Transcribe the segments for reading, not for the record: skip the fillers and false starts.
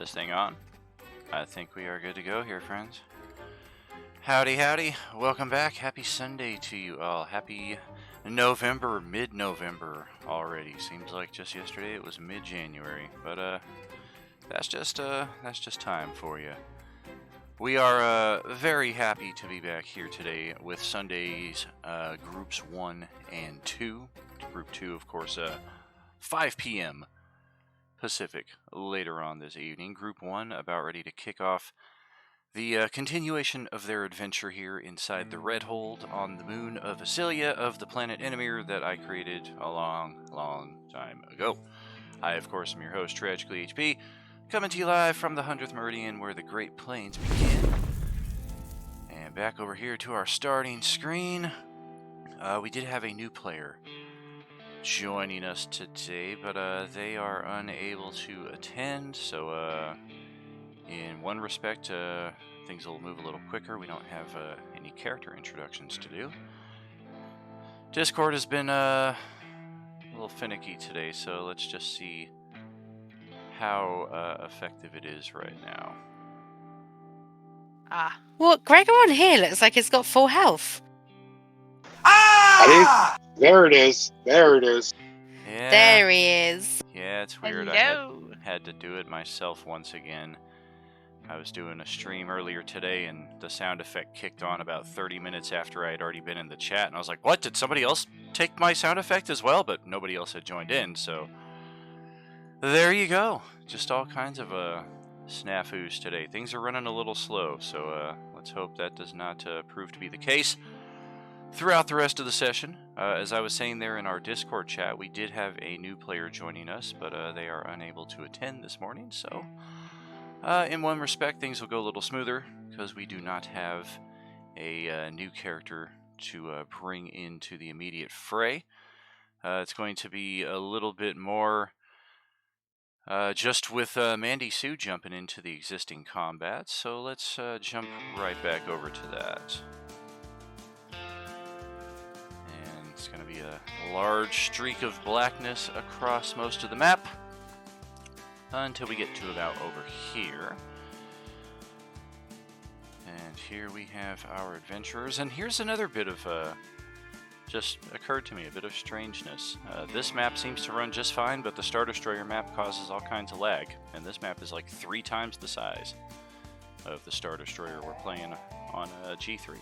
this thing on? I think we are good to go here, friends. Howdy, howdy. Welcome back. Happy Sunday to you all. Happy November, mid-November already. Seems like just yesterday it was mid-January, but that's just time for you. We are very happy to be back here today with Sunday's Groups 1 and 2. Group 2, of course, 5 p.m. Pacific later on this evening. Group 1 about ready to kick off the continuation of their adventure here inside the Redhold on the moon of Asilia of the planet Enemir that I created a long time ago. I, of course, am your host, Tragically HP, coming to you live from the 100th Meridian where the Great Plains begin. And back over here to our starting screen, we did have a new player joining us today, but they are unable to attend, so in one respect, things will move a little quicker. We don't have any character introductions to do. Discord has been a little finicky today, so let's just see how effective it is right now. Well, Gregor on here looks like it's got full health. There it is. Yeah. There he is. Yeah, it's weird. Hello. I had to do it myself once again. I was doing a stream earlier today, and the sound effect kicked on about 30 minutes after I had already been in the chat, and I was like, what, did somebody else take my sound effect as well? But nobody else had joined in, so there you go. Just all kinds of snafus today. Things are running a little slow, so let's hope that does not prove to be the case throughout the rest of the session. As I was saying there in our Discord chat, we did have a new player joining us, but they are unable to attend this morning, so in one respect, things will go a little smoother because we do not have a new character to bring into the immediate fray. It's going to be a little bit more just with Mandy Sue jumping into the existing combat, so let's jump right back over to that. And it's going to be a large streak of blackness across most of the map until we get to about over here. And here we have our adventurers, and here's another bit of just occurred to me, a bit of strangeness. This map seems to run just fine, but the Star Destroyer map causes all kinds of lag, and this map is like 3 times the size of the Star Destroyer we're playing on G3.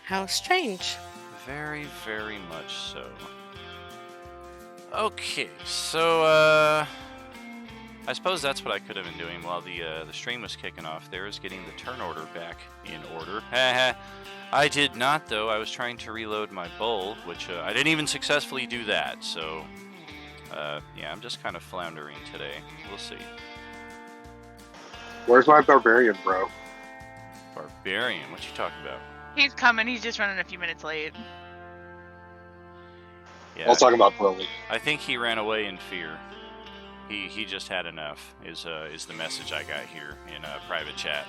How strange. Very, very much so. Okay, so I suppose that's what I could have been doing while the stream was kicking off. There is getting the turn order back in order. I did not, though. I was trying to reload my bowl, which I didn't even successfully do that. So, yeah, I'm just kind of floundering today. We'll see. Where's my barbarian, bro? Barbarian? What you talking about? He's coming. He's just running a few minutes late. Yeah, I was talking about Broly. I think he ran away in fear. He just had enough, is the message I got here in private chat.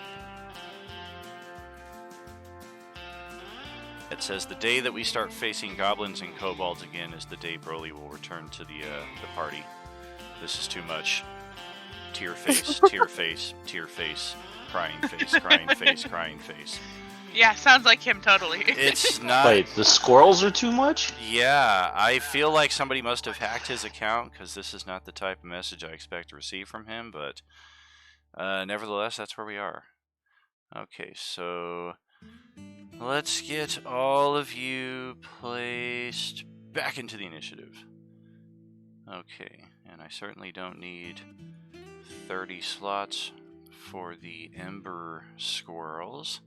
It says, the day that we start facing goblins and kobolds again is the day Broly will return to the party. This is too much. Tear face, tear face, tear face, crying face, crying face, crying face. Yeah, sounds like him totally. It's not... Wait, the squirrels are too much? Yeah, I feel like somebody must have hacked his account, because this is not the type of message I expect to receive from him, but nevertheless, that's where we are. Okay, so let's get all of you placed back into the initiative. Okay, and I certainly don't need 30 slots for the Ember Squirrels.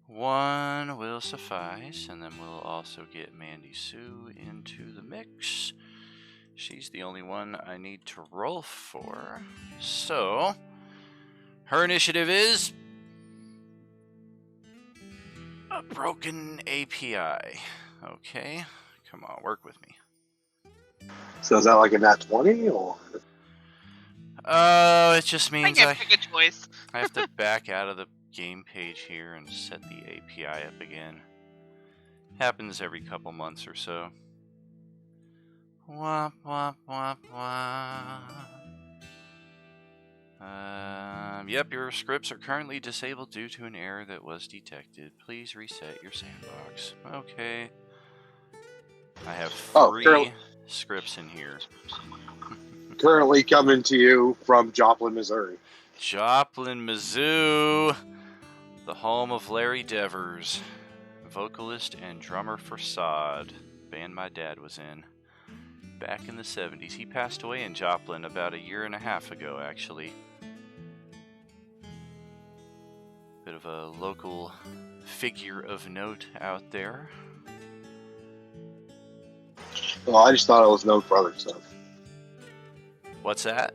1 will suffice, and then we'll also get Mandy Sue into the mix. She's the only one I need to roll for. So, her initiative is a broken API. Okay, come on, work with me. So is that like a nat 20 or? It just means I pick a choice. I have to back out of the game page here and set the API up again. Happens every couple months or so. Womp womp womp womp. Yep, your scripts are currently disabled due to an error that was detected. Please reset your sandbox. Okay. I have three scripts in here. Currently coming to you from Joplin, Missouri. Joplin, Mizzou, the home of Larry Devers, vocalist and drummer for Sod, band my dad was in. Back in the 70s. He passed away in Joplin about a year and a half ago, actually. Bit of a local figure of note out there. Well, I just thought it was known for other stuff. What's that?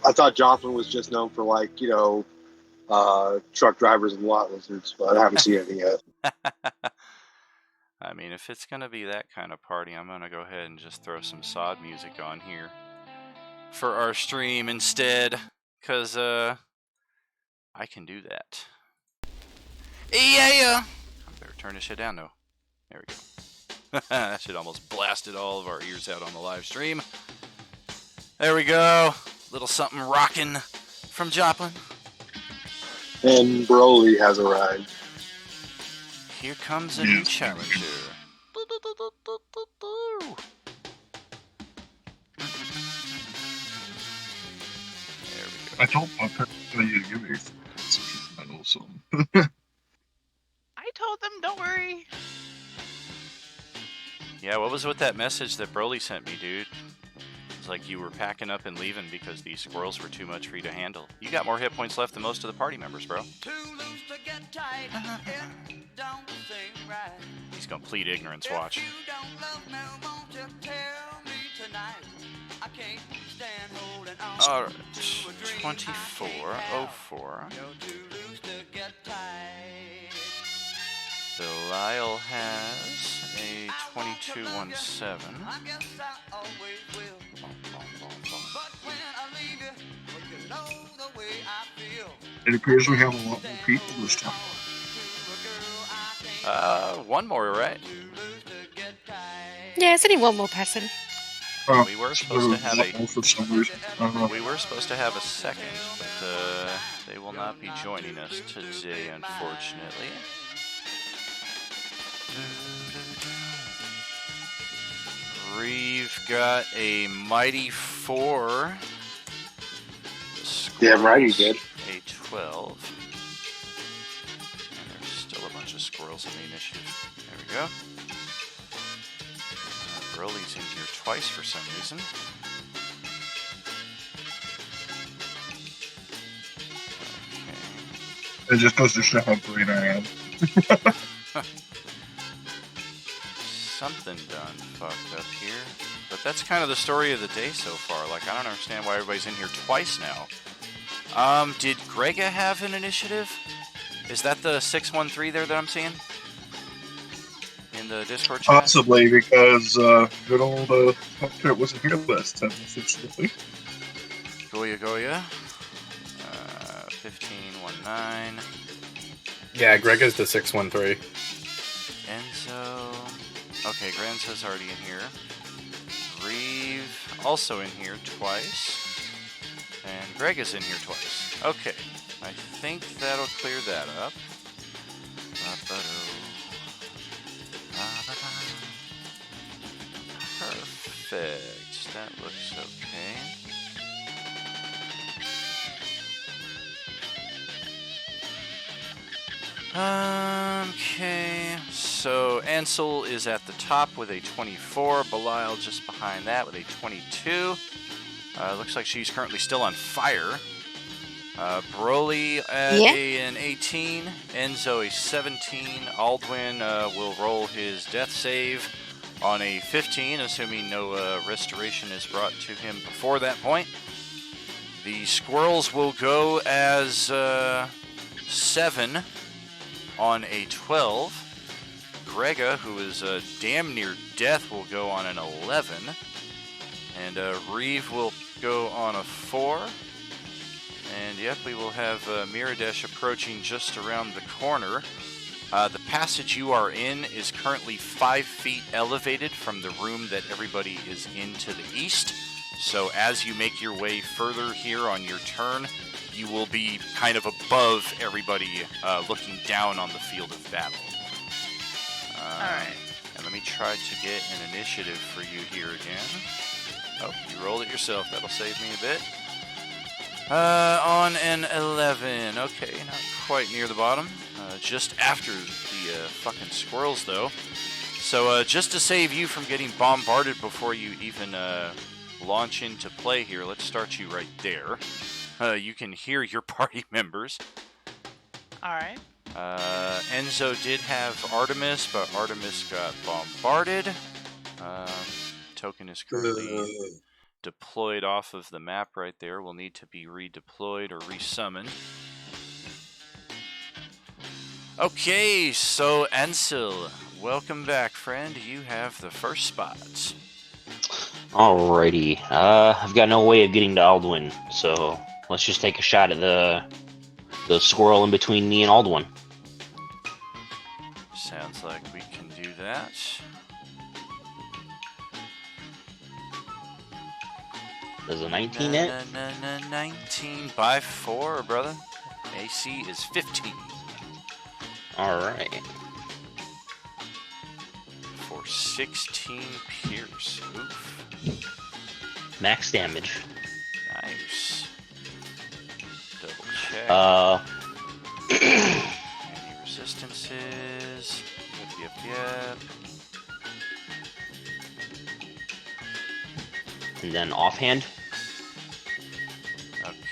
I thought Joplin was just known for, like, truck drivers and lot lizards, but I haven't seen anything yet. I mean, if it's going to be that kind of party, I'm going to go ahead and just throw some Sod music on here for our stream instead, because I can do that. Yeah! I better turn this shit down, though. There we go. That shit almost blasted all of our ears out on the live stream. There we go. Little something rockin' from Joplin. And Broly has arrived. Here comes a new challenger. There we go. I told Papa you to give me a medal, so. I told them, don't worry. Yeah, what was with that message that Broly sent me, dude? It was like you were packing up and leaving because these squirrels were too much for you to handle. You got more hit points left than most of the party members, bro. He's gonna plead ignorance, watch. Alright, 2404. Belial has a 2217. It appears we have a lot more people this time. One more, right? Yeah, it's only one more person. We were supposed to have for some reason. We were supposed to have a second, but they will not be joining us today, unfortunately. We've got a mighty 4. Damn right he did. A 12. And there's still a bunch of squirrels in the initiative. There we go. Broly's in here twice for some reason. It just goes to show how great I am. Something done fucked up here. But that's kind of the story of the day so far. Like, I don't understand why everybody's in here twice now. Did Grega have an initiative? Is that the 613 there that I'm seeing? In the Discord chat? Possibly, because good old Hopkit wasn't here last time, unfortunately. Goya. 1519. Yeah, Grega's the 613. Enzo. Okay, Granza's already in here. Reeve also in here twice. And Greg is in here twice. Okay, I think that'll clear that up. Perfect. That looks okay. Okay, so Ansel is at the top with a 24. Belial just behind that with a 22. Looks like she's currently still on fire. Broly at an 18. Enzo a 17. Aldwin will roll his death save on a 15, assuming no restoration is brought to him before that point. The squirrels will go as 7 on a 12. Grega, who is damn near death, will go on an 11. And Reeve will go on a 4. And yep, we will have Miradesh approaching just around the corner. The passage you are in is currently 5 feet elevated from the room that everybody is in to the east. So as you make your way further here on your turn, you will be kind of above everybody looking down on the field of battle. Alright. And let me try to get an initiative for you here again. Oh, you rolled it yourself. That'll save me a bit. On an 11. Okay, not quite near the bottom. Just after the fucking squirrels, though. So just to save you from getting bombarded before you even launch into play here, let's start you right there. You can hear your party members. Alright. Enzo did have Artemis, but Artemis got bombarded. Token is currently deployed off of the map right there. Will need to be redeployed or resummoned. Okay, so Ansel, welcome back, friend. You have the first spots. Alrighty. I've got no way of getting to Alduin, so let's just take a shot at the squirrel in between me and Alduin. Sounds like we can do that. Does a 19 hit? 19 by 4, brother. AC is 15. Alright. For 16 pierce. Oof. Max damage. Nice. Double check. Any resistances? Yep. And then offhand.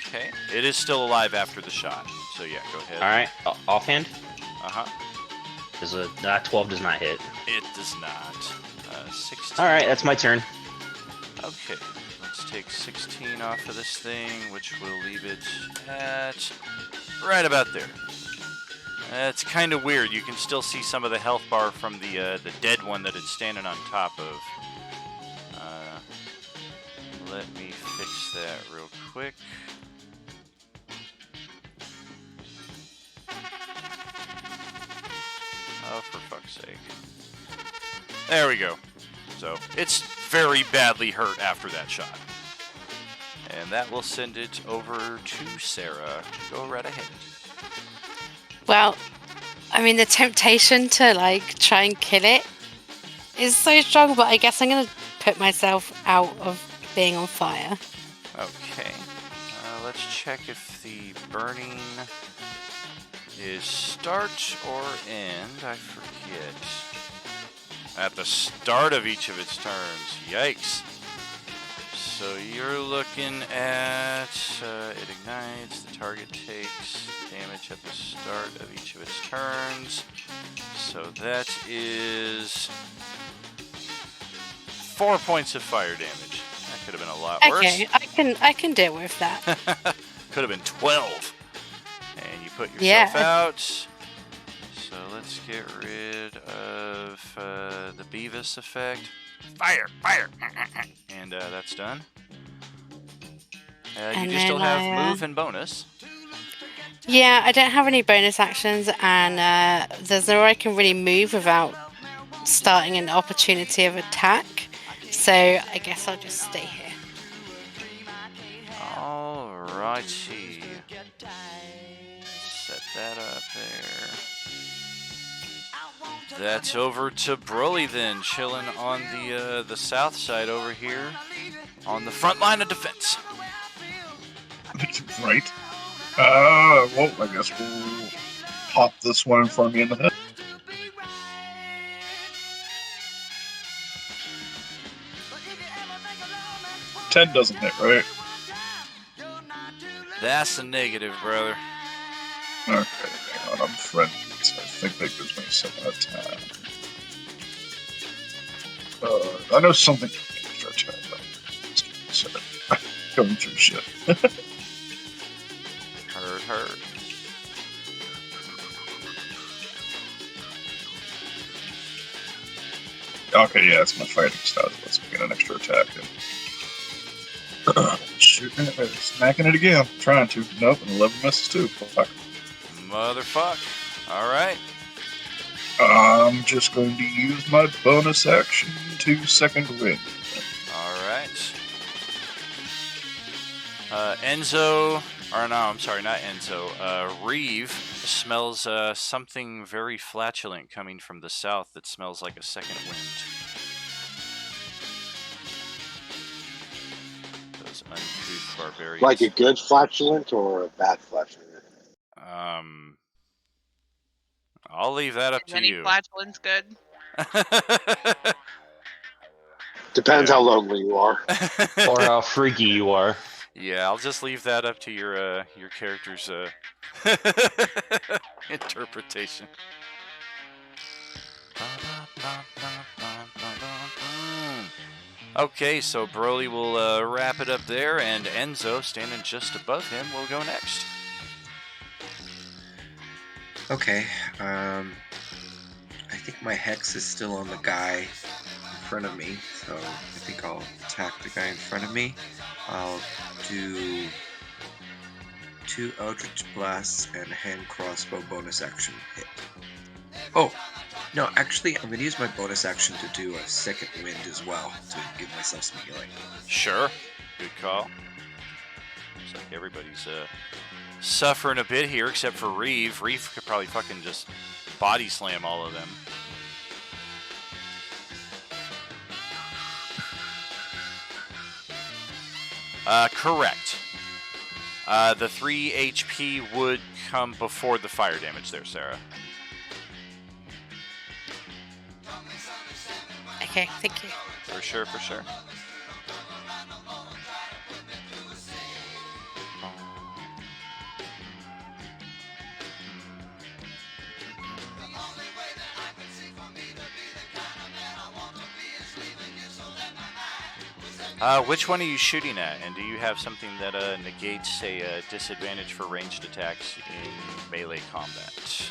Okay. It is still alive after the shot. So yeah, go ahead. Alright, offhand. Uh-huh. Does a 12 does not hit. It does not. 16. Alright, that's my turn. Okay. Let's take 16 off of this thing, which will leave it at right about there. It's kind of weird. You can still see some of the health bar from the dead one that it's standing on top of. Let me fix that real quick. Oh, for fuck's sake. There we go. So, it's very badly hurt after that shot. And that will send it over to Sarah. Go right ahead. Well, I mean, the temptation to, try and kill it is so strong, but I guess I'm going to put myself out of being on fire. Okay. Let's check if the burning is start or end. I forget. At the start of each of its turns. Yikes. So you're looking at it ignites, the target takes damage at the start of each of its turns. So that is 4 points of fire damage. That could have been a lot worse. Okay, I can deal with that. Could have been 12. And you put yourself out. So let's get rid of the Beavis effect. Fire! And that's done. You do still have move and bonus. Yeah, I don't have any bonus actions, and there's no way I can really move without starting an opportunity of attack. So I guess I'll just stay here. Alrighty. Set that up there. That's over to Broly then, chilling on the south side over here, on the front line of defense. Right. Well, I guess we'll pop this one in front of me in the head. Ten doesn't hit, right? That's a negative, brother. Okay, hang on, I'm friendly, so I think that gives me some attack. I know something extra attack. Going through shit. Heard. Okay, yeah, it's my fighting style. Let's get an extra attack. Shooting it, smacking it again. Trying to. Nope, and 11 misses too. Fuck. Motherfuck. Alright. I'm just going to use my bonus action to second wind. Alright. Enzo, or no, I'm sorry, not Enzo. Reeve smells something very flatulent coming from the south that smells like a second wind. Those uncouth barbarians. Like a good flatulent or a bad flatulent? I'll leave that up Is to any you. flatulence good? Depends Yeah. how lonely you are. Or how freaky you are. Yeah, I'll just leave that up to your character's interpretation. Okay, so Broly will wrap it up there, and Enzo, standing just above him, will go next. Okay. I think my hex is still on the guy in front of me, so I think I'll attack the guy in front of me. I'll do 2 Eldritch Blasts and a hand crossbow bonus action hit. Oh, no, actually, I'm going to use my bonus action to do a second wind as well, to give myself some healing. Sure. Good call. Looks like everybody's suffering a bit here, except for Reeve. Reeve could probably fucking just body slam all of them. Correct. The 3 HP would come before the fire damage there, Sarah. Okay, thank you. For sure, for sure. Which one are you shooting at? And do you have something that negates a disadvantage for ranged attacks in melee combat?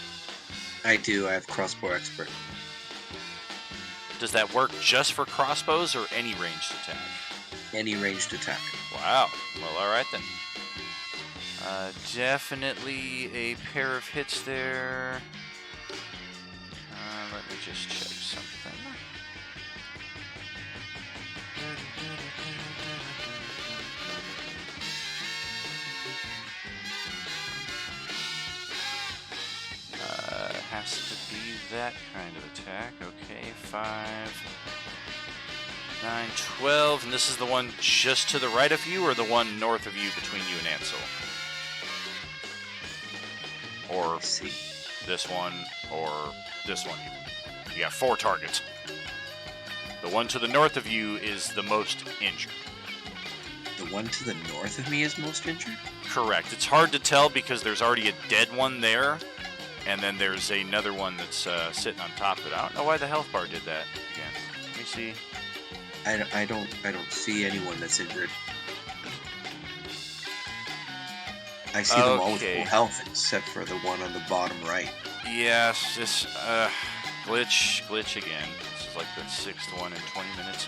I do. I have crossbow expert. Does that work just for crossbows or any ranged attack? Any ranged attack. Wow. Well, all right then. Definitely a pair of hits there. Let me just check something. Has to be that kind of attack. Okay, 5, 9, 12. And this is the one just to the right of you, or the one north of you between you and Ansel? Or Let's see. this one, or this one even. You got 4 targets. The one to the north of you is the most injured. The one to the north of me is most injured? Correct. It's hard to tell because there's already a dead one there, and then there's another one that's sitting on top of it. I don't know why the health bar did that again. Let me see. I don't see anyone that's injured. I see them all with full health except for the one on the bottom right. Yes, this glitch again. This is like the 6th one in 20 minutes.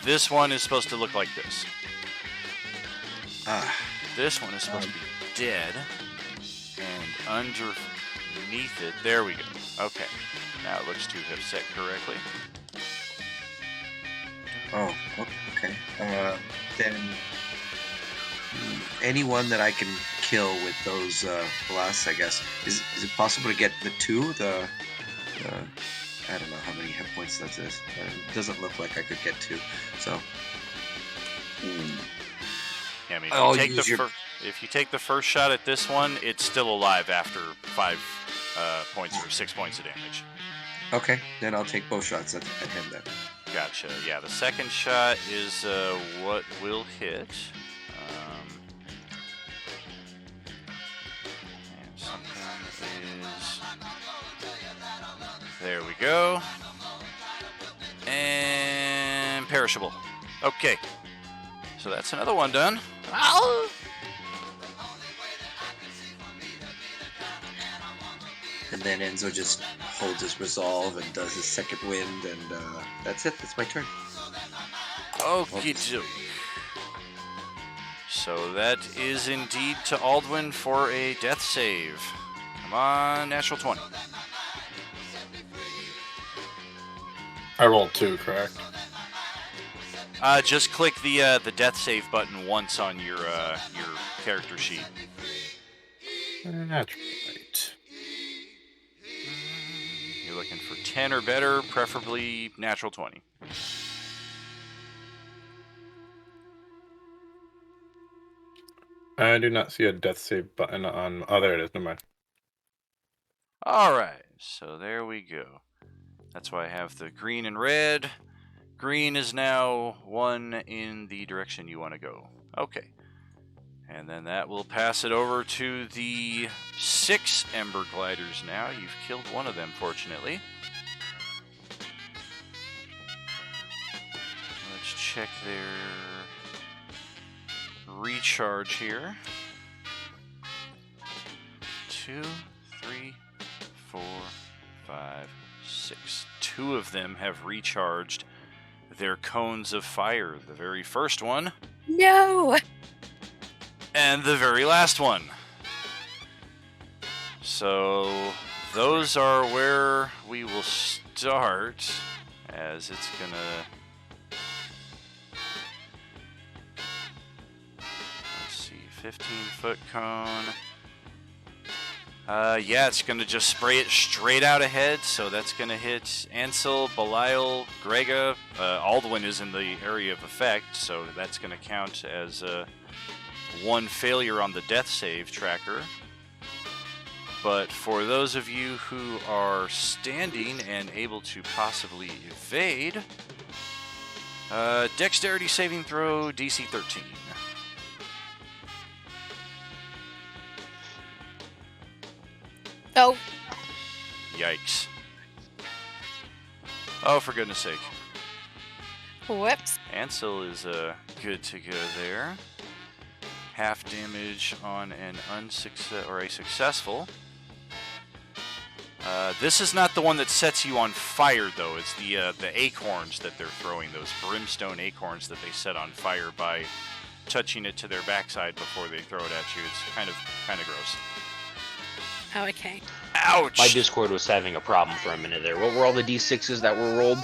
This one is supposed to look like this. This one is supposed to be dead, and underneath it, there we go. Okay, now it looks to have set correctly. Oh, okay. Then anyone that I can kill with those blasts, I guess. Is it possible to get the 2? I don't know how many hit points that is. It doesn't look like I could get 2. So. Yeah, I mean, if you take the first shot at this one, it's still alive after 5 points or 6 points of damage. Okay, then I'll take both shots at him then. Gotcha. Yeah, the second shot is what will hit. And something is... There we go. And perishable. Okay. So that's another one done. Ow! And then Enzo just holds his resolve and does his second wind, and that's it. That's my turn. Okie doke. So that is indeed to Aldwin for a death save. Come on, natural 20. I rolled 2, correct? Just click the death save button once on your character sheet. That's right. You're looking for 10 or better, preferably natural 20. I do not see a death save button on. Oh, there it is. Never mind. All right, so there we go. That's why I have the green and red. Green is now 1 in the direction you want to go. Okay. And then that will pass it over to the 6 Ember Gliders now. You've killed one of them, fortunately. Let's check their recharge here. 2, 3, 4, 5, 6. 2 of them have recharged their cones of fire. The very first one. No! And the very last one. So those are where we will start, as it's gonna... Let's see, 15-foot cone. Yeah, it's gonna just spray it straight out ahead, so that's gonna hit Ansel, Belial, Grega. Aldwin is in the area of effect, so that's gonna count as 1 failure on the death save tracker. But for those of you who are standing and able to possibly evade, dexterity saving throw DC 13. Oh. Yikes. Oh, for goodness sake. Whoops. Ansel is good to go there. Half damage on an a successful. This is not the one that sets you on fire, though. It's the acorns that they're throwing, those brimstone acorns that they set on fire by touching it to their backside before they throw it at you. It's kind of gross. Oh, okay. Ouch! My Discord was having a problem for a minute there. What were all the d6s that were rolled?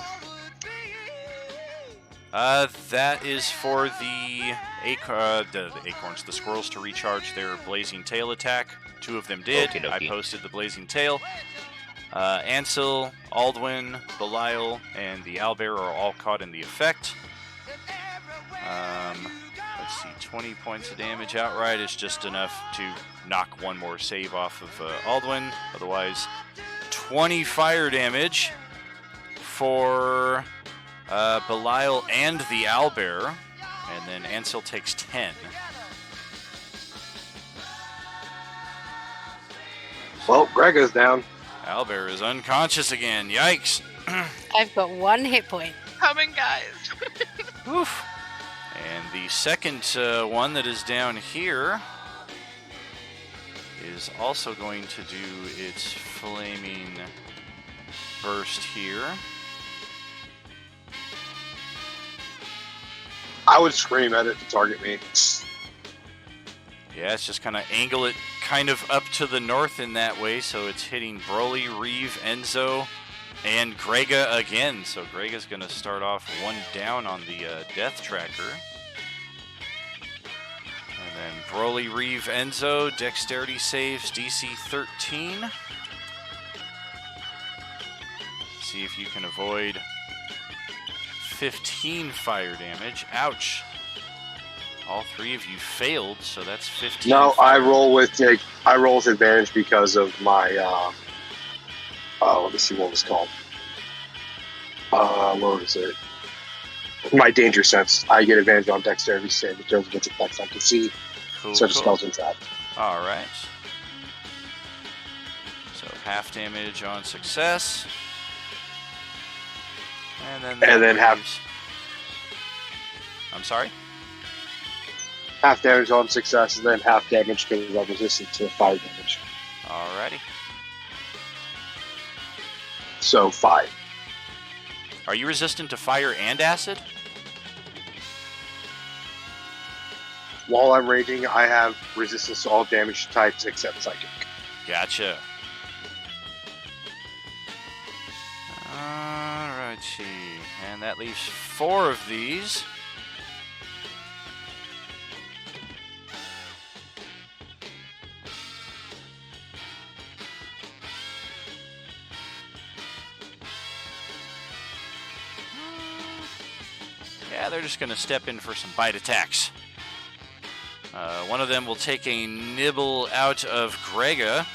That is for the acorns, the squirrels, to recharge their blazing tail attack. 2 of them did. Okie dokie. I posted the blazing tail. Ansel, Aldwin, Belial, and the owlbear are all caught in the effect. Let's see, 20 points of damage outright is just enough to knock 1 more save off of Aldwin. Otherwise, 20 fire damage for Belial and the owlbear, and then Ansel takes 10. Well, Grega's down. Owlbear is unconscious again. Yikes. I've got 1 hit point. Coming, guys. Oof. And the second one that is down here is also going to do its flaming burst here. I would scream at it to target me. Yeah, it's just kind of angle it kind of up to the north in that way, so it's hitting Broly, Reeve, Enzo, and Grega again. So Grega's going to start off 1 down on the death tracker. And then Broly, Reeve, Enzo, dexterity saves, DC 13. See if you can avoid 15 fire damage. Ouch. All 3 of you failed, so that's 15. No, fire. I roll with advantage because of my let me see what it was called. What was it? My danger sense. I get advantage on dexterity save if those against effects I can see. Cool, Such cool. spells and trap. All right. So half damage on success. And then half. I'm sorry? Half damage on success, and then half damage because I'm resistant to fire damage. Alrighty. So 5. Are you resistant to fire and acid? While I'm raging, I have resistance to all damage types except psychic. Gotcha. Alrighty. And that leaves 4 of these. Yeah, they're just going to step in for some bite attacks. One of them will take a nibble out of Grega.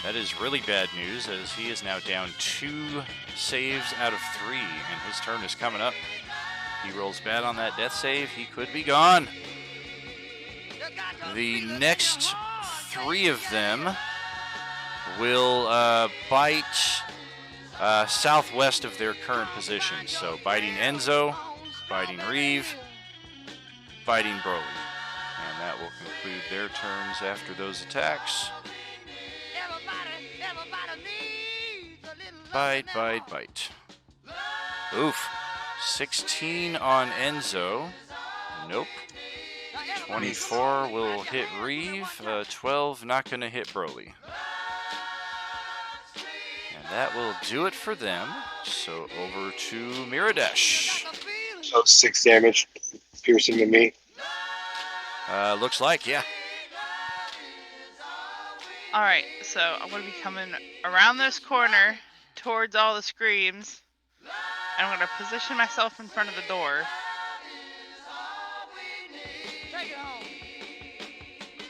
That is really bad news, as he is now down 2 saves out of 3, and his turn is coming up. He rolls bad on that death save. He could be gone. The next 3 of them will bite southwest of their current position. So biting Enzo, biting Reeve, biting Broly. And that will conclude their turns after those attacks. Bite, bite, bite. Oof. 16 on Enzo. Nope. 24 will hit Reeve. 12 not going to hit Broly. And that will do it for them. So over to Miradesh. So 6 damage, piercing to me. Looks like, yeah. Alright, so I'm going to be coming around this corner towards all the screams. And I'm going to position myself in front of the door.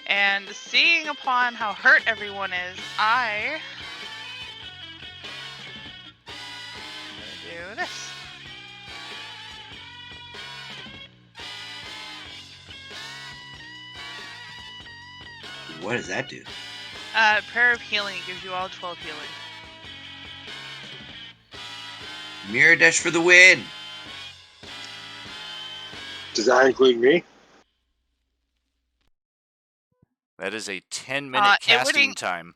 And seeing upon how hurt everyone is, I'm going to do this. What does that do? Prayer of Healing. It gives you all 12 healing. Mirror dash for the win! Does that include me? That is a 10-minute casting time.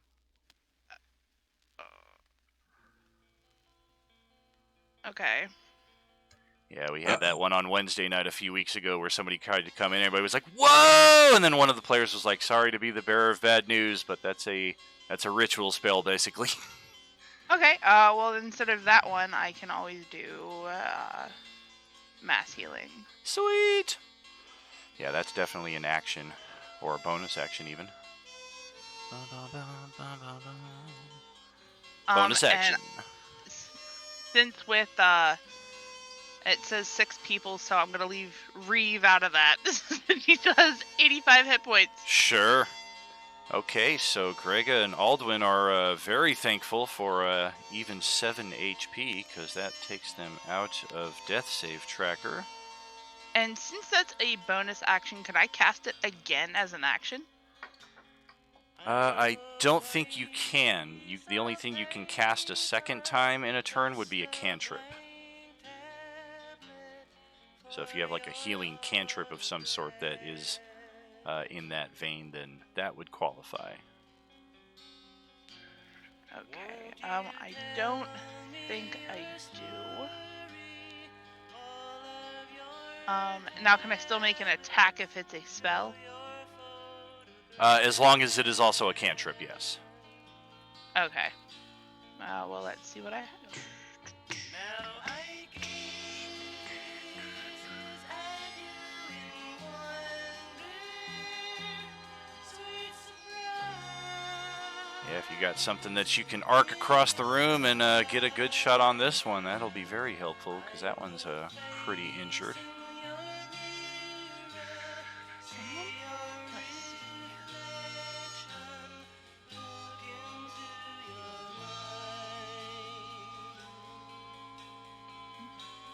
Okay. Yeah, we had that one on Wednesday night a few weeks ago where somebody tried to come in. Everybody was like, "Whoa!" And then one of the players was like, "Sorry to be the bearer of bad news, but that's a ritual spell, basically." Okay, well, instead of that one, I can always do mass healing. Sweet! Yeah, that's definitely an action, or a bonus action, even. Bonus action. Since with, it says 6 people, so I'm gonna leave Reeve out of that. He still has 85 hit points. Sure. Okay, so Grega and Aldwin are very thankful for even 7 HP, because that takes them out of Death Save Tracker. And since that's a bonus action, can I cast it again as an action? I don't think you can. The only thing you can cast a second time in a turn would be a cantrip. So if you have like a healing cantrip of some sort that is in that vein, then that would qualify. Okay, I don't think I do. Now can I still make an attack if it's a spell? As long as it is also a cantrip, yes. Okay. Well, let's see what I have. Yeah, if you got something that you can arc across the room and get a good shot on this one, that'll be very helpful, because that one's pretty injured. Let's see.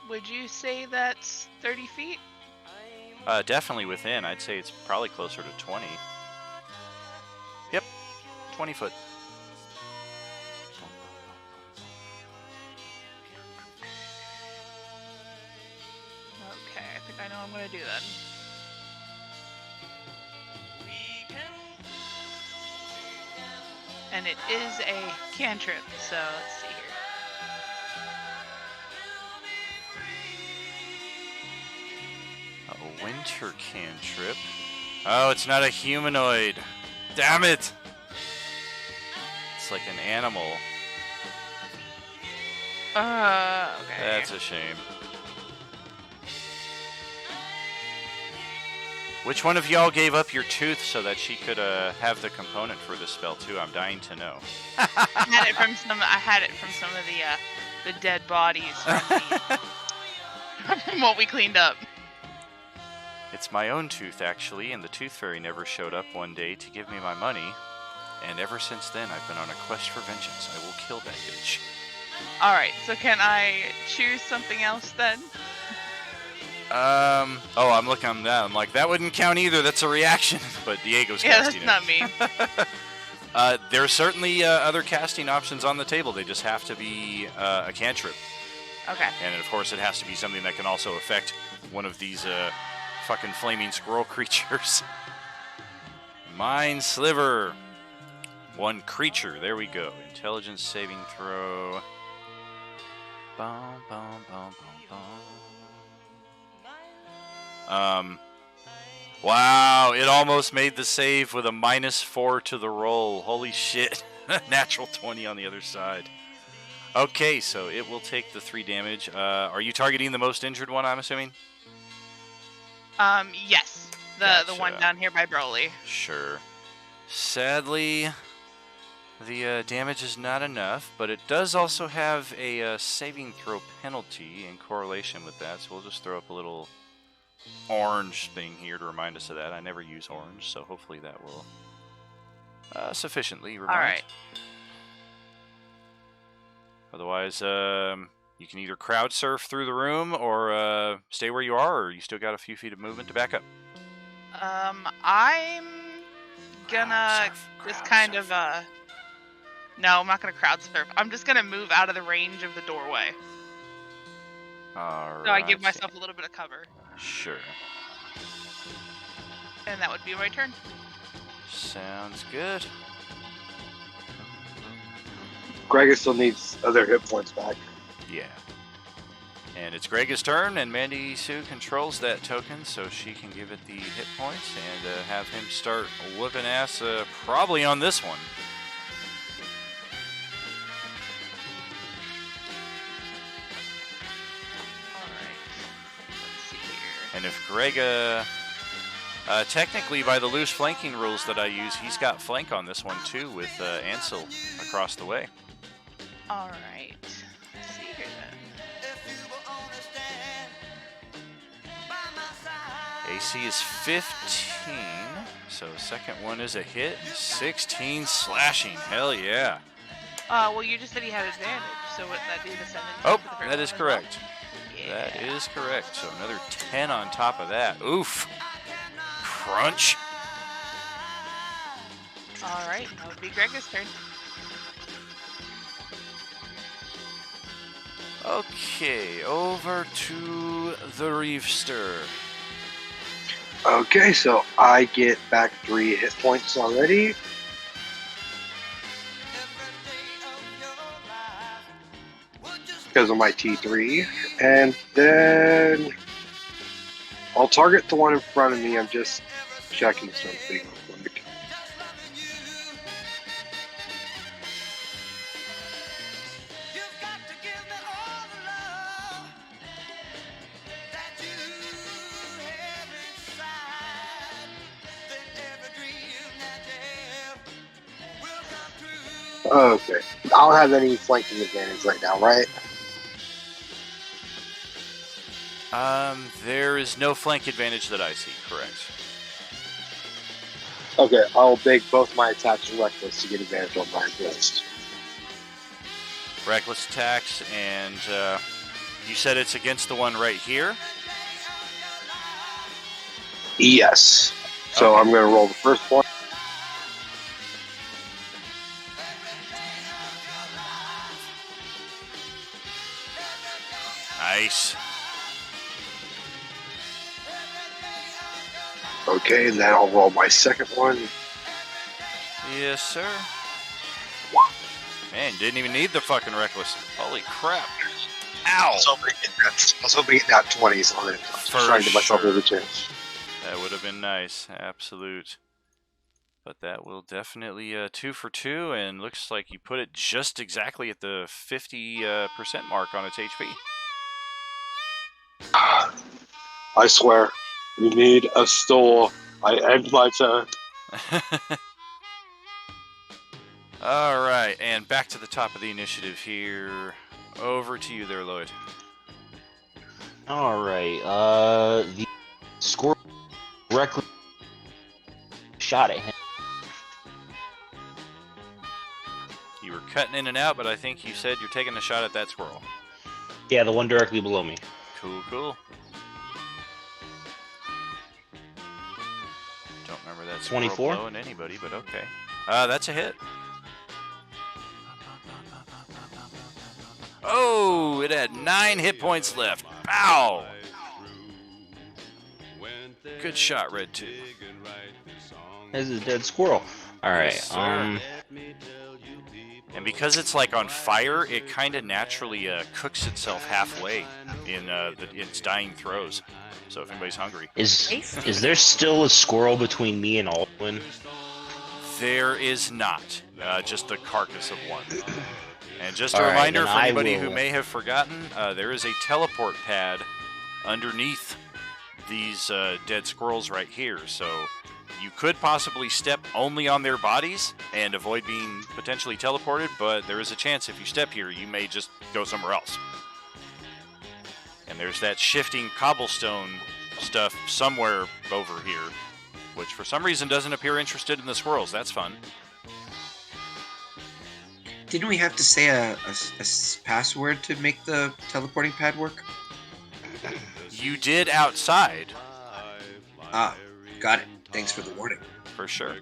Would you say that's 30 feet? Definitely within. I'd say it's probably closer to 20. Yep, 20 foot. Okay, I think I know what I'm going to do then. And it is a cantrip, so let's see here. A winter cantrip. Oh, it's not a humanoid. Damn it! It's like an animal. Okay. That's a shame. Which one of y'all gave up your tooth so that she could have the component for this spell too? I'm dying to know. I had it from some of the dead bodies from, from what we cleaned up. It's my own tooth, actually, and the Tooth Fairy never showed up one day to give me my money. And ever since then, I've been on a quest for vengeance. I will kill that bitch. Alright, so can I choose something else then? Oh, I'm looking on that. I'm like, that wouldn't count either. That's a reaction. But Diego's Yeah, casting that's it. not me. There's certainly other casting options on the table. They just have to be a cantrip. Okay. And of course, it has to be something that can also affect one of these fucking flaming squirrel creatures. Mind Sliver. One creature. There we go. Intelligence saving throw. Bum, bum, bum, bum, bum. Wow, it almost made the save with a -4 to the roll. Holy shit. Natural 20 on the other side. Okay, so it will take the 3 damage. Are you targeting the most injured one, I'm assuming? Yes. The one Gotcha. down here by Broly. Sure. Sadly, the damage is not enough, but it does also have a saving throw penalty in correlation with that, so we'll just throw up a little orange thing here to remind us of that. I never use orange, so hopefully that will sufficiently remind. Alright. Otherwise, you can either crowd surf through the room or stay where you are, or you still got a few feet of movement to back up. I'm gonna just kind of, no, I'm not gonna crowd surf. I'm just gonna move out of the range of the doorway. Alright. So I give myself a little bit of cover. Sure. And that would be my turn. Sounds good. Greg still needs other hit points back. Yeah. And it's Greg's turn, and Mandy Sue controls that token, so she can give it the hit points and have him start whooping ass probably on this one. Alright. Let's see here. And if Greg, technically by the loose flanking rules that I use, he's got flank on this one too with Ansel across the way. Alright. Let's see here then. AC is 15, so second one is a hit. 16 slashing, hell yeah. Well, you just said he had advantage, so wouldn't that be the 17? Oh, for the first that is one as well? correct. Yeah. That is correct. So another 10 on top of that. Oof. Crunch. Alright, that would be Greg's turn. Okay, over to the Reefster. Okay, so I get back 3 hit points already. Because of my T3. And then I'll target the one in front of me. I'm just checking something real quick. Okay. I don't have any flanking advantage right now, right? There is no flank advantage that I see, correct. Okay, I'll make both my attacks reckless to get advantage on my advantage. Reckless attacks, and you said it's against the one right here? Yes. So Okay. I'm going to roll the first one. Nice. Okay, and then I'll roll my second one. Yes, sir. Man, didn't even need the fucking reckless. Holy crap. I Ow! was hoping to get that 20, so I'm just trying to give myself a little chance. That would have been nice. Absolute. But that will definitely 2 for 2, and looks like you put it just exactly at the 50% mark on its HP. I swear, we need a store. I end my turn. All right, and back to the top of the initiative here. Over to you there, Lloyd. Alright, the squirrel directly shot at him. You were cutting in and out, but I think you said you're taking a shot at that squirrel. Yeah, the one directly below me. Cool, cool. Don't remember that squirrel 24? blowing anybody, but okay. That's a hit. Oh, it had 9 hit points left. Pow! Good shot, Red 2. This is a dead squirrel. Alright, Yes, sir. And because it's like on fire, it kind of naturally cooks itself halfway in its dying throes. So if anybody's hungry. Is there still a squirrel between me and Aldwin? There is not. Just the carcass of one. And just a All right, reminder then for I anybody who will- may have forgotten, there is a teleport pad underneath these dead squirrels right here. So you could possibly step only on their bodies and avoid being potentially teleported, but there is a chance if you step here, you may just go somewhere else. And there's that shifting cobblestone stuff somewhere over here, which for some reason doesn't appear interested in the squirrels. That's fun. Didn't we have to say a password to make the teleporting pad work? You did outside, Ah, got it. Thanks for the warning. for sure.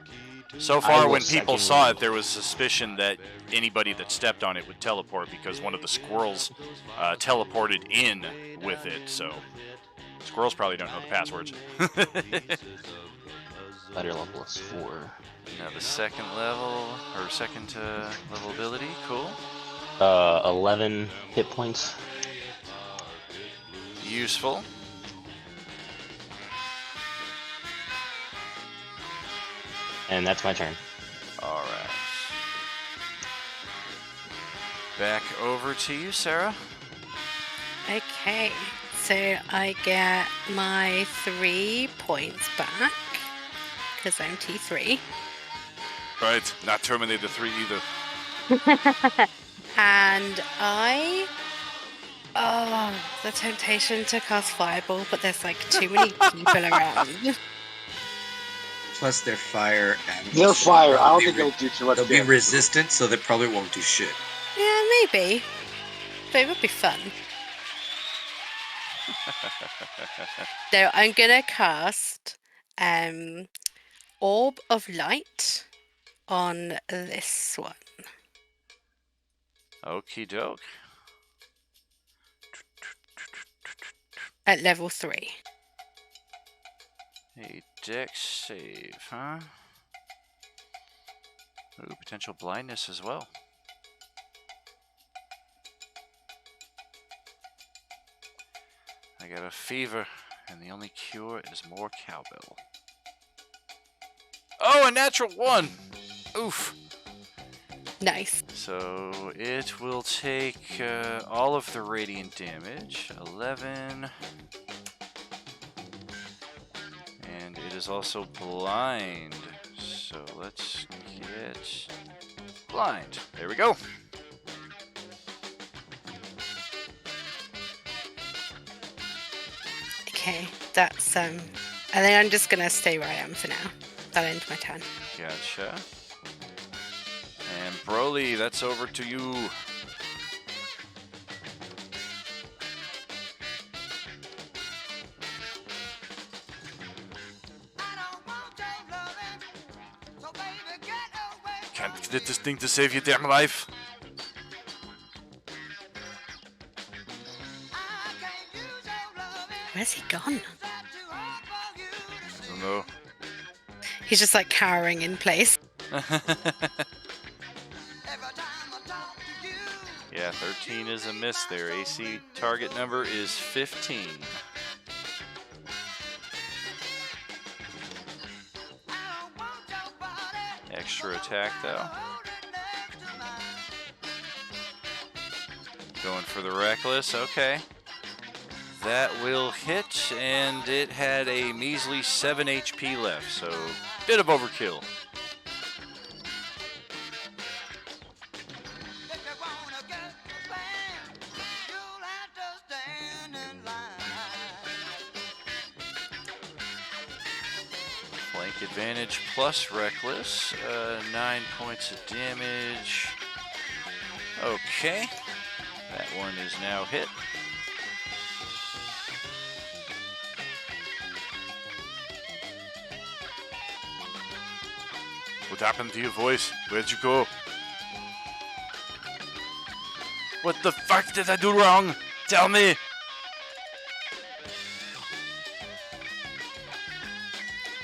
So far, will when people second saw you. it, there was suspicion that anybody that stepped on it would teleport because one of the squirrels teleported in with it. So squirrels probably don't know the passwords. Better level is 4. Now the second level, or second level ability, cool. 11 hit points. Useful. And that's my turn. All right. Back over to you, Sarah. Okay, so I get my 3 points back because I'm T3. Right, not terminate the 3 either. And the temptation to cast Fireball, but there's like too many people around. Plus, they're fire and They're fire. I don't think it'll do too much They'll be damage. resistant, so they probably won't do shit. Yeah, maybe. But it would be fun. So I'm gonna cast Orb of Light on this one. Okie doke. At level 3. A dex save, huh? Ooh, potential blindness as well. I got a fever, and the only cure is more cowbell. Oh, a natural 1! Oof. Nice. So it will take all of the radiant damage, 11. And it is also blind. So let's get blind. There we go. Okay, that's I think I'm just gonna stay where I am for now. That'll end my turn. Gotcha. And Broly, that's over to you. Can't get this thing to save your damn life. Where's he gone? I don't know. He's just like cowering in place. Yeah, 13 is a miss there. AC target number is 15. Extra attack though. Going for the reckless, okay. That will hit, and it had a measly 7 HP left, so bit of overkill. Attack advantage plus reckless. 9 points of damage. Okay. That one is now hit. What happened to your voice? Where'd you go? What the fuck did I do wrong? Tell me!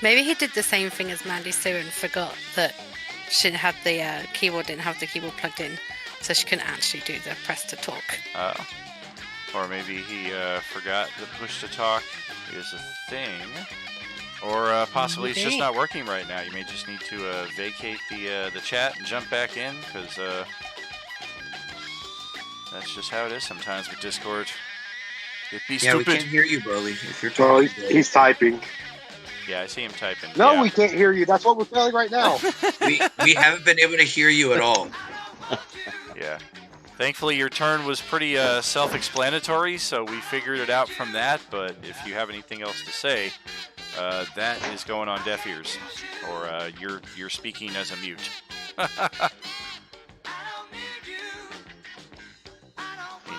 Maybe he did the same thing as Mandy Sue and forgot that she didn't have the keyboard, didn't have the keyboard plugged in, so she couldn't actually do the press to talk. Oh. Or maybe he forgot the push to talk is a thing. Or possibly it's just not working right now. You may just need to vacate the chat and jump back in, because that's just how it is sometimes with Discord. It'd be stupid. We can't hear you, Broly. If you're Oh, talking, he's typing. Yeah, I see him typing. No, yeah. we can't hear you. That's what we're feeling right now. we haven't been able to hear you at all. Yeah. Thankfully, your turn was pretty self-explanatory, so we figured it out from that. But if you have anything else to say, that is going on deaf ears, or you're speaking as a mute.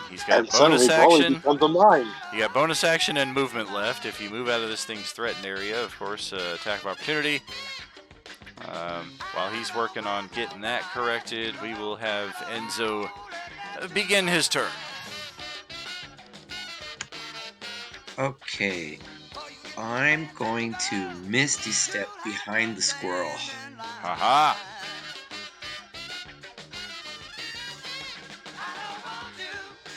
He's got And bonus suddenly Broly action. becomes a mine. You got bonus action and movement left. If you move out of this thing's threatened area, of course, attack of opportunity. While he's working on getting that corrected, we will have Enzo begin his turn. Okay. I'm going to Misty Step behind the squirrel. Haha.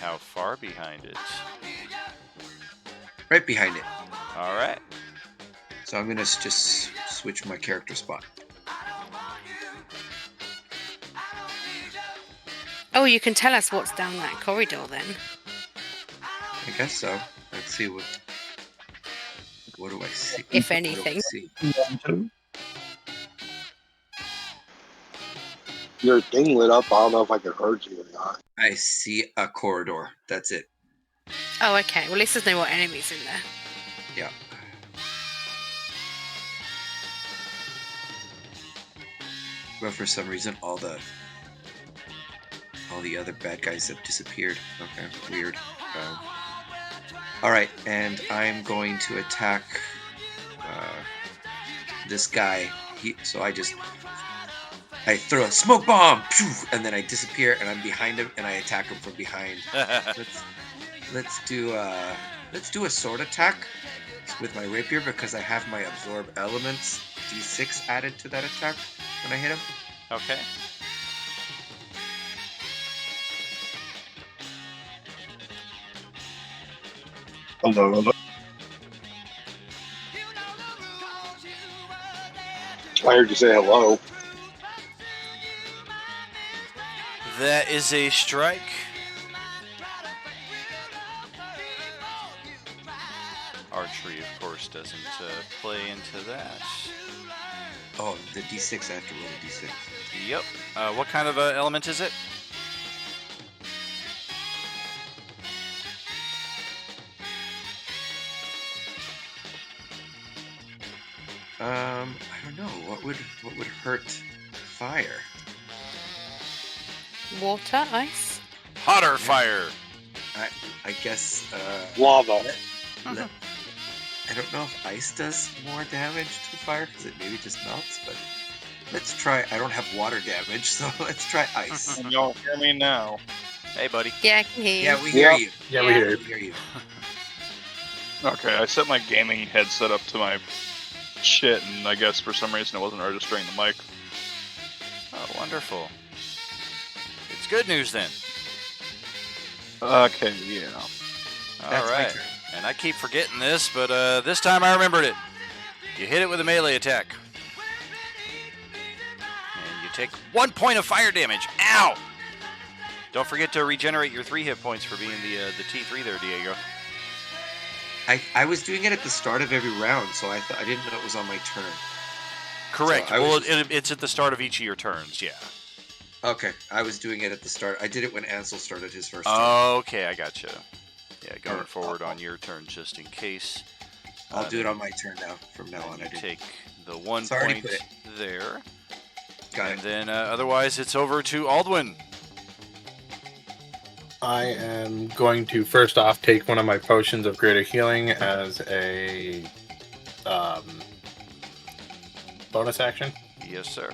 How far behind it? Right behind it. All right. So I'm going to just switch my character spot. Oh, you can tell us what's down that corridor then. I guess so. Let's see what do I see? If What anything. do I see? Your thing lit up. I don't know if I can hurt you or not. I see a corridor. That's it. Oh, okay. Well, at least there's no more enemies in there. Yeah. But for some reason, all the other bad guys have disappeared. Okay, weird. All right, and I'm going to attack this guy. So I throw a smoke bomb, and then I disappear, and I'm behind him, and I attack him from behind. Let's do a sword attack with my rapier, because I have my absorb elements d6 added to that attack when I hit him. Okay. Hello. I heard you say hello. That is a strike. Archery, of course, doesn't play into that. Oh, the d6, I have to roll a d6. Yep. What kind of element is it? I don't know. What would hurt fire? Water, ice? Hotter fire. I guess Lava. I don't know if ice does more damage to fire, because it maybe just melts, but let's try. I don't have water damage, so let's try ice. Can y'all hear me now? Hey, buddy. Yeah, I can hear you. Yeah, we hear you. Yeah, we hear We you. hear you. Okay, I set my gaming headset up to my shit, and I guess for some reason it wasn't registering the mic. Oh, wonderful. It's good news then. Okay, yeah. All That's my right. turn. And I keep forgetting this, but this time I remembered it. You hit it with a melee attack. And you take 1 point of fire damage. Ow! Don't forget to regenerate your 3 hit points for being the T3 there, Diego. I was doing it at the start of every round, so I didn't know it was on my turn. Correct. So I well, was it's at the start of each of your turns, yeah. Okay, I was doing it at the start. I did it when Ansel started his first turn. Okay, I gotcha. Yeah, going Or- forward on your turn just in case. I'll do it on my turn now. From now on, I You do. take the 1 It's already point put it. there. Got And it. then otherwise it's over to Aldwin. I am going to first off take one of my potions of greater healing as a bonus action. Yes, sir.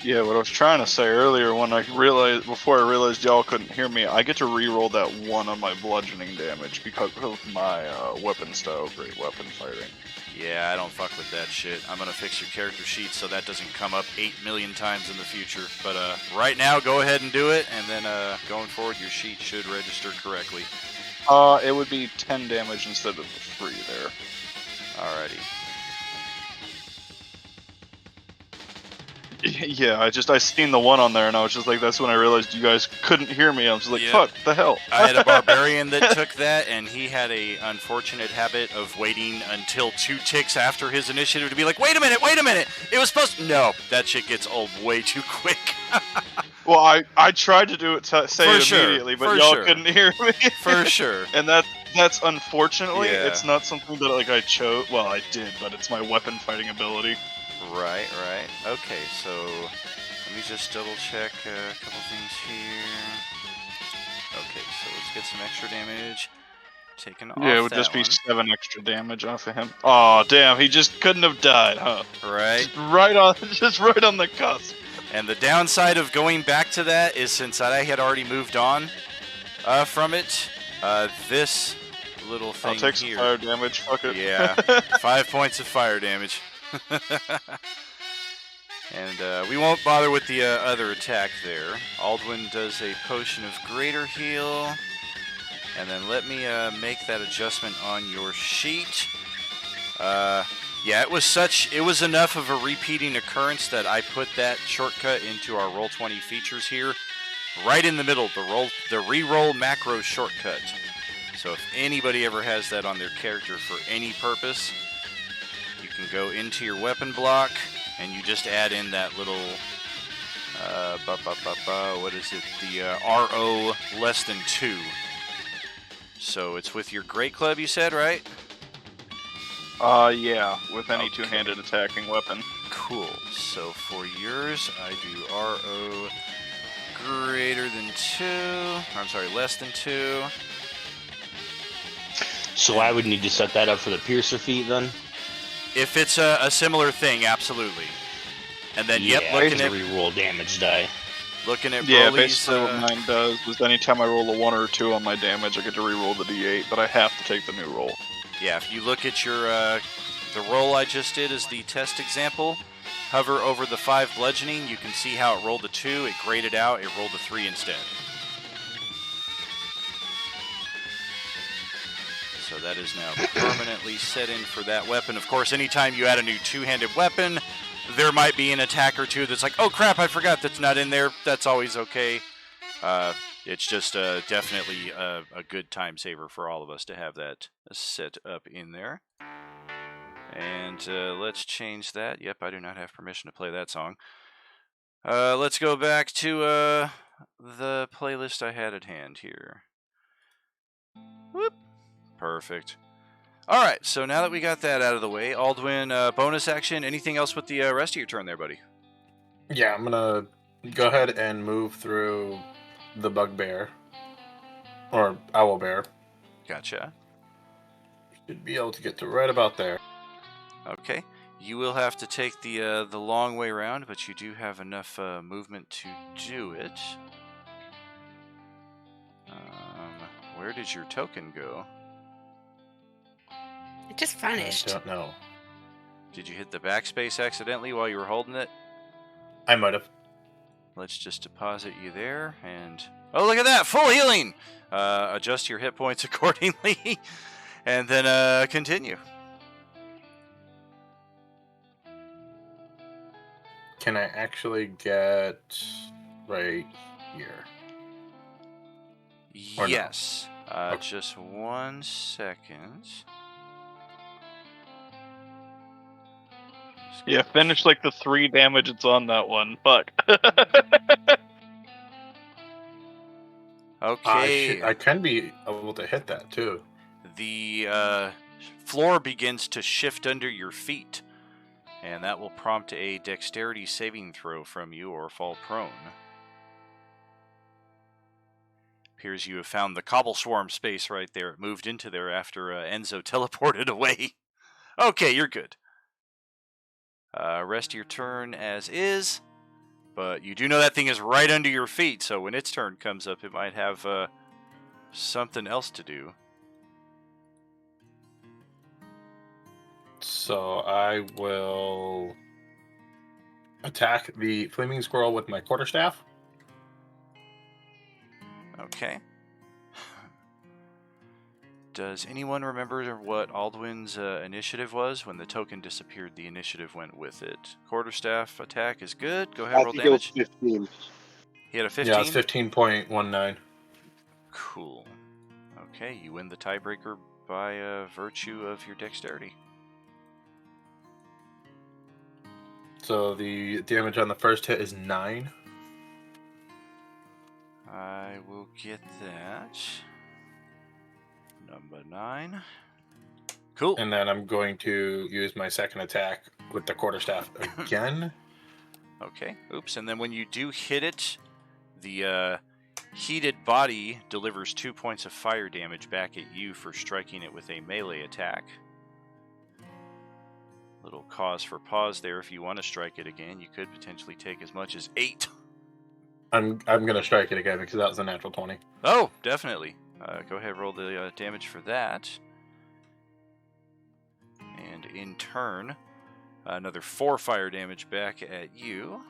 Yeah, what I was trying to say earlier when before I realized y'all couldn't hear me, I get to reroll that 1 on my bludgeoning damage because of my weapon style, great weapon fighting. Yeah, I don't fuck with that shit. I'm gonna fix your character sheet so that doesn't come up 8 million times in the future. But right now, go ahead and do it, and then going forward, your sheet should register correctly. It would be 10 damage instead of the 3 there. Alrighty. Yeah, I seen the 1 on there, and I was just like, that's when I realized you guys couldn't hear me. I was just like, Yep. fuck, the hell. I had a barbarian that took that, and he had a unfortunate habit of waiting until 2 ticks after his initiative to be like, wait a minute, it was supposed to... No, that shit gets old way too quick. Well, I tried to do it, say it immediately, but y'all couldn't hear me. For sure. And that's unfortunately, Yeah. it's not something that like I chose. Well, I did, but it's my weapon fighting ability. Right. Okay, so let me just double check a couple things here. Okay, so let's get some extra damage taken off. Yeah, it would that just be one. 7 extra damage off of him. Oh damn, he just couldn't have died, huh? Right. Just right on the cusp. And the downside of going back to that is since I had already moved on from it, this little thing I'll take some here. fire damage. Fuck it. Yeah, 5 points of fire damage. And we won't bother with the other attack there. Aldwin does a potion of greater heal. And then let me make that adjustment on your sheet. Yeah, it was enough of a repeating occurrence that I put that shortcut into our Roll20 features here. Right in the middle, the reroll macro shortcut. So if anybody ever has that on their character for any purpose, you can go into your weapon block, and you just add in that little, what is it? The RO less than 2. So it's with your Great Club, you said, right? Yeah, with any Okay. two-handed attacking weapon. Cool. So for yours, I do RO greater than 2. I'm sorry, less than 2. So I would need to set that up for the piercer feat then? If it's a similar thing, absolutely. And then, Yeah, yep, I can reroll damage die. looking at Yeah, Broly's, basically what mine does is anytime I roll a 1 or a 2 on my damage, I get to reroll the d8, but I have to take the new roll. Yeah, if you look at your the roll I just did as the test example, hover over the 5 bludgeoning, you can see how it rolled a 2, it graded out, it rolled a 3 instead. So that is now permanently set in for that weapon. Of course, anytime you add a new 2-handed weapon, there might be an attack or two that's like, oh crap, I forgot that's not in there. That's always okay. It's just definitely a good time saver for all of us to have that set up in there. And let's change that. Yep, I do not have permission to play that song. Let's go back to the playlist I had at hand here. Whoop. Perfect. All right, so now that we got that out of the way, Aldwin, bonus action. Anything else with the rest of your turn there, buddy? Yeah, I'm gonna go ahead and move through the bugbear or owlbear. Gotcha. Should be able to get to right about there. Okay. You will have to take the long way around, but you do have enough movement to do it. Where did your token go? It just vanished. I don't know. Did you hit the backspace accidentally while you were holding it? I might have. Let's just deposit you there, and... Oh, look at that! Full healing! Adjust your hit points accordingly, and then continue. Can I actually get right here? Or no? Yes. Okay. Just 1 second. Yeah, finish like the 3 damage it's on that one. Fuck. Okay. I can be able to hit that too. The floor begins to shift under your feet, and that will prompt a dexterity saving throw from you or fall prone. Appears you have found the cobble swarm space right there. It moved into there after Enzo teleported away. Okay, you're good. Rest of your turn as is, but you do know that thing is right under your feet, so when its turn comes up, it might have something else to do. So I will attack the flaming squirrel with my quarterstaff. Okay. Does anyone remember what Aldwin's initiative was? When the token disappeared, the initiative went with it. Quarterstaff attack is good. Go ahead, I roll think it was damage. 15. He had a 15? Yeah, it's 15.19. Cool. Okay, you win the tiebreaker by virtue of your dexterity. So the damage on the first hit is 9. I will get that. Number 9. Cool. And then I'm going to use my second attack with the quarterstaff again. Okay, oops. And then when you do hit it, the heated body delivers 2 points of fire damage back at you for striking it with a melee attack. Little cause for pause there. If you want to strike it again, you could potentially take as much as 8. I'm going to strike it again because that was a natural 20. Oh, definitely. Go ahead, roll the damage for that. And in turn, another 4 fire damage back at you.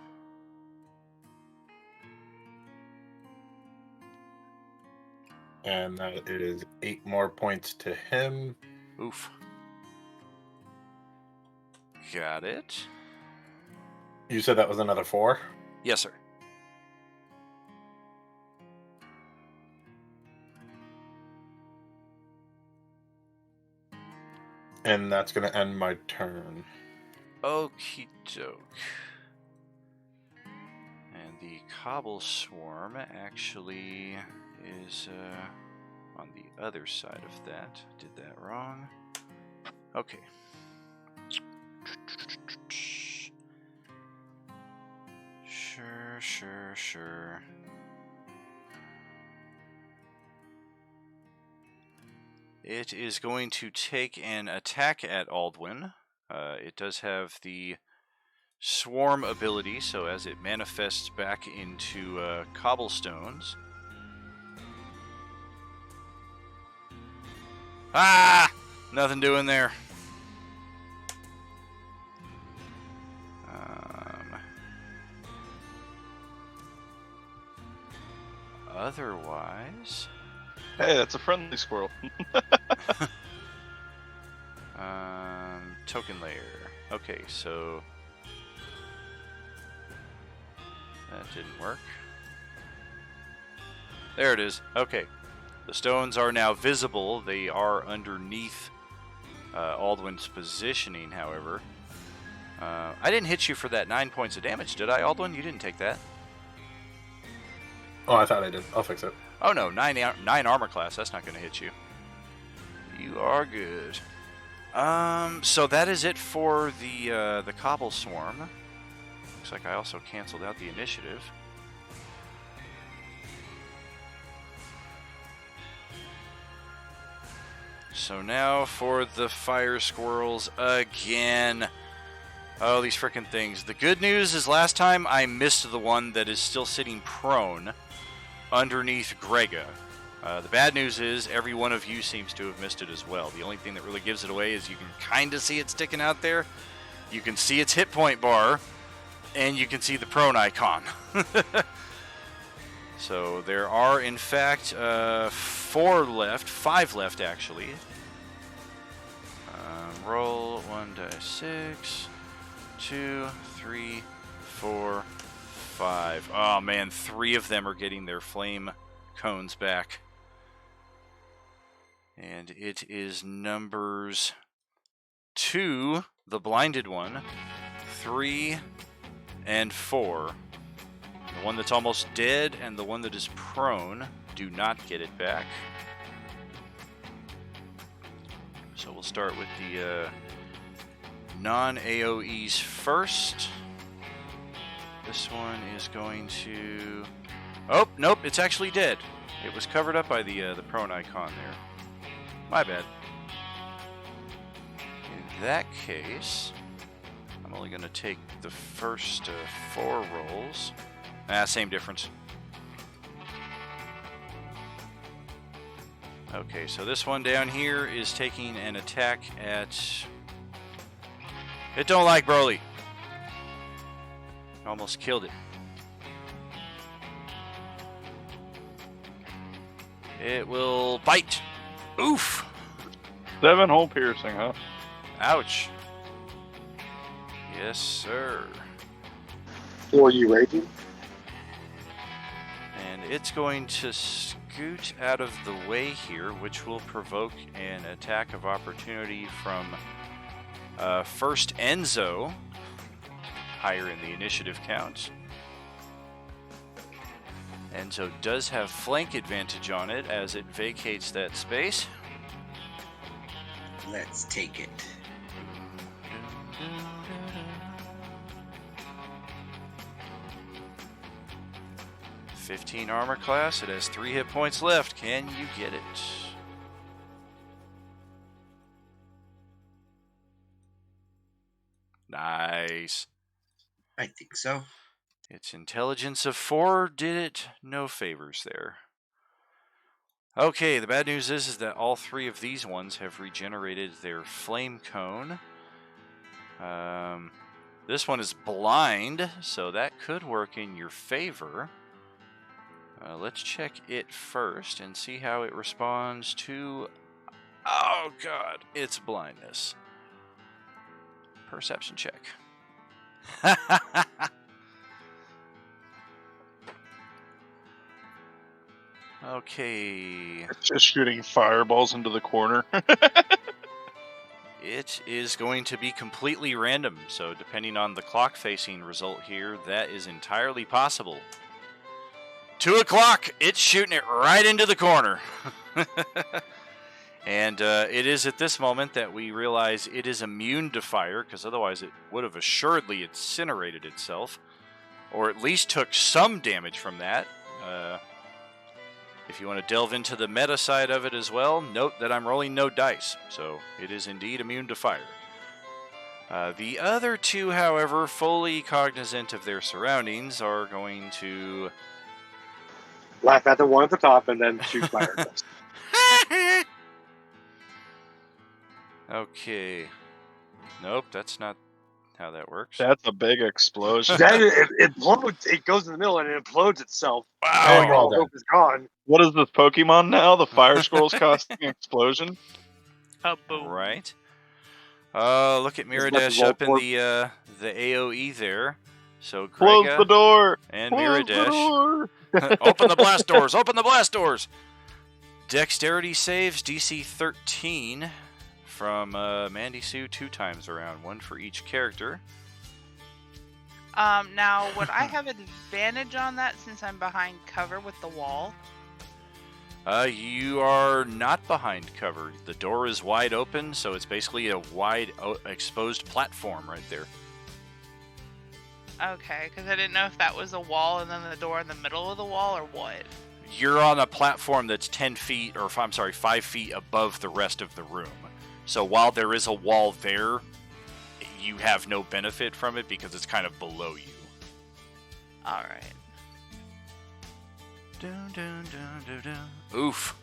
And that is 8 more points to him. Oof. Got it. You said that was another 4? Yes, sir. And that's going to end my turn. Okie doke. And the cobble swarm actually is on the other side of that. Did that wrong. Okay. Sure. It is going to take an attack at Aldwin. It does have the swarm ability, so as it manifests back into cobblestones. Ah! Nothing doing there. Otherwise... Hey, that's a friendly squirrel. Token layer. Okay, so... that didn't work. There it is. Okay. The stones are now visible. They are underneath Aldwin's positioning, however. I didn't hit you for that 9 points of damage, did I, Aldwin? You didn't take that. Oh, I thought I did. I'll fix it. Oh no, 9 armor class. That's not going to hit you. You are good. So that is it for the cobble swarm. Looks like I also canceled out the initiative. So now for the fire squirrels again. Oh, these frickin' things. The good news is last time I missed the one that is still sitting prone underneath Grega. The bad news is every one of you seems to have missed it as well. The only thing that really gives it away is you can kind of see it sticking out there. You can see its hit point bar, and you can see the prone icon. So there are, in fact, 4 left. 5 left, actually. Roll 1d6. 2, 3, 4, 5. Oh man, 3 of them are getting their flame cones back. And it is numbers 2, the blinded one, 3, and 4. The one that's almost dead and the one that is prone do not get it back. So we'll start with the non-AoEs first. This one is going to... Oh, nope, it's actually dead. It was covered up by the prone icon there. My bad. In that case, I'm only going to take the first 4 rolls. Same difference. Okay, so this one down here is taking an attack at... It don't like Broly. Almost killed it. It will bite. Oof! 7-hole piercing, huh? Ouch. Yes, sir. For you raging? And it's going to scoot out of the way here, which will provoke an attack of opportunity from first Enzo, higher in the initiative count. Enzo does have flank advantage on it as it vacates that space. Let's take it. 15 armor class. It has 3 hit points left. Can you get it? Nice. I think so. Its intelligence of 4 did it no favors there. Okay, the bad news is that all 3 of these ones have regenerated their flame cone. This one is blind, so that could work in your favor. Let's check it first and see how it responds to... Oh god, its blindness. Perception check. Okay. It's just shooting fireballs into the corner. It is going to be completely random, so depending on the clock facing result here, that is entirely possible. 2 o'clock, it's shooting it right into the corner. And it is at this moment that we realize it is immune to fire, because otherwise it would have assuredly incinerated itself, or at least took some damage from that. If you want to delve into the meta side of it as well, note that I'm rolling no dice, so it is indeed immune to fire. The other 2, however, fully cognizant of their surroundings, are going to... Laugh at the one at the top and then shoot fire. Okay. Nope, that's not how that works. That's a big explosion. Then it implodes. It goes in the middle and it implodes itself. Wow. well All done. hope is gone. What is this Pokemon now? The Fire Scrolls costing explosion? Boom. Right. Look at much Miradesh as all up in four- the AoE there. So Close the Grega door! and Close the Miradesh. door! Open the blast doors! Open the blast doors! Dexterity saves DC 13 from Mandy Sue 2 times around, 1 for each character. Now, would I have advantage on that since I'm behind cover with the wall? You are not behind cover. The door is wide open, so it's basically a wide exposed platform right there. Okay, because I didn't know if that was a wall and then the door in the middle of the wall or what. You're on a platform that's 10 feet, or 5 feet above the rest of the room. So while there is a wall there, you have no benefit from it because it's kind of below you. Alright. Dun, dun, dun, dun, dun. Oof.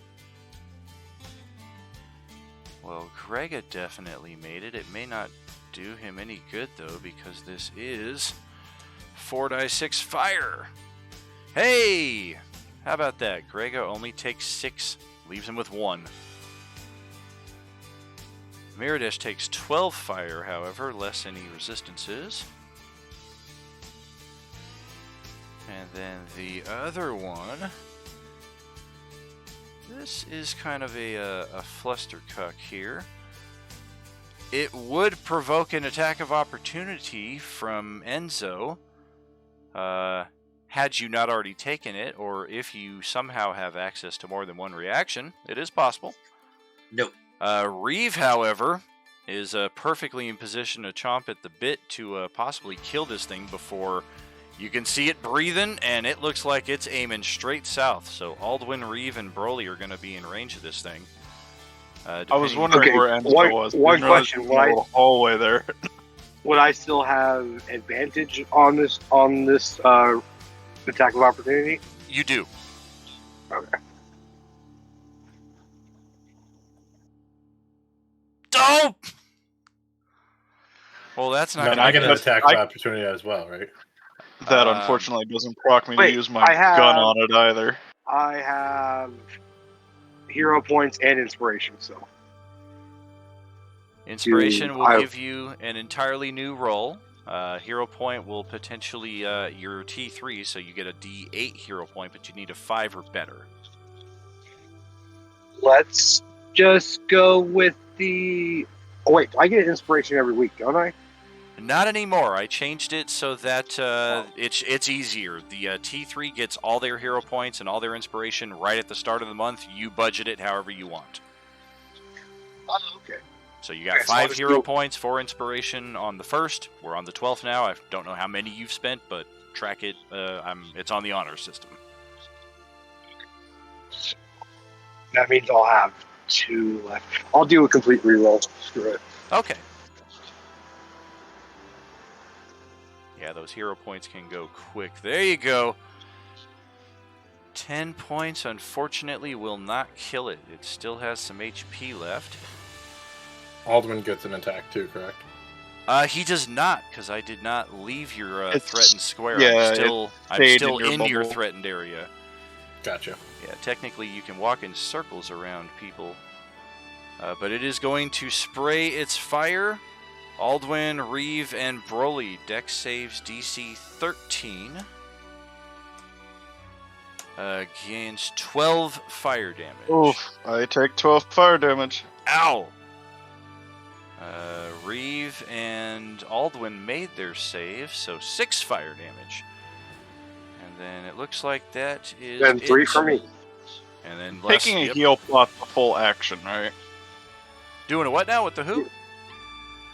Well, Grega definitely made it. It may not do him any good, though, because this is 4d6 fire. Hey! How about that? Grega only takes 6, leaves him with 1. Miradesh takes 12 fire, however, less any resistances. And then the other one... This is kind of a flustercuck here. It would provoke an attack of opportunity from Enzo. had you not already taken it, or if you somehow have access to more than one reaction, it is possible. Nope. Reeve, however, is perfectly in position to chomp at the bit to possibly kill this thing before you can see it breathing, and it looks like it's aiming straight south. So Aldwin, Reeve, and Broly are going to be in range of this thing. I was wondering Okay, where Enzo was. one Didn't realize question, there was a little hallway there. Would I still have advantage on this attack of opportunity? You do. Okay. Oh! Well, that's not No, going I to get an hit. attack of opportunity as well, right? That unfortunately doesn't proc me to wait, use my I have- gun on it either. I have hero points and inspiration, so Inspiration will I- give you an entirely new roll. Hero point will potentially your T3, so you get a D8 hero point, but you need a 5 or better. let's just go with the. Oh wait, I get inspiration every week, don't I? Not anymore. I changed it so that it's easier. The T3 gets all their hero points and all their inspiration right at the start of the month. You budget it however you want. Oh, okay. So you got Okay, so I'll 5 just hero do- points for inspiration on the 1st. We're on the 12th now. I don't know how many you've spent, but track it. It's on the honor system. That means I'll have 2 left. I'll do a complete reroll. Screw it. Okay. Yeah, those hero points can go quick. There you go. 10 points, unfortunately, will not kill it. It still has some HP left. Aldwin gets an attack too, correct? He does not, because I did not leave your It's- threatened square. yeah, I'm still stayed in your in your bubble. threatened area. Gotcha. Yeah, technically you can walk in circles around people. But it is going to spray its fire. Aldwin, Reeve, and Broly. Dex saves DC 13. Gains 12 fire damage. Oof, I take 12 fire damage. Ow! Reeve and Aldwin made their save, so 6 fire damage. And then it looks like that is Then 3 it. for me. And then less, Taking a yep. heal pot's a full action, right? Doing a what now with the who?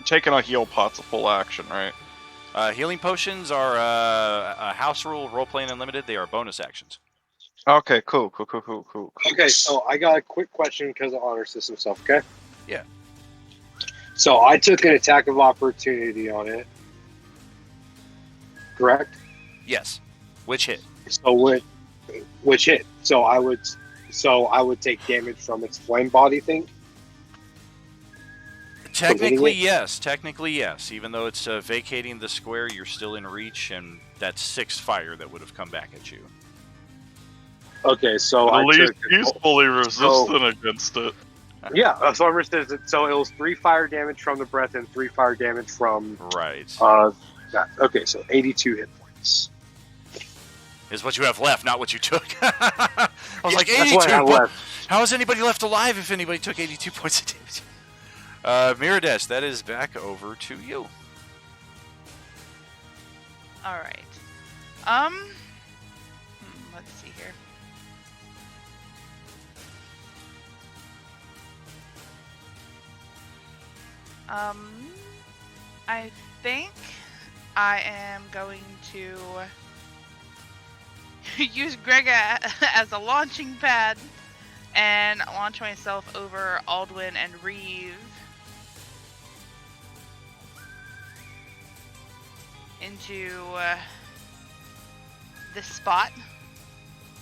Taking a heal pot's a full action, right? Healing potions are a house rule, role-playing unlimited. They are bonus actions. Okay, cool. Okay, so I got a quick question because of honor system stuff, okay? Yeah. So I took an attack of opportunity on it. Correct? Yes. Which hit? So which hit? So I would take damage from its flame body thing. Technically, yes. Technically, yes. Even though it's vacating the square, you're still in reach, and that's 6 fire that would have come back at you. Okay, so At I least took. he's fully resistant against it. Yeah, so I'm resistant. So it was 3 fire damage from the breath and 3 fire damage from Right. that. Okay, so 82 hit points. Is what you have left, not what you took. I was like, That's 82? what I have What? left. How is anybody left alive if anybody took 82 points of damage? Miradesh, that is back over to you. All right. Let's see here. I think I am going to use Greg as a launching pad and launch myself over Aldwin and Reeve into this spot.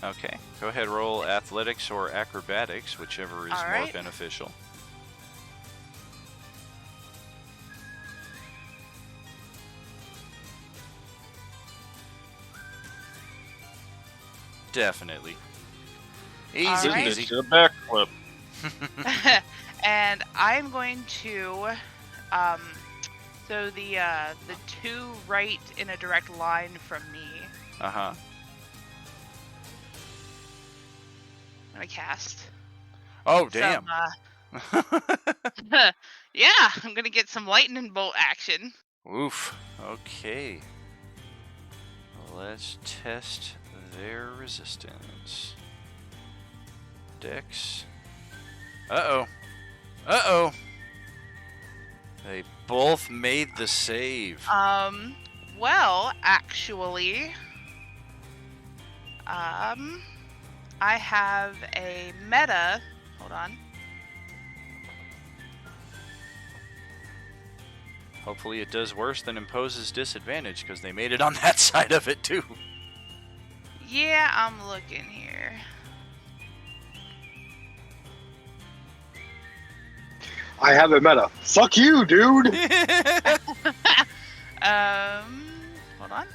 Okay, go ahead, roll athletics or acrobatics, whichever is All more right. beneficial. Definitely. Easy, All right. easy. It's a backflip. And I'm going to, so the 2 right in a direct line from me. Uh-huh. I'm gonna cast. Oh, damn. Yeah, I'm gonna get some lightning bolt action. Oof. Okay. Let's test their resistance. Dex. Uh-oh. Uh-oh. They both made the save. Well, actually, I have a meta. Hold on. Hopefully it does worse than imposes disadvantage, because they made it on that side of it, too. Yeah, I'm looking here. I have a meta. Fuck you, dude. Hold on.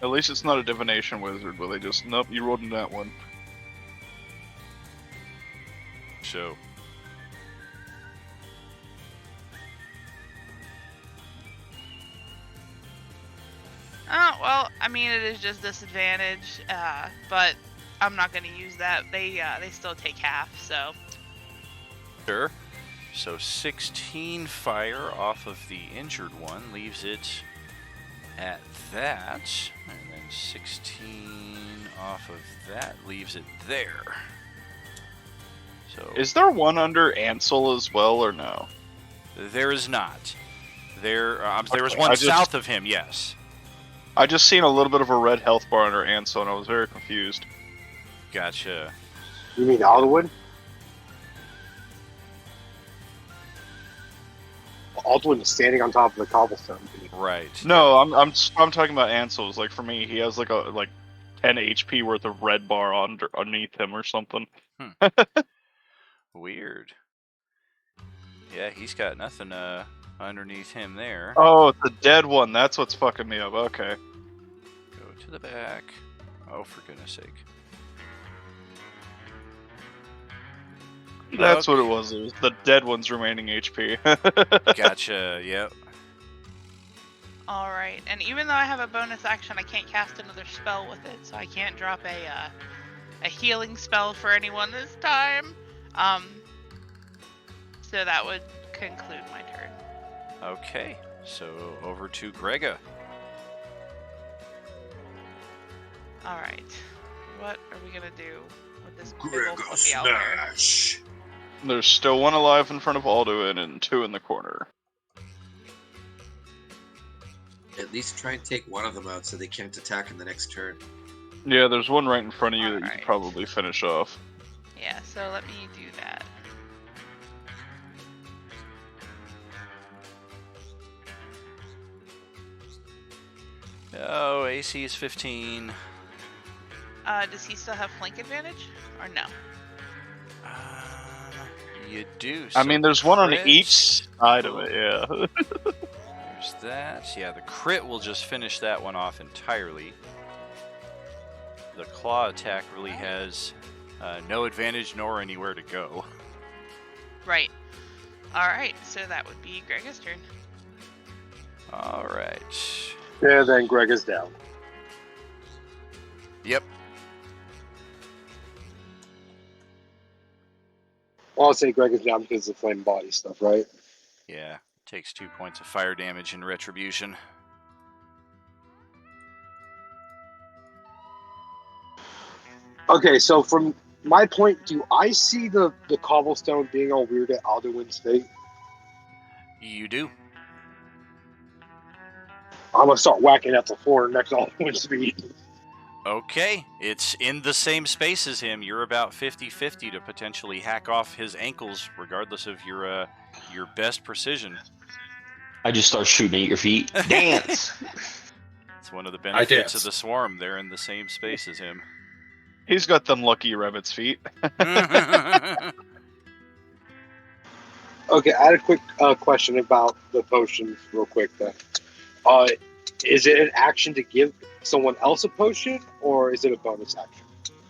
At least it's not a divination wizard where they just, nope, you rolled in that one. So. Oh, well, I mean, it is just disadvantage, but I'm not going to use that. They still take half, so. Sure. So 16 fire off of the injured one leaves it at that. And then 16 off of that leaves it there. So Is there one under Ansel as well, or no? there is not. There was Okay, one I just- south of him, yes. I just seen a little bit of a red health bar under Ansel, and I was very confused. Gotcha. You mean Alduin? Alduin is standing on top of the cobblestone. Right. No, I'm talking about Ansel's. Like for me, he has like 10 HP worth of red bar underneath him or something. Weird. Yeah, he's got nothing underneath him there. Oh, it's the dead one. That's what's fucking me up. Okay. Go to the back. Oh, for goodness sake. That's what it was. It was the dead one's remaining HP. Gotcha, yep. Alright, and even though I have a bonus action, I can't cast another spell with it, so I can't drop a healing spell for anyone this time. So that would conclude my turn. Okay, so over to Grega. Alright, what are we gonna do with this big old fluffy owl bear? There's still one alive in front of Alduin and two in the corner. At least try and take one of them out so they can't attack in the next turn. Yeah, there's one right in front of you that you Alright. could probably finish off. Yeah, so let me do that. Oh, AC is 15. Does he still have flank advantage? Or no? You do. I mean, there's one on crit. each side of it, yeah. There's that. Yeah, the crit will just finish that one off entirely. The claw attack really has no advantage nor anywhere to go. Right. Alright, so that would be Grega's turn. Alright. Yeah, then Greg is down. Yep. Well, I'll say Greg is down because of the flame body stuff, right? Yeah. Takes 2 points of fire damage in retribution. Okay, so from my point, do I see the cobblestone being all weird at Alduin's fate? You do. I'm gonna start whacking at the floor next to Alduin's feet. Okay, it's in the same space as him. You're about 50-50 to potentially hack off his ankles, regardless of your best precision. I just start shooting at your feet. Dance! It's one of the benefits of dance. the swarm. They're in the same space as him. He's got them lucky rabbit's feet. Okay, I had a quick question about the potions, real quick. Then, is it an action to give someone else a potion, or is it a bonus action?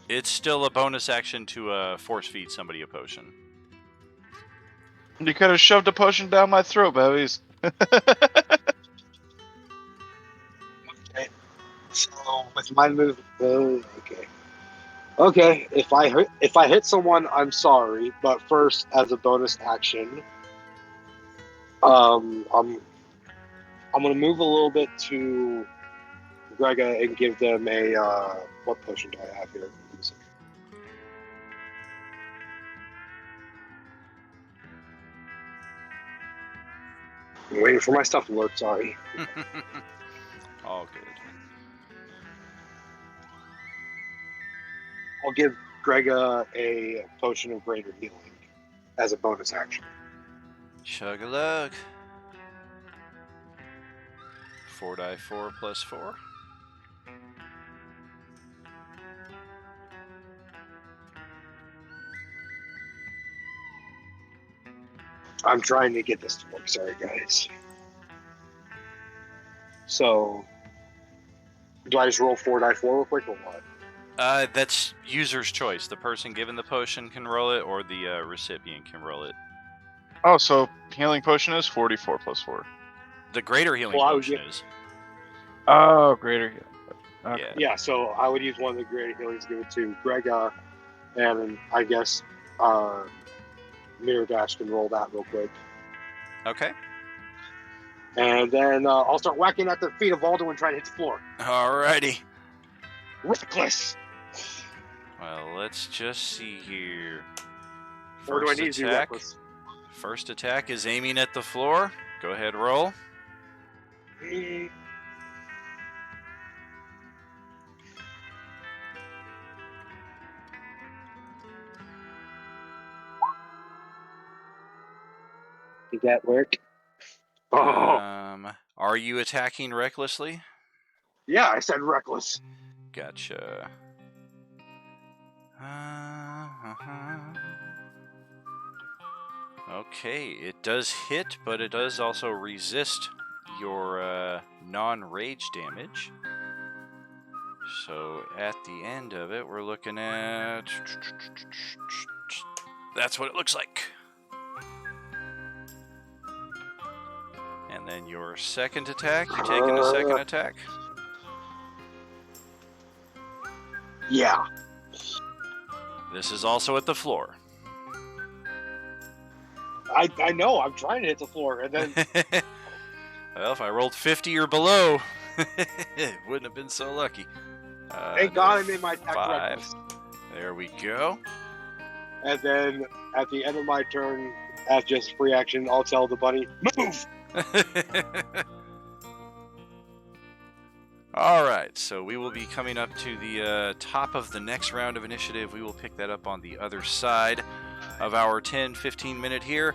It's still a bonus action to force feed somebody a potion. You could have shoved a potion down my throat, babies. Okay, so with my move, okay. If I hit someone, I'm sorry, but first, as a bonus action, I'm gonna move a little bit to Grega and give them a what potion do I have here? I'm waiting for my stuff to load. Sorry. All good. I'll give Grega a potion of greater healing as a bonus action. Chug a lug. 4d4 plus 4. I'm trying to get this to work. Sorry, guys. So, do I just roll 4d4 real quick or what? That's user's choice. The person given the potion can roll it, or the recipient can roll it. Oh, so healing potion is 44 plus 4. The greater healing Well, I would potion get- is. Oh, greater healing. Okay. Yeah. Yeah, so I would use one of the greater healings, give it to Grega, and I guess Mirror Dash can roll that real quick. Okay. And then I'll start whacking at the feet of Alduin trying to hit the floor. Alrighty. Reckless! Well, let's just see here. Or do I need to do reckless? First attack is aiming at the floor. Go ahead, roll. Did that work? Oh, Are you attacking recklessly? yeah, I said reckless. Gotcha. Okay, it does hit, but it does also resist your non-rage damage. So at the end of it, we're looking at... That's what it looks like. And then your second attack, you taking a second attack? Yeah. This is also at the floor. I know, I'm trying to hit the floor, and then Well, if I rolled 50 or below, it wouldn't have been so lucky. thank God I made my attack 5. reckless. There we go. And then at the end of my turn, as just free action, I'll tell the bunny, move! All right, so we will be coming up to the top of the next round of initiative. We will pick that up on the other side of our 10-15 minute here.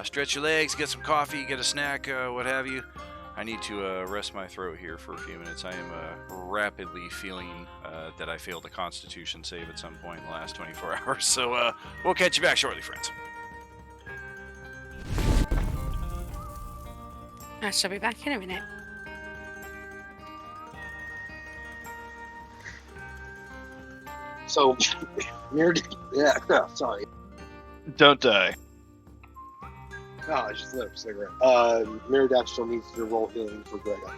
Stretch your legs, get some coffee, get a snack, what have you. I need to rest my throat here for a few minutes. I am rapidly feeling that I failed a Constitution save at some point in the last 24 hours. So we'll catch you back shortly, friends. I shall be back in a minute. So, sorry. Don't die. No, I just lit up a cigarette. Mirror Dash still needs to roll healing for Grega.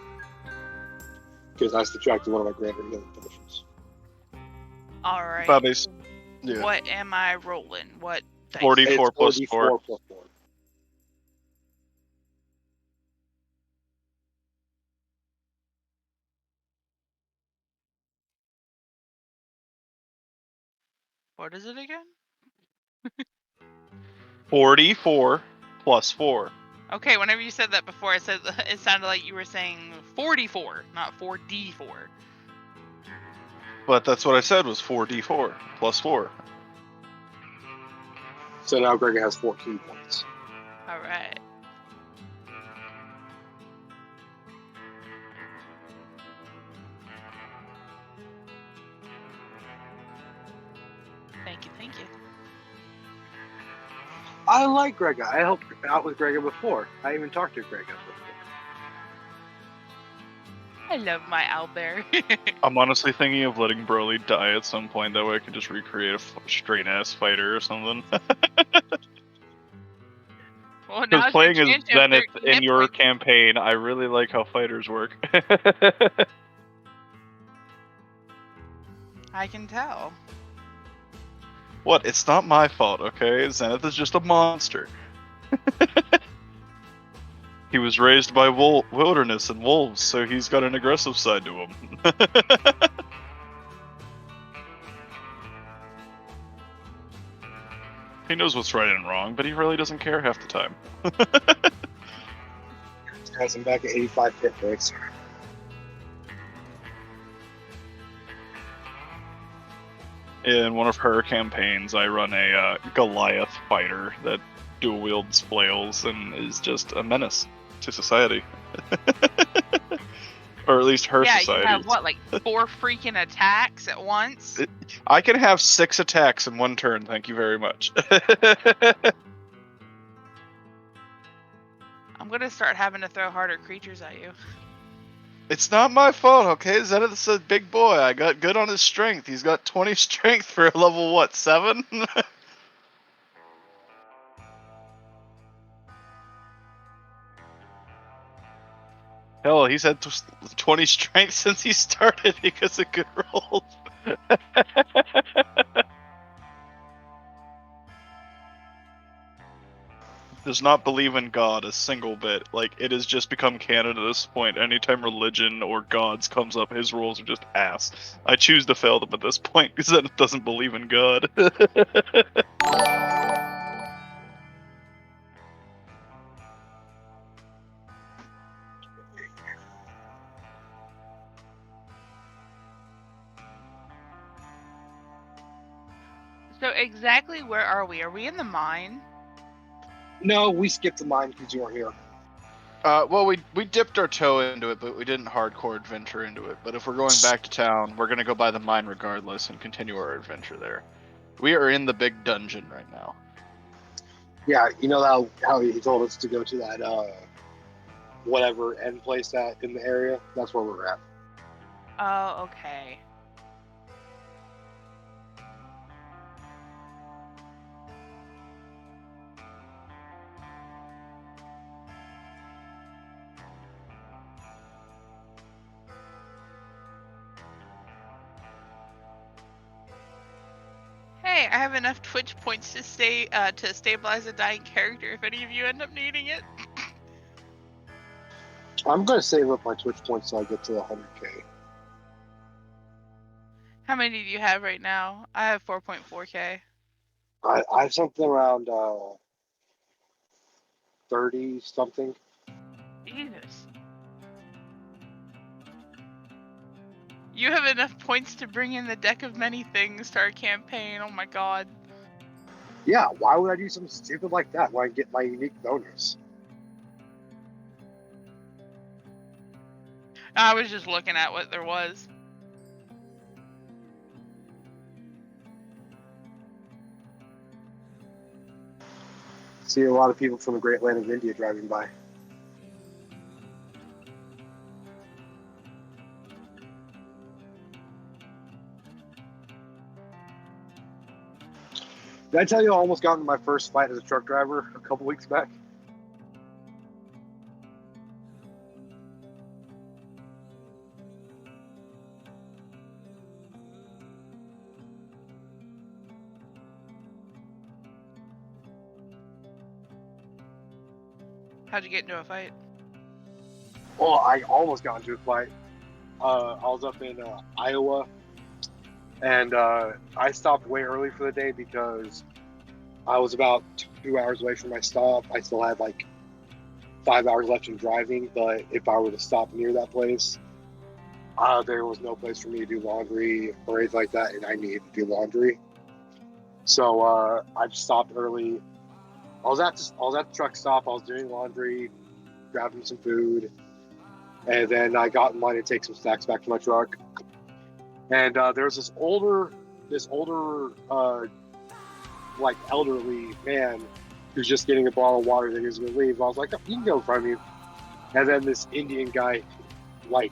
Because I subtracted one of my greater healing potions. Alright. Bobby's. Yeah. What am I rolling? What dice? 44 It's plus 4d4 4. plus 4. What is it again? 44 plus 4. Okay, whenever you said that before, it sounded like you were saying 44, not 4d4. But that's what I said was 4d4 plus 4. So now Grega has 14 points. Alright. Thank you, thank you. I like Grega. I helped out with Grega before. I even talked to Grega before. I love my owlbear. I'm honestly thinking of letting Broly die at some point. That way I could just recreate a straight ass fighter or something. Well, Because playing as chance, Zenith you have in your 13 campaign, I really like how fighters work. I can tell. What? It's not my fault, okay? Zenith is just a monster. He was raised by wilderness and wolves, so he's got an aggressive side to him. He knows what's right and wrong, but he really doesn't care half the time. Guys, I'm back at 85 hit points. In one of her campaigns, I run a Goliath fighter that dual wields flails and is just a menace to society. Or at least her Yeah, society. you have what, like 4 freaking attacks at once? I can have 6 attacks in one turn, thank you very much. I'm gonna start having to throw harder creatures at you. It's not my fault, okay? Zenith's a big boy. I got good on his strength. He's got 20 strength for a level, what, 7? Hell, he's had 20 strength since he started because of good rolls. Does not believe in God a single bit. Like, it has just become canon at this point. Anytime religion or gods comes up, his rules are just ass. I choose to fail them at this point because it doesn't believe in God. So exactly where are we? Are we in the mine? No, we skipped the mine because you weren't here. Well, we dipped our toe into it, but we didn't hardcore adventure into it. But if we're going back to town, we're gonna go by the mine regardless and continue our adventure there. We are in the big dungeon right now. Yeah, you know how he told us to go to that whatever end place that in the area? That's where we're at. Oh, okay. Hey, I have enough Twitch points to stabilize a dying character if any of you end up needing it. I'm gonna save up my Twitch points till I get to 100k. How many do you have right now? I have 4.4k. I have something around 30 something. Jesus. You have enough points to bring in the deck of many things to our campaign. Oh my god. Yeah, why would I do something stupid like that when I get my unique bonus? I was just looking at what there was. See a lot of people from the great land of India driving by. Did I tell you I almost got into my first fight as a truck driver a couple weeks back? How'd you get into a fight? Well, I almost got into a fight. I was up in Iowa, and I stopped way early for the day because I was about 2 hours away from my stop. I still had like 5 hours left in driving, but if I were to stop near that place, there was no place for me to do laundry or anything like that, and I needed to do laundry. So I just stopped early. I was at the truck stop. I was doing laundry, grabbing some food, and then I got in line to take some snacks back to my truck. And there was this older, like elderly man who's just getting a bottle of water that he was going to leave. I was like, oh, you can go in front of me. And then this Indian guy, like,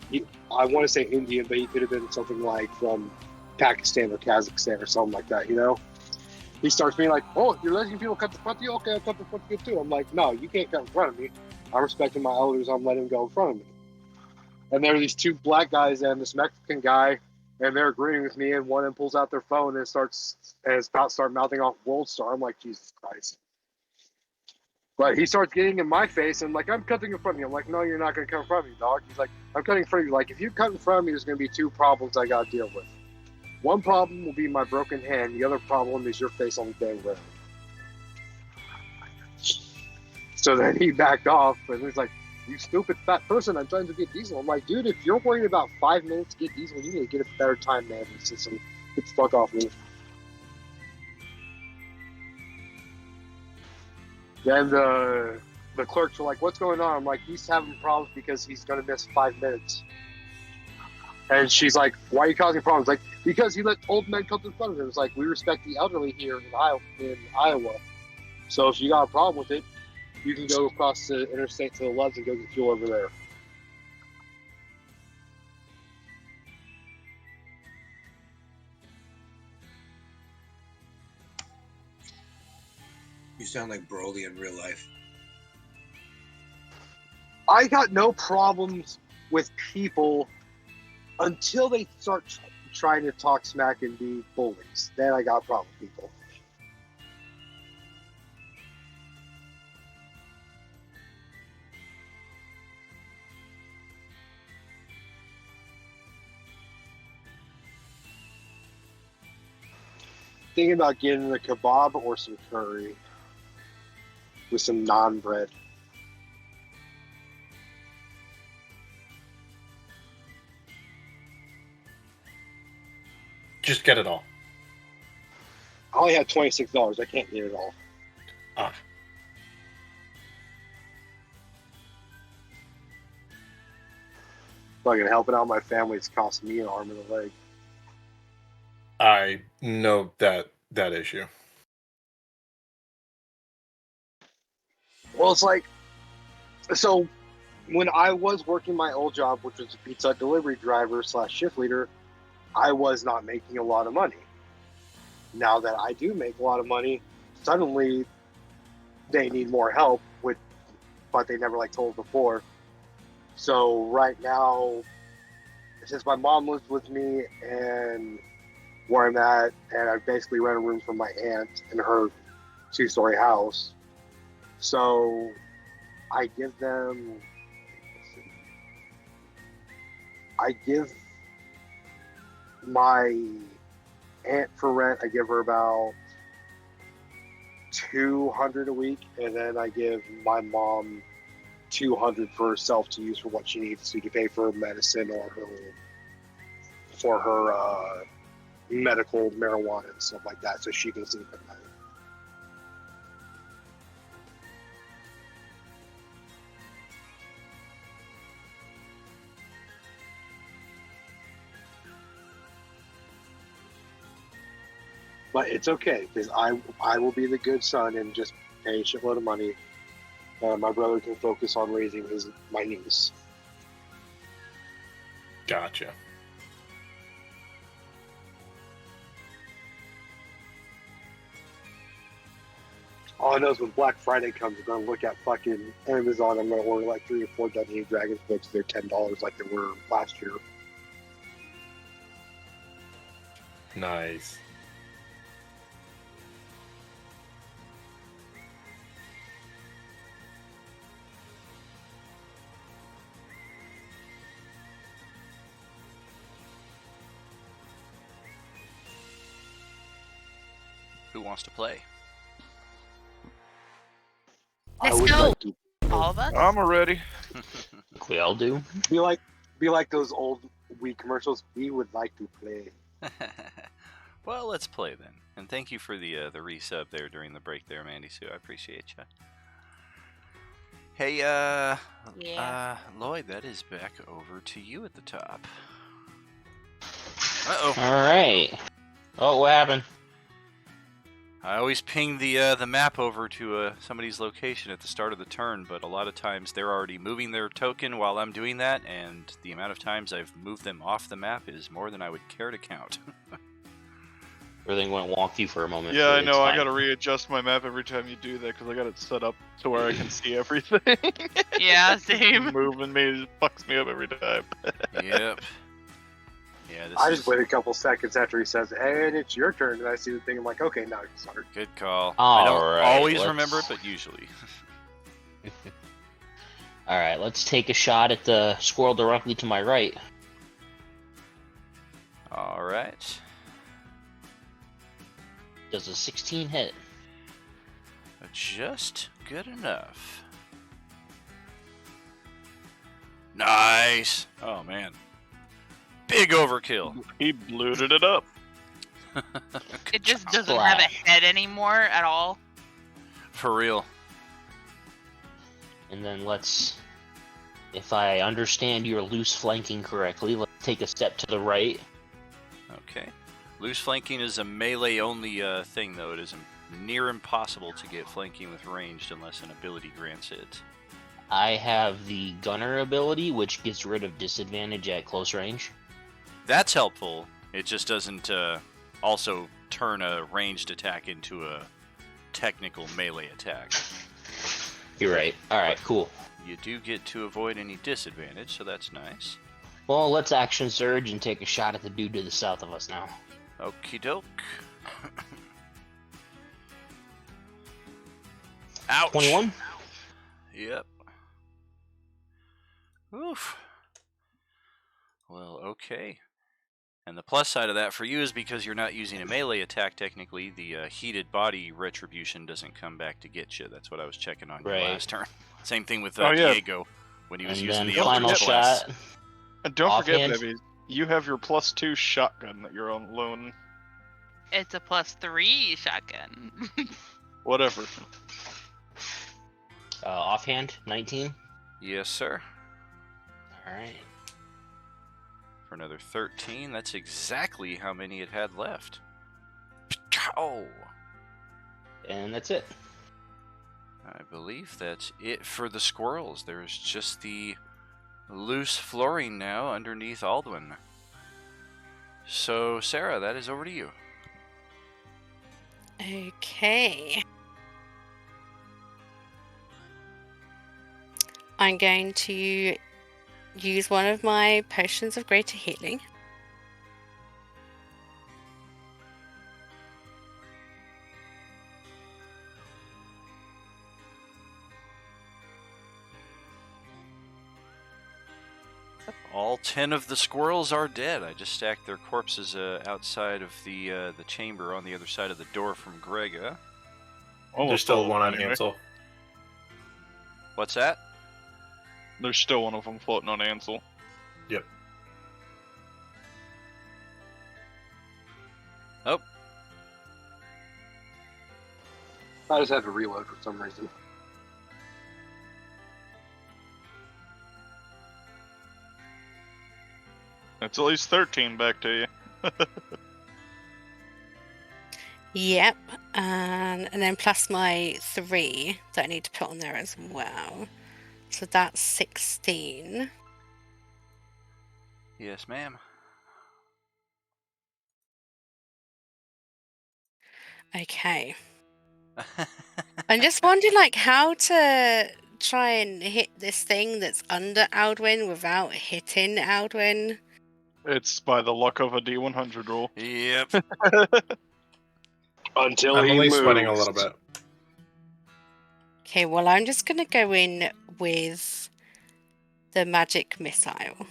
I want to say Indian, but he could have been something like from Pakistan or Kazakhstan or something like that, you know? He starts being like, oh, you're letting people cut the front of you? Okay, I'll cut the front of you too. I'm like, no, you can't cut in front of me. I'm respecting my elders. I'm letting them go in front of me. And there are these 2 black guys and this Mexican guy, and they're agreeing with me. And one of them pulls out their phone and is about to start mouthing off World Star. I'm like, Jesus Christ. But he starts getting in my face and like, I'm cutting in front of you. I'm like, no, you're not going to come in front of me, dog. He's like, I'm cutting in front of you. Like, if you cut in front of me, there's going to be two problems I got to deal with. One problem will be my broken hand. The other problem is your face on the damn ground. So then he backed off and he's like, you stupid fat person, I'm trying to get diesel. I'm like, dude, if you're worried about 5 minutes to get diesel, you need to get a better time management system. Get the fuck off me. Then the clerks were like, what's going on? I'm like, he's having problems because he's going to miss 5 minutes. And she's like, why are you causing problems? Like, because he let old men come in front of him. It's like, we respect the elderly here in Iowa. So if you got a problem with it, you can go across the interstate to the left and go get fuel over there. You sound like Broly in real life. I got no problems with people until they start trying to talk smack and be bullies. Then I got a problem with people. Thinking about getting a kebab or some curry with some naan bread. Just get it all. I only have $26. I can't get it all. Ah. Fucking helping out my family is costing me an arm and a leg. I know that issue. Well, it's like, so when I was working my old job, which was a pizza delivery driver / shift leader, I was not making a lot of money. Now that I do make a lot of money, suddenly they need more help, but they never told before. So right now, since my mom lives with me and where I'm at, and I basically rent a room from my aunt in her 2-story house, so I give them. I give my aunt for rent. I give her about $200 a week, and then I give my mom $200 for herself to use for what she needs to pay for medicine or for her medical marijuana and stuff like that, so she can sleep at night. But it's okay, because I will be the good son and just pay a shitload of money. My brother can focus on raising my niece. Gotcha. All I know is when Black Friday comes, I'm going to look at fucking Amazon. I'm going to order 3 or 4 Dungeons & Dragons books. They're $10 like they were last year. Nice. Who wants to play? Let's I would go. like to All of us? I'm ready. We all do. be like those old Wii commercials. We would like to play. Well, let's play then. And thank you for the resub there during the break there, Mandy Sue. I appreciate you. Hey, Lloyd, that is back over to you at the top. Uh-oh. All right. Oh, what happened? I always ping the map over to somebody's location at the start of the turn, but a lot of times they're already moving their token while I'm doing that, and the amount of times I've moved them off the map is more than I would care to count. Everything went wonky for a moment. Yeah, but I it's know. I fine. gotta readjust my map every time you do that because I got it set up to where I can see everything. Yeah, same. Moving me fucks me up every time. Yep. Yeah, this I is just wait a couple seconds after he says, and it's your turn, and I see the thing. I'm like, okay, now you can start. good call. All I don't right, always let's- remember it, but usually. Alright, let's take a shot at the squirrel directly to my right. All right. Does a 16 hit? Just good enough. Nice. Oh, man. Big overkill. He blooted it up. It just doesn't have a head anymore at all. For real. And then if I understand your loose flanking correctly, let's take a step to the right. Okay. Loose flanking is a melee-only thing, though. It is near impossible to get flanking with ranged unless an ability grants it. I have the gunner ability, which gets rid of disadvantage at close range. That's helpful. It just doesn't also turn a ranged attack into a technical melee attack. You're right. Alright, cool. You do get to avoid any disadvantage, so that's nice. Well, let's action surge and take a shot at the dude to the south of us now. Okie doke. Ouch! 21? Yep. Oof. Well, okay. And the plus side of that for you is because you're not using a melee attack, technically, the heated body retribution doesn't come back to get you. That's what I was checking on your last turn. Same thing with Diego when he was using the final Eldritch shot. Blast. And don't Offhand. forget, baby, you have your +2 shotgun that you're on loan. It's a +3 shotgun. Whatever. Offhand, 19? Yes, sir. Alright. For another 13, that's exactly how many it had left. Oh! And that's it. I believe that's it for the squirrels. There's just the loose flooring now underneath Aldwin. So, Sarah, that is over to you. Okay. I'm going to use one of my potions of greater healing. All 10 of the squirrels are dead. I just stacked their corpses outside of the chamber on the other side of the door from Grega. There's still one on anyway. Ansel. What's that? There's still one of them floating on Ansel. Yep. Oh. I just had to reload for some reason. It's at least 13 back to you. Yep, and then plus my 3 that I need to put on there as well. So that's 16. Yes, ma'am. Okay. I'm just wondering, like, how to try and hit this thing that's under Aldwin without hitting Aldwin. It's by the luck of a D100 roll. Yep. Until I'm he only moves. sweating a little bit. Okay, well, I'm just going to go in with the magic missile.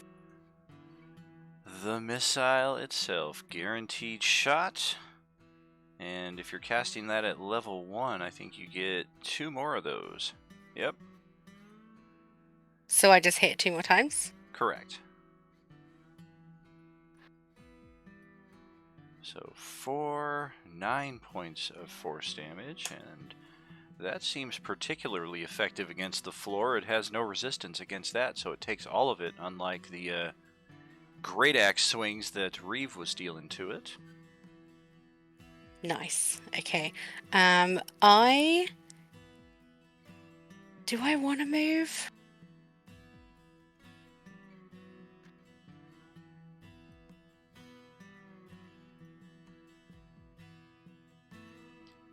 The missile itself, guaranteed shot. And if you're casting that at level 1, I think you get 2 more of those. Yep. So I just hit it 2 more times? Correct. So 9 points of force damage, and that seems particularly effective against the floor. It has no resistance against that, so it takes all of it, unlike the great axe swings that Reeve was dealing to it. Nice. Okay. Do I want to move?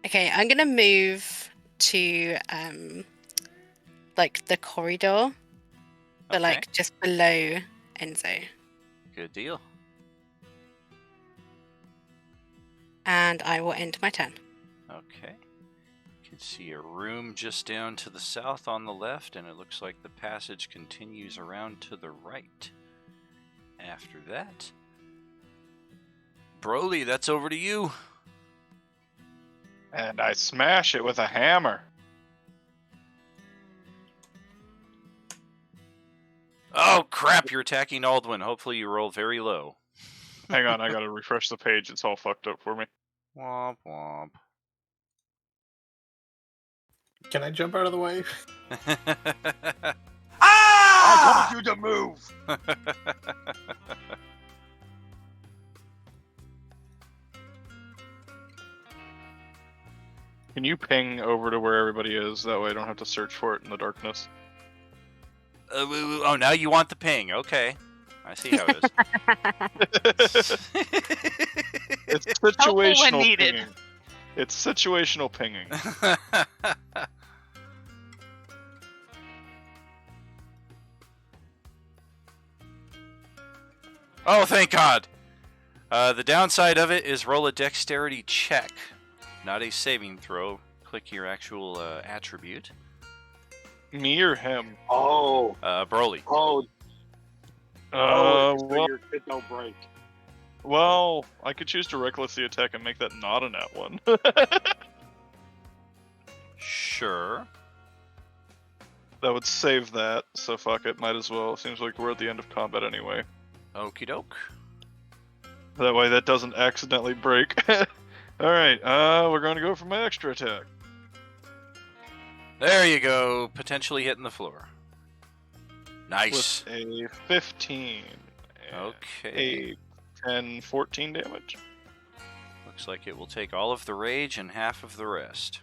Okay, I'm gonna move to like the corridor, but Okay. like just below Enzo. Good deal. And I will end my turn. Okay. You can see a room just down to the south on the left, and it looks like the passage continues around to the right. After that, Broly, that's over to you. And I smash it with a hammer. Oh crap, you're attacking Aldwin. Hopefully you roll very low. Hang on, I gotta refresh the page. It's all fucked up for me. Womp womp. Can I jump out of the way? I told you to move. Can you ping over to where everybody is? That way I don't have to search for it in the darkness. Oh, now you want the ping. Okay. I see how it is. It's when situational needed. pinging. It's situational pinging. Oh, thank God. The downside of it is roll a dexterity check, not a saving throw. Click your actual attribute. Me or him? Oh, Broly. so Well, your shit don't break. well, I could choose to recklessly attack and make that not a nat one. Sure. That would save that, so fuck it, might as well. Seems like we're at the end of combat anyway. Okie doke. That way that doesn't accidentally break. Alright, we're going to go for my extra attack. There you go. Potentially hitting the floor. Nice. With a 15. Okay. A 10, 14 damage. Looks like it will take all of the rage and half of the rest.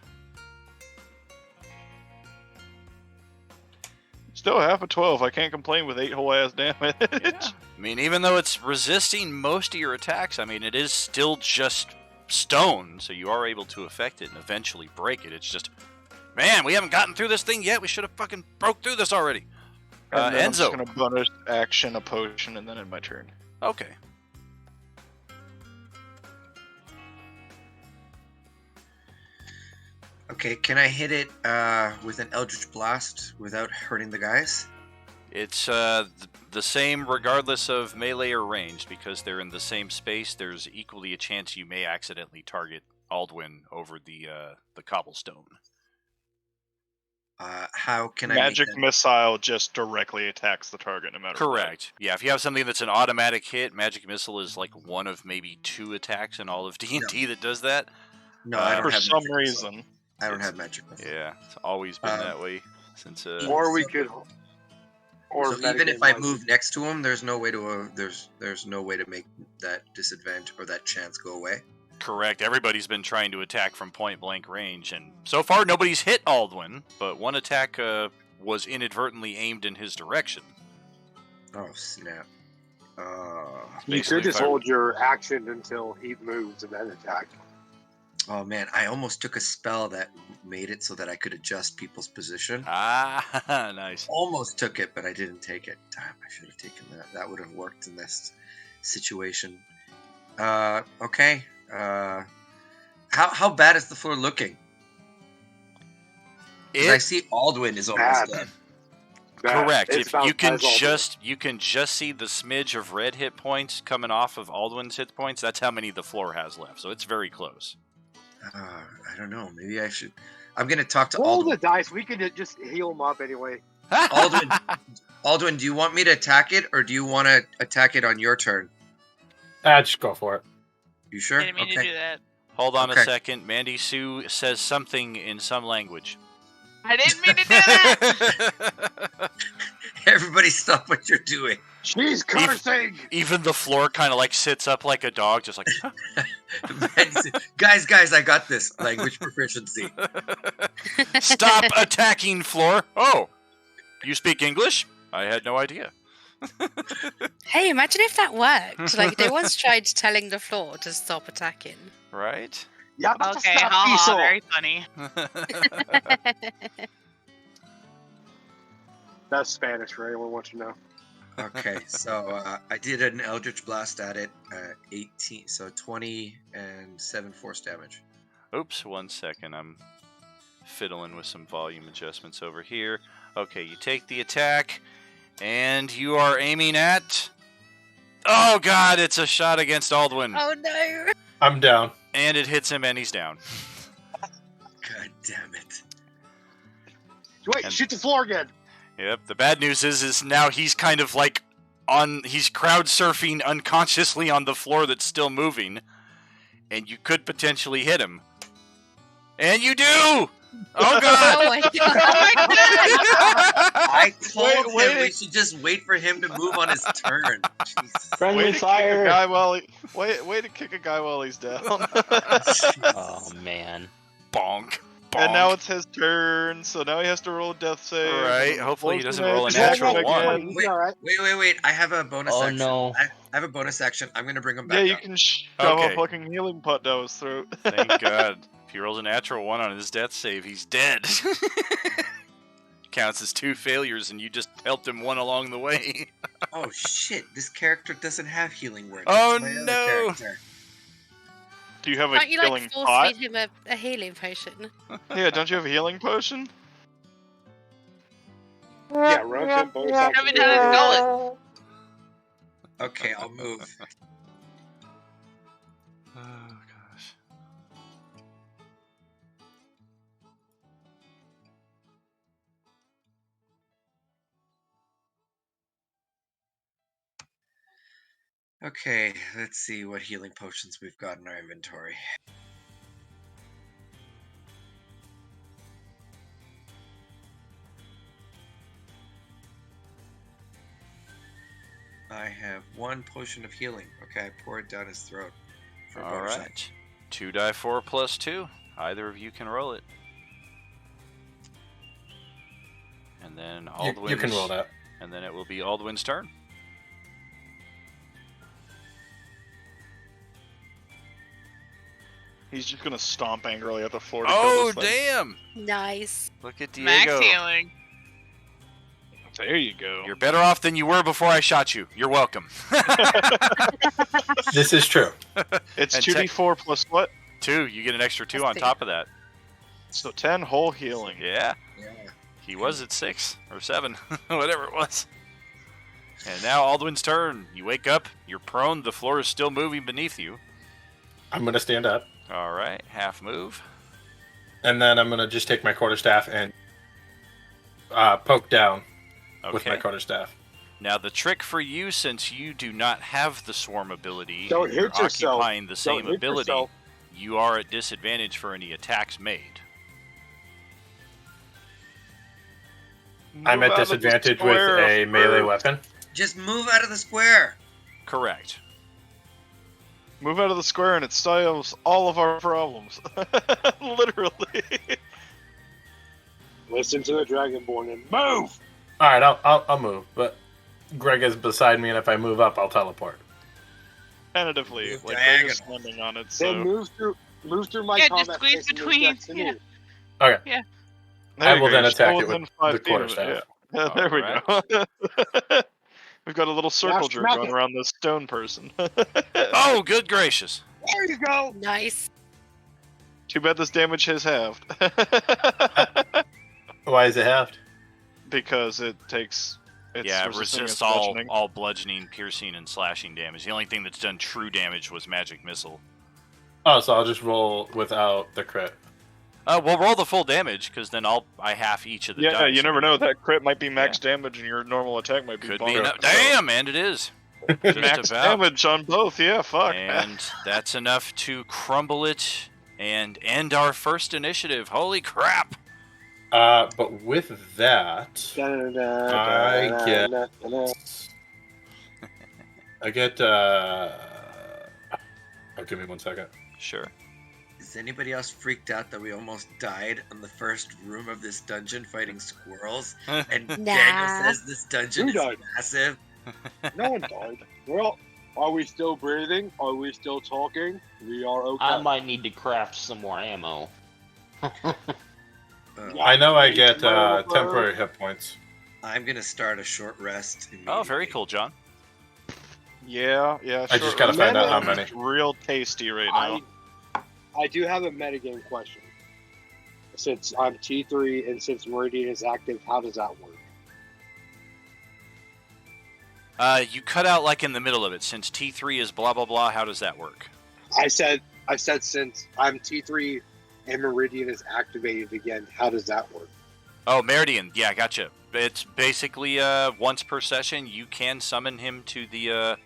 Still half a 12. I can't complain with 8 whole ass damage. Yeah. I mean, even though it's resisting most of your attacks, I mean, it is still just stone, so you are able to affect it and eventually break it. It's just, man, we haven't gotten through this thing yet. We should have fucking broke through this already. And then I'm Enzo. just gonna bonus action a potion and then in my turn. Okay. Okay, can I hit it with an Eldritch Blast without hurting the guys? It's the same regardless of melee or ranged, because they're in the same space. There's equally a chance you may accidentally target Aldwin over the cobblestone. How can Magic I make that? missile just directly attacks the target no matter Correct. Yeah, if you have something that's an automatic hit, Magic Missile is like one of maybe 2 attacks in all of D&D that does that. No, I what. don't For have some magic missile. reason. I don't have magic missile. Yeah, it's always been that way since. Or we could. Or So even if I metagame move next to him, there's no way to there's no way to make that disadvantage or that chance go away. Correct. Everybody's been trying to attack from point blank range, and so far nobody's hit Aldwin, but one attack was inadvertently aimed in his direction. Oh snap! You Basically, could just if I- hold your action until he moves and then attack. Oh man, I almost took a spell that made it so that I could adjust people's position. Ah, nice. Almost took it, but I didn't take it. Damn, I should have taken that. That would have worked in this situation. Okay. How bad is the floor looking? 'Cause I see Aldwin is almost Bad. dead. Correct. It's If about you can as Aldwin. you can just see the smidge of red hit points coming off of Aldwin's hit points. That's how many the floor has left. So it's very close. I don't know. Maybe I should. I'm gonna talk to Roll Aldwin. the dice. We could just heal him up anyway. Aldwin, do you want me to attack it, or do you want to attack it on your turn? Just go for it. You sure? Didn't mean to do that. Hold on a Okay. second. Mandy Sue says something in some language. I didn't mean to do that. Everybody, stop what you're doing. She's cursing. Even the floor kind of like sits up like a dog, just like. guys, I got this. Language proficiency. Stop attacking floor. Oh, you speak English? I had no idea. Hey, imagine if that worked. Like, they once tried telling the floor to stop attacking. Right? Yeah, Okay, haha, very funny. That's Spanish for anyone wants to know. Okay, so I did an Eldritch Blast at it. 18, so 20 and 7 force damage. Oops, 1 second. I'm fiddling with some volume adjustments over here. Okay, you take the attack, and you are aiming at... Oh god, it's a shot against Aldwin. Oh no! I'm down. And it hits him, and he's down. God damn it. Wait, shoot the floor again. Yep, the bad news is now he's kind of like he's crowd surfing unconsciously on the floor that's still moving, and you could potentially hit him. And you do! Oh god! Oh my god! I told him we should just wait for him to move on his turn. Jesus. Friendly Way to fire. kick a guy while way to kick a guy while he's down. Oh man. Bonk. And now it's his turn, so now he has to roll a death save. Right, hopefully he doesn't roll a Close natural it one. again. Wait, all right. Wait. I have a bonus Oh, action. no. I have a bonus action. I'm going to bring him back Yeah, you up. can shove Okay. a fucking healing pot down his throat. Thank god. If he rolls a natural one on his death save, he's dead. Counts as 2 failures, and you just helped him one along the way. Oh, shit. This character doesn't have healing word. Oh, That's my other no. character. Do you have a Can't you healing like force pot? feed him a healing potion? Yeah, don't you have a healing potion? Yeah, run him bonus action. Shove it down his gullet. Okay, I'll move. Oh gosh. Okay, let's see what healing potions we've got in our inventory. I have 1 potion of healing. Okay, I pour it down his throat. For a bonus Alright. action. 2d4 plus 2. Either of you can roll it. And then Aldwin's... You can roll that. And then it will be Aldwin's turn. He's just gonna stomp angrily at the floor to kill Oh, this thing. damn! Nice. Look at Max Diego. healing. There you go. You're better off than you were before I shot you. You're welcome. This is true. It's And 2d4 plus what? 2, you get an extra 2 That's on two. top of that. So 10 whole healing. Yeah, Yeah. he was at 6 or 7, whatever it was. And now Aldwin's turn. You wake up, you're prone, the floor is still moving beneath you. I'm going to stand up. Alright, half move. And then I'm going to just take my quarterstaff and poke down with my Okay. quarterstaff. Now the trick for you, since you do not have the swarm ability, Don't and you're hit yourself. occupying the same hit ability, yourself. you are at disadvantage for any attacks made. I'm Move at out of the disadvantage with square a melee first. weapon. Just move out of the square. Correct. Move out of the square and it solves all of our problems. Literally. Listen to the Dragonborn and move! All right, I'll move. But Greg is beside me, and if I move up, I'll teleport. Tentatively. Move Like, diagonal. we're just landing on it, Then so... move through my Yeah, just combat squeeze space and move between, next to me. yeah. Okay. There I you will go, then you're still attack it within with 5 the feet of it, quarterstaff. Yeah, there we go. We've got a little circle jerk smack going it. around this stone person. Oh, good gracious. There you go! Nice. Too bad this damage has halved. Why is it halved? Because it takes... It's Yeah, it resisting resists its all bludgeoning. bludgeoning, piercing, and slashing damage. The only thing that's done true damage was magic missile. Oh, so I'll just roll without the crit. We'll roll the full damage, because then I half each of the dice. Yeah, you never know. That crit might be max damage and your normal attack might be Could bumped be up. enough. Damn, and it is. Just Max about. damage on both, yeah, fuck. And that's enough to crumble it and end our first initiative. Holy crap! But with that, I get. Oh, give me 1 second. Sure. Is anybody else freaked out that we almost died on the first room of this dungeon fighting squirrels? And Nah. Daniel says this dungeon Who is died? massive. No one died. Well, are we still breathing? Are we still talking? We are okay. I might need to craft some more ammo. I know I get Motherfucker. temporary hit points. I'm gonna start a short rest. Oh, very immediately. cool, John. Yeah. I just gotta find out how many. It's real tasty right now. I do have a metagame question. since I'm T3 and since Meridian is active, how does that work? You cut out like in the middle of it. Since T3 is blah blah blah, how does that work? I said since I'm T3 and Meridian is activated again, how does that work? Oh, Meridian. Yeah, gotcha. It's basically once per session you can summon him to the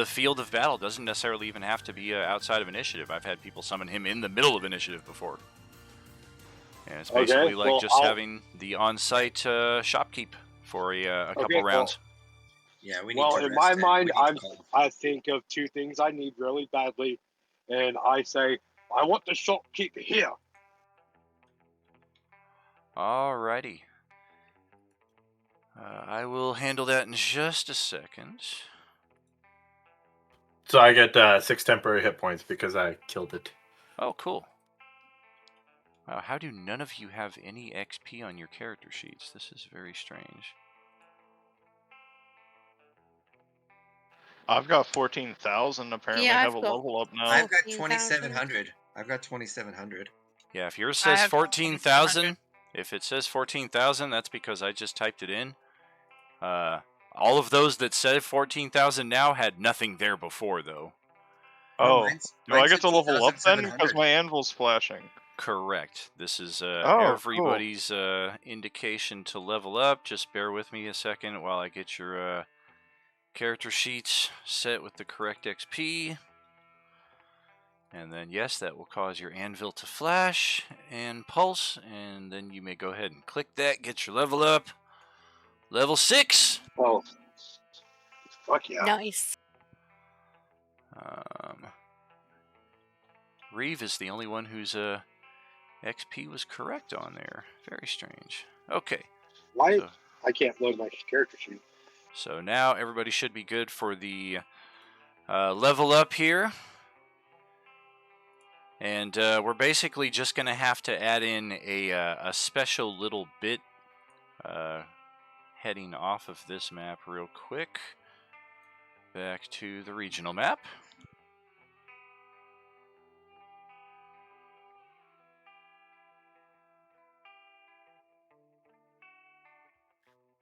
field of battle. Doesn't necessarily even have to be outside of initiative. I've had people summon him in the middle of initiative before. And it's basically like just having the on-site shopkeep for a couple rounds. Yeah, we need Well, to in my rest mind, we need to- I think of two things I need really badly, and I say I want the shopkeep here. Alrighty. I will handle that in just a second. So I get 6 temporary hit points because I killed it. Oh, cool. Wow, how do none of you have any XP on your character sheets? This is very strange. I've got 14,000. Apparently, Yeah, have I've a got- level up now. I've got 14,000. 2,700. I've got 2,700. Yeah, if yours I says have 14,000, if it says 14,000, that's because I just typed it in. All of those that said 14,000 now had nothing there before, though. Oh, mine's do I at get to level up then? 2,700. Because my anvil's flashing. Correct. This is cool. everybody's indication to level up. Just bear with me a second while I get your character sheets set with the correct XP. And then, yes, that will cause your anvil to flash and pulse. And then you may go ahead and click that, get your level up. Level 6! Oh, fuck yeah. Nice. Reeve is the only one whose XP was correct on there. Very strange. Okay. Why? So, I can't load my character sheet. so now everybody should be good for the level up here. And we're basically just going to have to add in a special little bit heading off of this map real quick. Back to the regional map.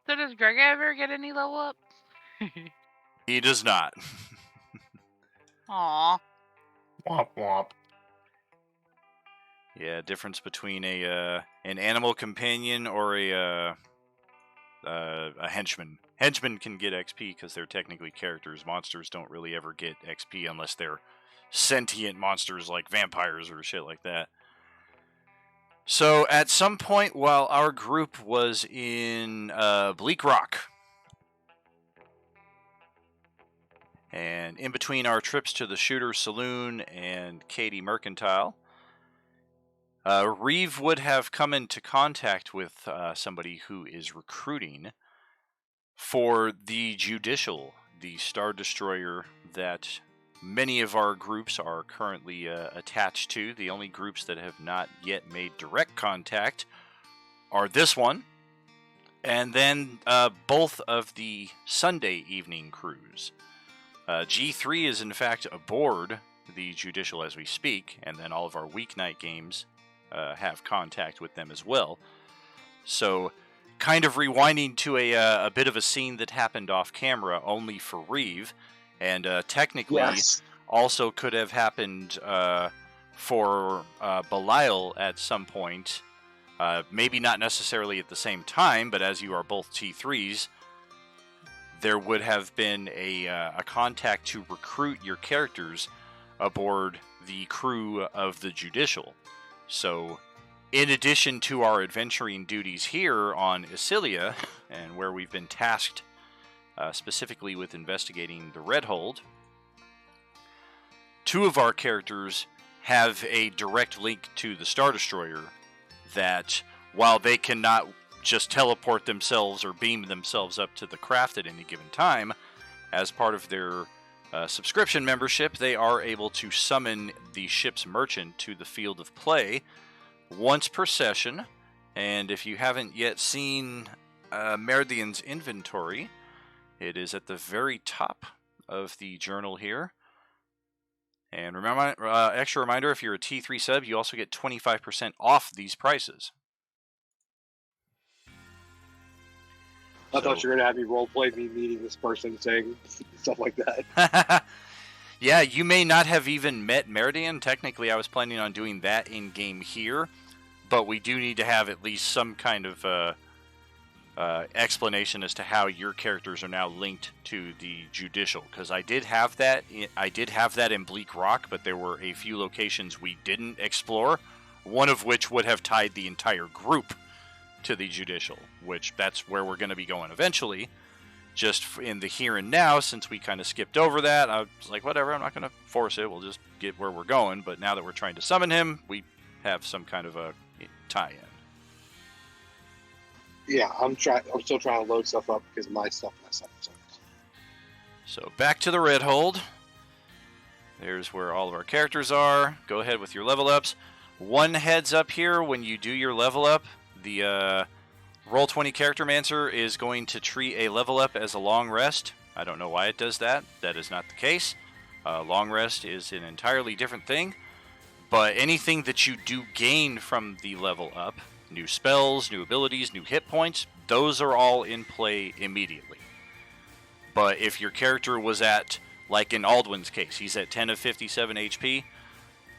So does Greg ever get any level up? He does not. Aw. Womp womp. Yeah, difference between an animal companion or a henchman. Henchmen can get XP because they're technically characters. Monsters don't really ever get XP unless they're sentient monsters like vampires or shit like that. So at some point while our group was in Bleak Rock, and in between our trips to the Shooter Saloon and Katie Mercantile, Reeve would have come into contact with somebody who is recruiting for the Judicial, the Star Destroyer that many of our groups are currently attached to. The only groups that have not yet made direct contact are this one, and then both of the Sunday evening crews. G3 is in fact aboard the Judicial as we speak, and then all of our weeknight games have contact with them as well. So, kind of rewinding to a bit of a scene that happened off camera only for Reeve, and technically also could have happened for Belial at some point. Maybe not necessarily at the same time, but as you are both T3s, there would have been a contact to recruit your characters aboard the crew of the Judicial. So, in addition to our adventuring duties here on Isilia, and where we've been tasked specifically with investigating the Redhold, two of our characters have a direct link to the Star Destroyer that, while they cannot just teleport themselves or beam themselves up to the craft at any given time, as part of their subscription membership, they are able to summon the ship's merchant to the field of play once per session. And if you haven't yet seen Meridian's inventory, it is at the very top of the journal here. And remember, extra reminder, if you're a T3 sub, you also get 25% off these prices. I thought you were gonna have me roleplay me meeting this person, saying stuff like that. Yeah, you may not have even met Meridian. Technically, I was planning on doing that in game here, but we do need to have at least some kind of explanation as to how your characters are now linked to the judicial. Because I did have that. I did have that in Bleak Rock, but there were a few locations we didn't explore. One of which would have tied the entire group to the judicial, which that's where we're going to be going eventually. Just in the here and now, since we kind of skipped over that, I was like, whatever, I'm not going to force it. We'll just get where we're going. But now that we're trying to summon him, we have some kind of a tie-in. Yeah, I'm still trying to load stuff up because my stuff messed up. So back to the Redhold. There's where all of our characters are. Go ahead with your level ups. One heads up here: when you do your level up, the Roll20 Charactermancer is going to treat a level up as a long rest. I don't know why it does that. That is not the case. Long rest is an entirely different thing. But anything that you do gain from the level up, new spells, new abilities, new hit points, those are all in play immediately. But if your character was at, like in Aldwin's case, he's at 10 of 57 HP.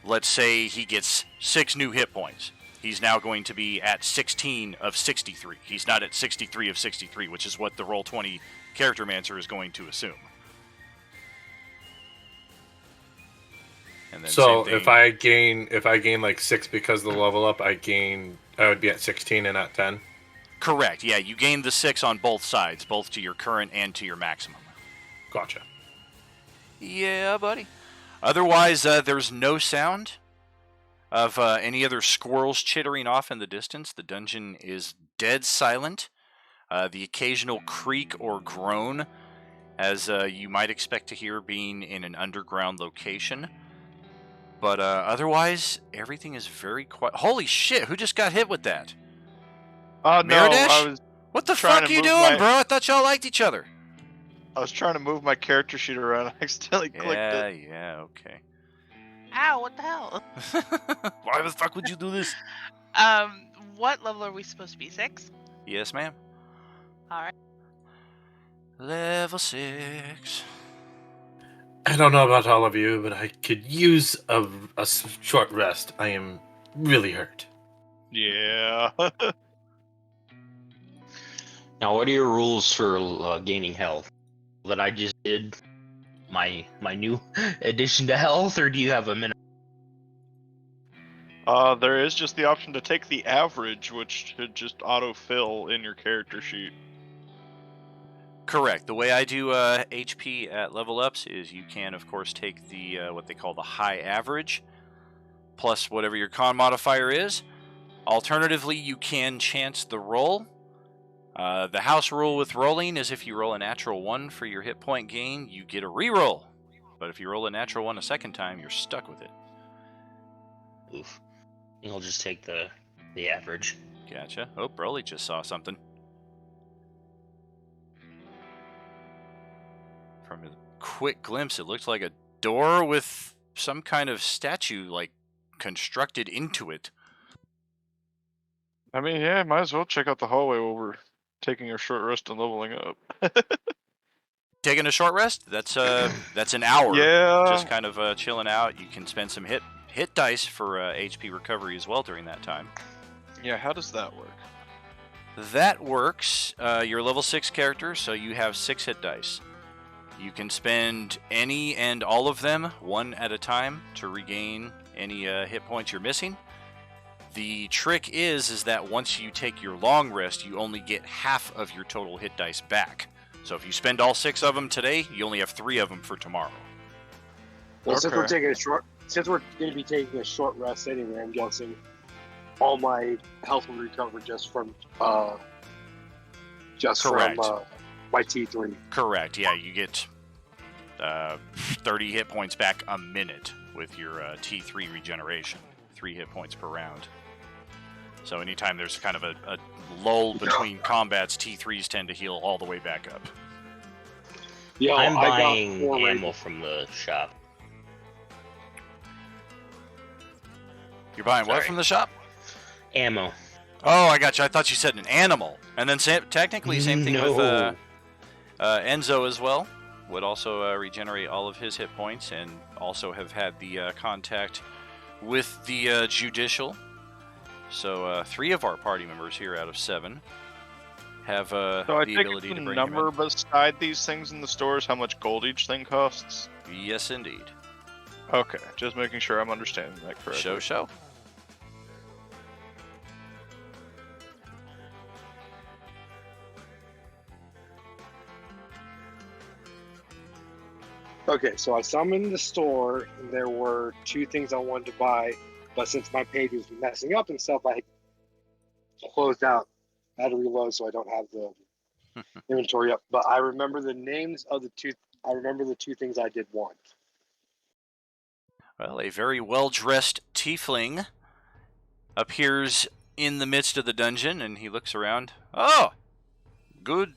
Let's say he gets 6 new hit points. He's now going to be at 16 of 63. He's not at 63 of 63, which is what the Roll20 Charactermancer is going to assume. And then so if I gain like 6 because of the level up, I would be at 16 and not 10. Correct. Yeah, you gain the 6 on both sides, both to your current and to your maximum. Gotcha. Yeah, buddy. Otherwise, there's no sound of any other squirrels chittering off in the distance. The dungeon is dead silent. The occasional creak or groan, as you might expect to hear being in an underground location. But otherwise, everything is very quiet. Holy shit, who just got hit with that? No, Meridesh? I was What the trying fuck to you move doing, bro? I thought y'all liked each other. I was trying to move my character sheet around. I accidentally clicked it. Yeah, okay. Ow, what the hell? Why the fuck would you do this? What level are we supposed to be? 6? Yes, ma'am. Alright. Level 6. I don't know about all of you, but I could use a short rest. I am really hurt. Yeah. Now, what are your rules for gaining health? That I just did my new addition to health, or do you have a minimum? There is just the option to take the average, which should just autofill in your character sheet. Correct. The way I do HP at level ups is you can, of course, take the what they call the high average, plus whatever your con modifier is. Alternatively, you can chance the roll. The house rule with rolling is if you roll a natural 1 for your hit point gain, you get a reroll. But if you roll a natural 1 a second time, you're stuck with it. Oof. I'll just take the average. Gotcha. Oh, Broly just saw something. From a quick glimpse, it looked like a door with some kind of statue, like, constructed into it. I mean, yeah, might as well check out the hallway while we're taking a short rest and leveling up. Taking a short rest? That's an hour. Yeah. Just kind of chilling out. You can spend some hit dice for HP recovery as well during that time. Yeah, how does that work? That works. You're a level 6 character, so you have 6 hit dice. You can spend any and all of them, one at a time, to regain any hit points you're missing. The trick is that once you take your long rest, you only get half of your total hit dice back. So if you spend all 6 of them today, you only have 3 of them for tomorrow. Well, Okay. since we're going to be taking a short rest anyway, I'm guessing all my health will recover just from my T3. Correct. Yeah, you get 30 hit points back a minute with your T3 regeneration. 3 hit points per round. So anytime there's kind of a lull between combats, T3s tend to heal all the way back up. Yeah, I'm I got buying 4 ammo from the shop. You're buying what Sorry. from the shop? Ammo. Oh, I got you. I thought you said an animal. And then technically, same thing with No. Enzo as well. Would also regenerate all of his hit points and also have had the contact with the judicial. So 3 of our party members here out of 7 have So I the think ability the to bring number him beside these things in the stores, how much gold each thing costs? in. Yes, indeed. Okay, just making sure I'm understanding that correctly. Show. Okay, so I summoned the store, and there were 2 things I wanted to buy, but since my page was messing up and stuff, I closed out. I had to reload, so I don't have the inventory up. But I remember the names of the 2. I remember the 2 things I did want. Well, a very well-dressed tiefling appears in the midst of the dungeon, and he looks around. Oh, good.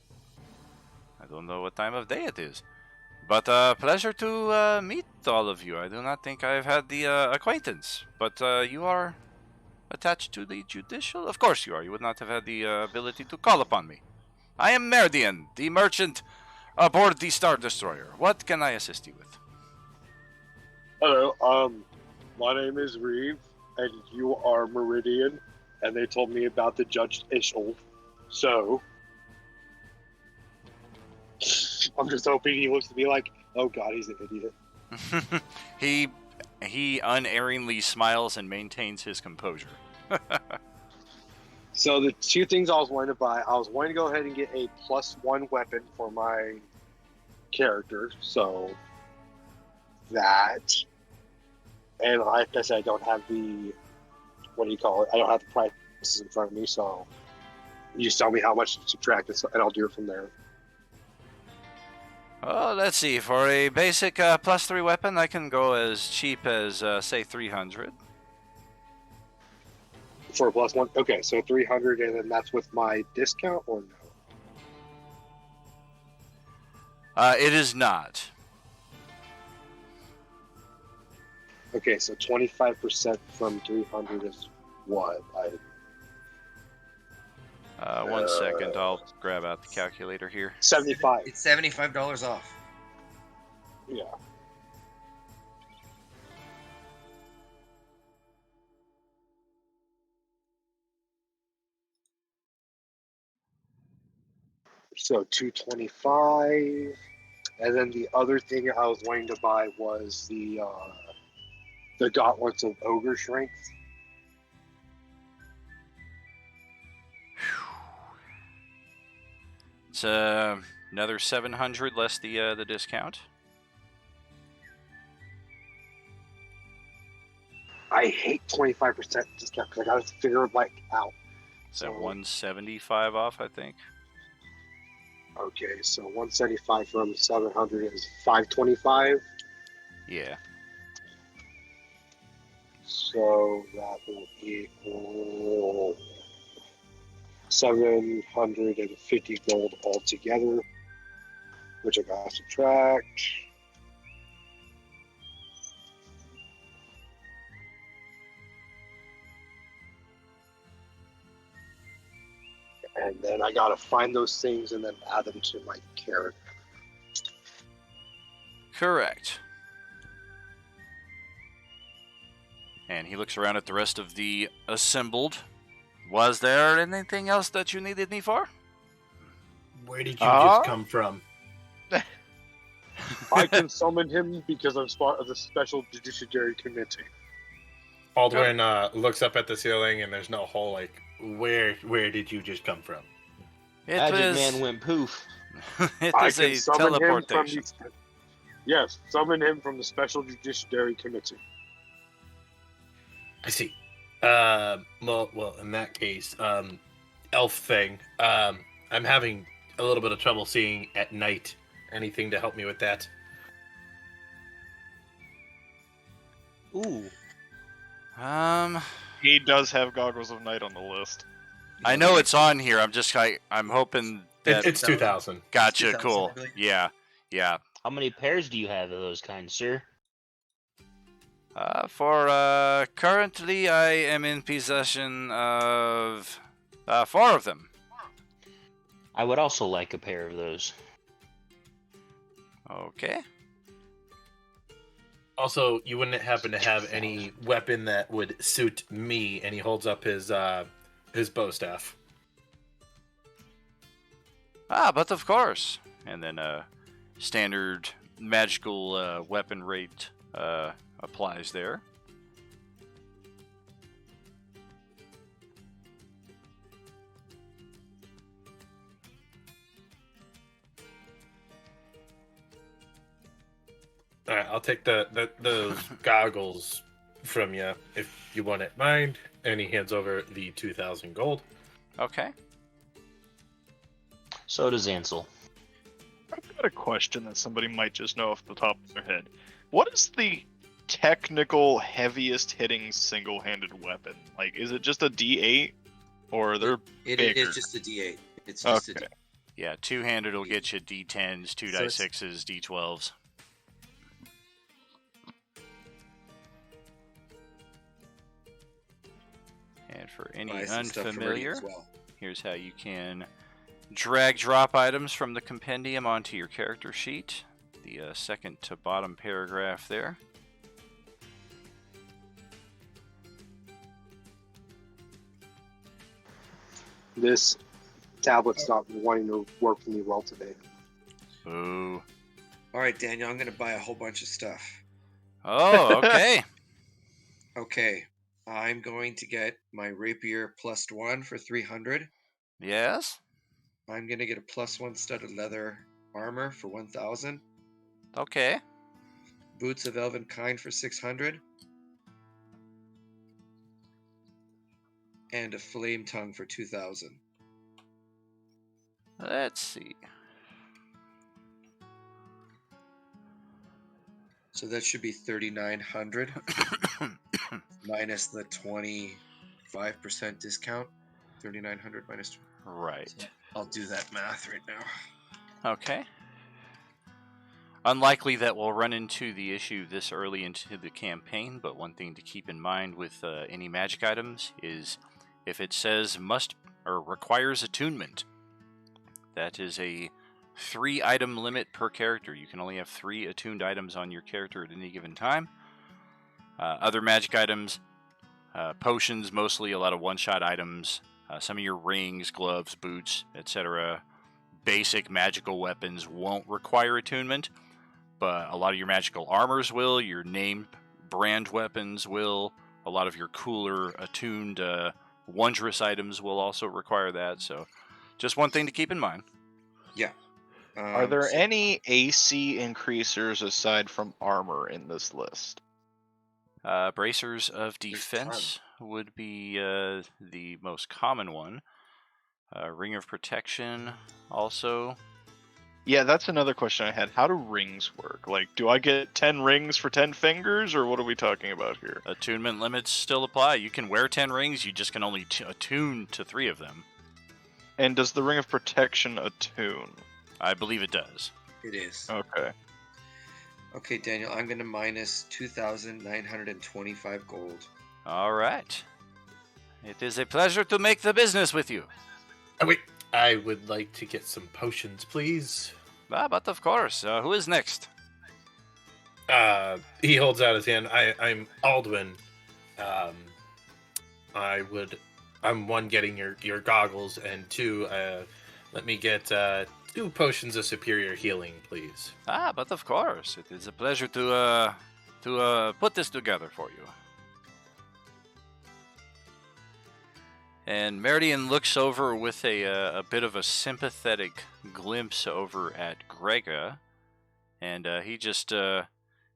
I don't know what time of day it is, but pleasure to meet all of you. I do not think I've had the acquaintance, but you are attached to the judicial? Of course you are. You would not have had the ability to call upon me. I am Merdian, the merchant aboard the Star Destroyer. What can I assist you with? Hello, my name is Reeve, and you are Meridian, and they told me about the Judge Ishel. So, I'm just hoping he looks to be like, oh god, he's an idiot. He unerringly smiles and maintains his composure. So the 2 things I was wanting to buy, I was wanting to go ahead and get a +1 weapon for my character, so that, and like I said, I don't have the, what do you call it, I don't have the prices in front of me, so you just tell me how much to subtract it, and I'll do it from there. Oh, let's see. For a basic +3 weapon, I can go as cheap as, say, 300. For a +1? Okay, so 300, and then that's with my discount, or no? It is not. Okay, so 25% from 300 is what? 1 second, I'll grab out the calculator here. 75. It's $75 off. Yeah. So 225, and then the other thing I was wanting to buy was the gauntlets of ogre strength. It's another 700 less the discount. I hate 25% discount because I got to figure it like out. Is that 175 off, I think? Okay, so 175 from 700 is 525. Yeah. So that will equal 750 gold altogether, which I got to subtract. And then I gotta find those things and then add them to my character. Correct. And he looks around at the rest of the assembled. Was there anything else that you needed me for? Where did you just come from? I can summon him because I'm part of the Special Judiciary Committee. Aldwin looks up at the ceiling and there's no hole. Like, where did you just come from? Magic Man went poof. It I is can a summon him from teleportation. the, yes, summon him from the Special Judiciary Committee. I see. Well, in that case, elf thing. I'm having a little bit of trouble seeing at night. Anything to help me with that? Ooh. He does have Goggles of Night on the list. I know it's on here. I'm hoping that. It's 2,000. Gotcha. 2,000, Cool. I believe. Yeah. How many pairs do you have of those kinds, sir? Currently, I am in possession of 4 of them. I would also like a pair of those. Okay. Also, you wouldn't happen to have any weapon that would suit me, and he holds up his bow staff. But of course. And then standard magical weapon rate applies there. All right, I'll take those goggles from you if you want it. Mind. And he hands over the 2,000 gold. Okay. So does Ansel. I've got a question that somebody might just know off the top of their head. What is the technical heaviest hitting single-handed weapon? Like, is it just a D8, or are there It bigger? is just a D8. It's just a Okay. D8. Yeah, two-handed will get you D10s, 2 So die it's- 6s, D12s. And for any Buy some stuff from Ernie unfamiliar, as well. here's how you can drag-drop items from the compendium onto your character sheet. The second to bottom paragraph there. This tablet's not wanting to work for me well today. Ooh. All right, Daniel, I'm going to buy a whole bunch of stuff. Oh, okay. Okay, I'm going to get my rapier +1 for 300. Yes? I'm going to get a +1 studded leather armor for 1,000. Okay. Boots of elven kind for 600. And a flame tongue for 2,000. Let's see. So that should be 3,900 minus the 25% discount. 3,900 minus. Right. So I'll do that math right now. Okay. Unlikely that we'll run into the issue this early into the campaign, but one thing to keep in mind with any magic items is if it says must or requires attunement, that is a 3-item limit per character. You can only have 3 attuned items on your character at any given time. Other magic items, potions, mostly a lot of one-shot items, some of your rings, gloves, boots, etc. Basic magical weapons won't require attunement, but a lot of your magical armors will, your name brand weapons will, a lot of your cooler attuned wondrous items will also require that, so just one thing to keep in mind. Yeah. Are there so- any AC increasers aside from armor in this list? Bracers of There's defense would be the most common one. Ring of protection also. Yeah, that's another question I had. How do rings work? Like, do I get 10 rings for 10 fingers, or what are we talking about here? Attunement limits still apply. You can wear 10 rings, you just can only attune to 3 of them. And does the ring of protection attune? I believe it does. It is. Okay. Okay, Daniel, I'm going to minus 2,925 gold. All right. It is a pleasure to make the business with you. Oh, wait. I would like to get some potions, please. But of course. Who is next? He holds out his hand. I'm Aldwin. I'm one, getting your goggles, and 2, let me get 2 potions of superior healing, please. But of course. It is a pleasure to put this together for you. And Meridian looks over with a bit of a sympathetic glimpse over at Grega, and he just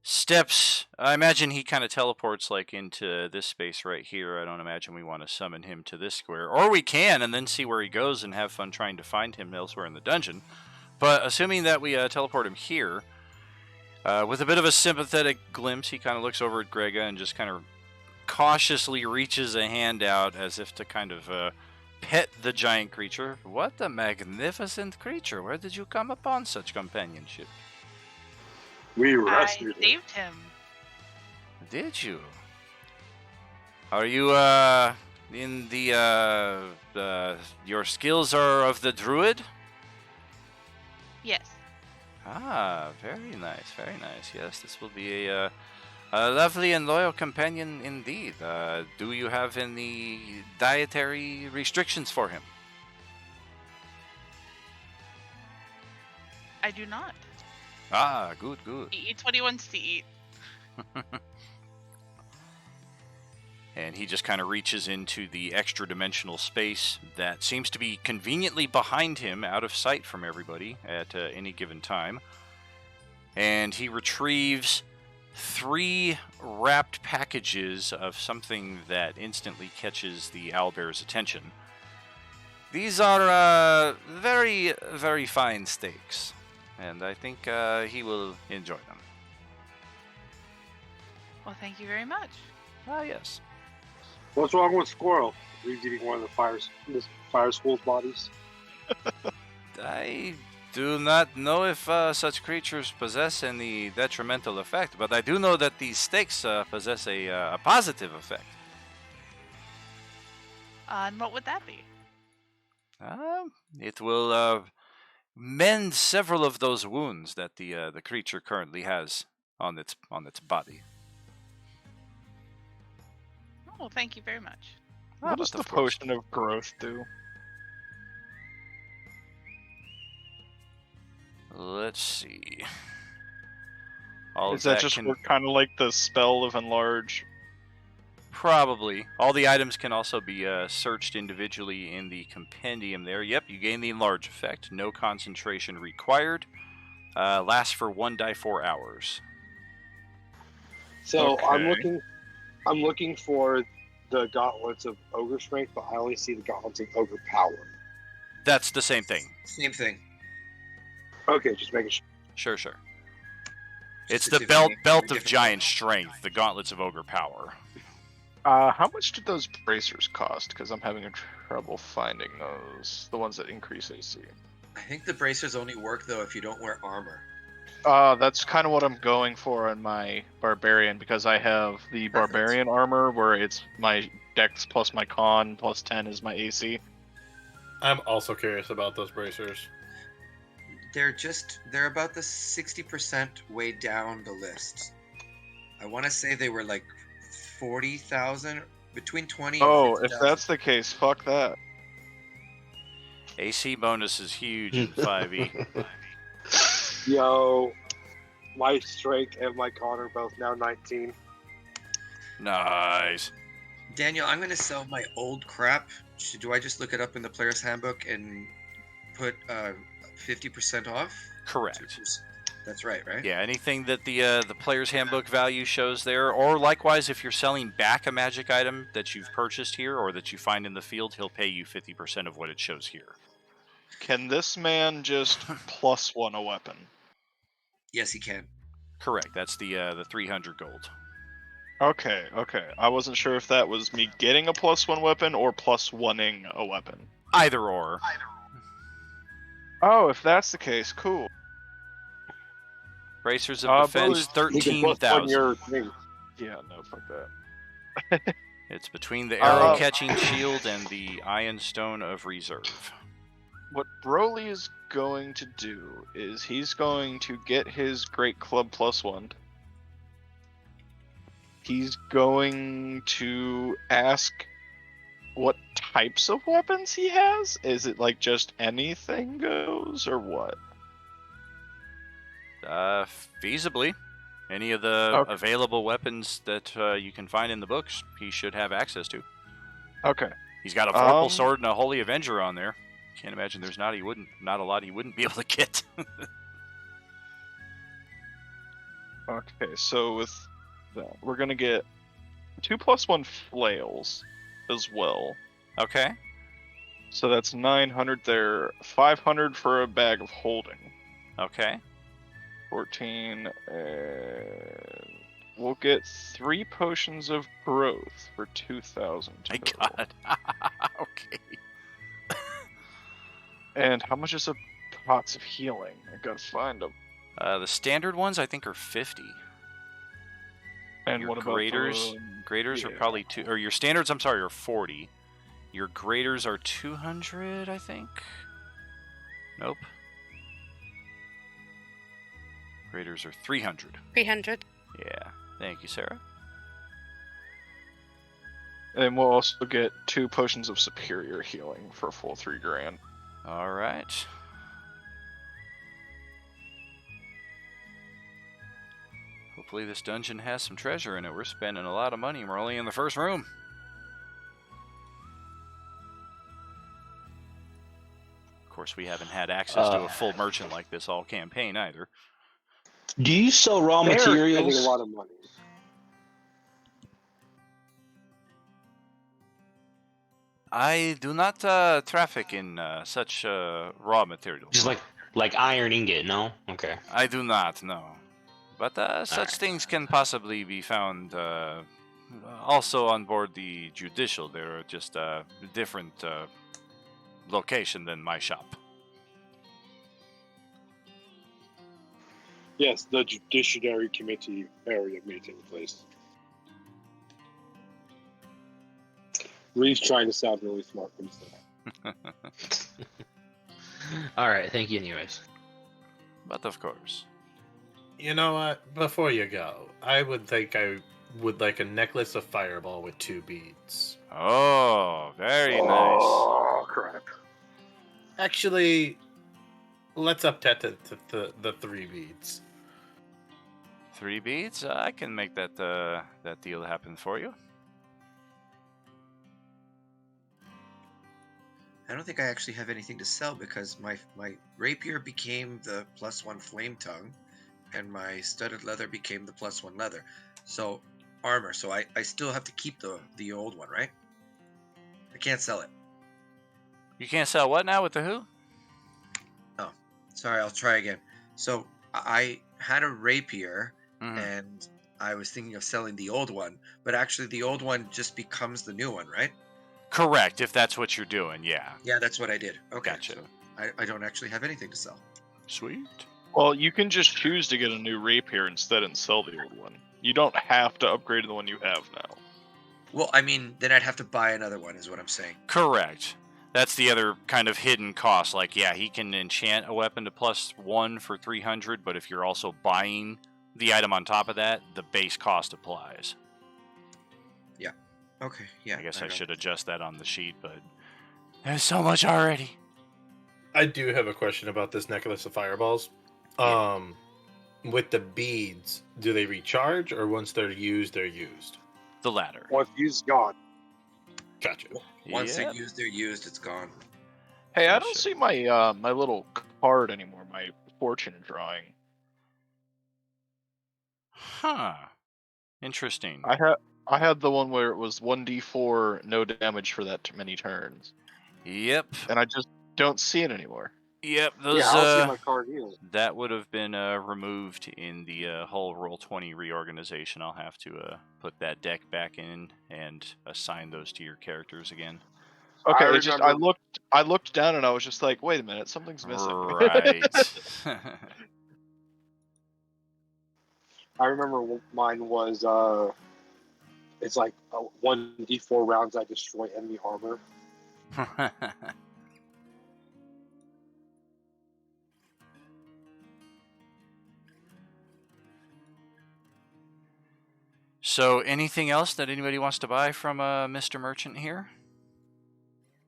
steps. I imagine he kind of teleports like into this space right here. I don't imagine we want to summon him to this square, or we can and then see where he goes and have fun trying to find him elsewhere in the dungeon. But assuming that we teleport him here, with a bit of a sympathetic glimpse, he kind of looks over at Grega and just kind of cautiously reaches a hand out as if to kind of pet the giant creature. What a magnificent creature. Where did you come upon such companionship? We I rescued him. saved him. Did you? Are you, in your skills are of the druid? Yes. Ah, very nice, very nice. Yes, this will be a lovely and loyal companion indeed. Do you have any dietary restrictions for him? I do not. Ah, good, good. He eats what he wants to eat. And he just kind of reaches into the extra dimensional space that seems to be conveniently behind him, out of sight from everybody at any given time. And he retrieves 3 wrapped packages of something that instantly catches the owlbear's attention. These are very, very fine steaks, and I think he will enjoy them. Well, thank you very much. Ah, yes. What's wrong with Squirrel? He's eating one of the fire school's bodies. I do not know if such creatures possess any detrimental effect, but I do know that these steaks possess a positive effect. And what would that be? It will mend several of those wounds that the creature currently has on its body. Oh, thank you very much. What does but the of course. potion of growth do? Let's see. Is that just kind of like the spell of enlarge? Probably. All the items can also be searched individually in the compendium there. Yep, you gain the enlarge effect. No concentration required. Lasts for 1d4 hours. So Okay. I'm looking for the gauntlets of ogre strength, but I only see the gauntlets of ogre power. That's the same thing. Same thing. Okay, just making sure. Sure. Just It's a the belt different of giant strength, the gauntlets of ogre power. How much did those bracers cost? Because I'm having trouble finding those. The ones that increase AC. I think the bracers only work though if you don't wear armor. That's kind of what I'm going for on my barbarian, because I have the Perfect. barbarian armor where it's my dex plus my con plus 10 is my AC. I'm also curious about those bracers. They're about the 60% way down the list. I want to say they were like 40,000, between 20 and Oh, 50,000. if that's the case, fuck that. AC bonus is huge in 5e. Yo, my strength and my con are both now 19. Nice. Daniel, I'm going to sell my old crap. Do I just look it up in the player's handbook and put 50% off? Correct. That's right? Yeah, anything that the player's handbook value shows there, or likewise, if you're selling back a magic item that you've purchased here or that you find in the field, he'll pay you 50% of what it shows here. Can this man just +1 a weapon? Yes, he can. Correct. That's the 300 gold. Okay. I wasn't sure if that was me getting a +1 weapon or +1ing a weapon. Either or. Oh, if that's the case, cool. Bracers of defense, Brothers, You can plus one 13,000. your thing. Yeah, no, fuck that. It's between the arrow-catching shield and the Iron Stone of Reserve. What Broly is going to do is he's going to get his Great Club +1. He's going to ask what types of weapons he has. Is it like just anything goes, or what? Feasibly. Any of the available weapons that you can find in the books, he should have access to. Okay. He's got a Vorpal sword and a Holy Avenger on there. Can't imagine there's not a lot he wouldn't be able to get. Okay, so with that, we're gonna get 2 +1 flails as well. Okay. So that's 900 there. 500 for a bag of holding. Okay. 14, and we'll get 3 potions of growth for 2,000 My total. God. Okay. And how much is a pots of healing? I gotta find them. The standard ones I think are 50. And your what about graders? Graders are yeah. probably or your standards. I'm sorry, are 40. Your graders are 200, I think. Nope. Graders are 300. 300. Yeah. Thank you, Sarah. And we'll also get 2 potions of superior healing for a full 3 grand. All right. Hopefully this dungeon has some treasure in it. We're spending a lot of money and we're only in the first room. Of course, we haven't had access to a full merchant like this all campaign either. Do you sell raw They're spending a materials? lot of money. I do not traffic in such raw materials. Just like iron ingot, no? Okay. I do not, no. But such Alright. things can possibly be found also on board the judicial. They're just a different location than my shop. Yes, the Judiciary Committee area meeting place. Ree's trying to sound really smart himself. Alright, thank you anyways. But of course. You know what? Before you go, I would think I would like a necklace of fireball with 2 beads. Oh, very nice. Oh, crap. Actually, let's up that to the 3 beads. 3 beads? I can make that that deal happen for you. I don't think I actually have anything to sell because my rapier became the +1 flame tongue, and my studded leather became the +1 leather. So armor. So I still have to keep the old one, right? I can't sell it. You can't sell what now with the who? Sorry, I'll try again. So I had a rapier, Mhm. and I was thinking of selling the old one, but actually the old one just becomes the new one, right? Correct, if that's what you're doing, yeah. Yeah, that's what I did. Okay. Gotcha. So I don't actually have anything to sell. Sweet. Well, you can just choose to get a new rapier instead and sell the old one. You don't have to upgrade the one you have now. Well, I mean, then I'd have to buy another one, is what I'm saying. Correct. That's the other kind of hidden cost. Like, yeah, he can enchant a weapon to +1 for 300, but if you're also buying the item on top of that, the base cost applies. Okay, yeah. I guess I got should it. adjust that on the sheet, but there's so much already. I do have a question about this necklace of fireballs. Yeah. With the beads, do they recharge, or once they're used, they're used? The latter. Once used, gone. Gotcha. Once Yep. they're used, it's gone. Hey, I For don't sure. see my my little card anymore. My fortune drawing. Huh. Interesting. I had the one where it was 1d4 no damage for that many turns, Yep. and I just don't see it anymore. Yep. Those Yeah, I don't see my card either. that would have been removed in the whole Roll20 reorganization. I'll have to put that deck back in and assign those to your characters again. Okay, I it just I remember- looked down and I was just like, wait a minute, something's missing. Right. I remember mine was it's like 1d4 rounds I destroy enemy armor. So, anything else that anybody wants to buy from Mr. Merchant here?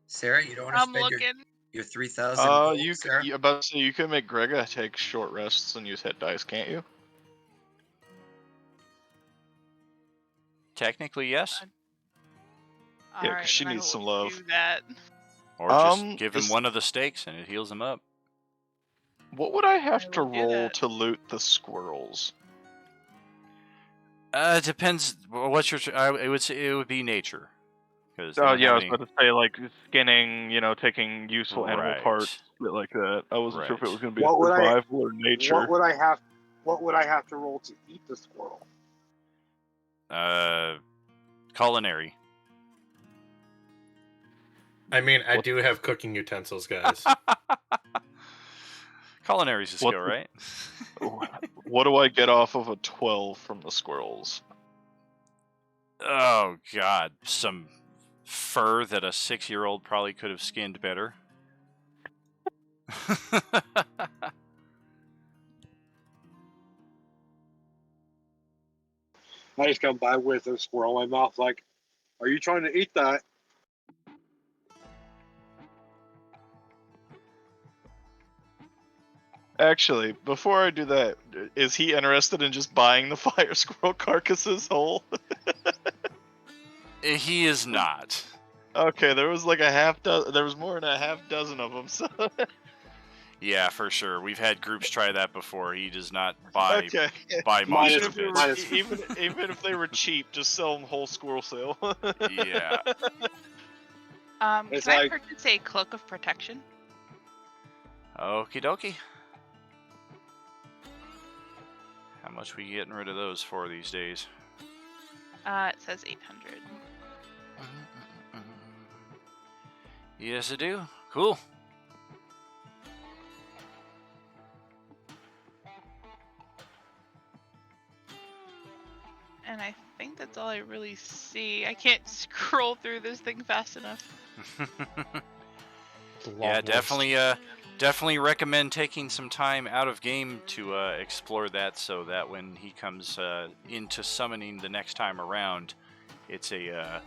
Sarah, you don't want to I'm spend looking. your 3,000 gold, you Sarah? about to say you can make Grega take short rests and use hit dice, can't you? Technically, yes. Yeah, 'cause Alright, she then I needs some will love. do that. Or just give him is- one of the stakes and it heals him up. What would I I have to will do roll that. to loot the squirrels? It depends. What's your? It would say it would be nature. Because Oh yeah, I was about to say like skinning, taking useful animal Right. parts, shit like that. I wasn't sure if it Right. was going to be What would I- survival or nature. What would I have to roll to eat the squirrel? Culinary. I mean, I do have cooking utensils, guys. Culinary's a What skill, the- right? What do I get off of a 12 from the squirrels? Oh God, some fur that a 6-year-old probably could have skinned better. I just come by with a squirrel in my mouth, like, "Are you trying to eat that?" Actually, before I do that, is he interested in just buying the fire squirrel carcasses whole? He is not. Okay, there was like a half dozen. There was more than a half dozen of them. So Yeah, for sure. We've had groups try that before. He does not buy okay, monster Minus- bits. minus- even if they were cheap, just sell them whole squirrel sale. Yeah. It's Can I like- purchase a cloak of protection? Okie dokie. How much we getting rid of those for these days? It says 800. Yes, I do. Cool. And I think that's all I really see. I can't scroll through this thing fast enough. It's a long Yeah, list. definitely recommend taking some time out of game to explore that, so that when he comes into summoning the next time around, it's a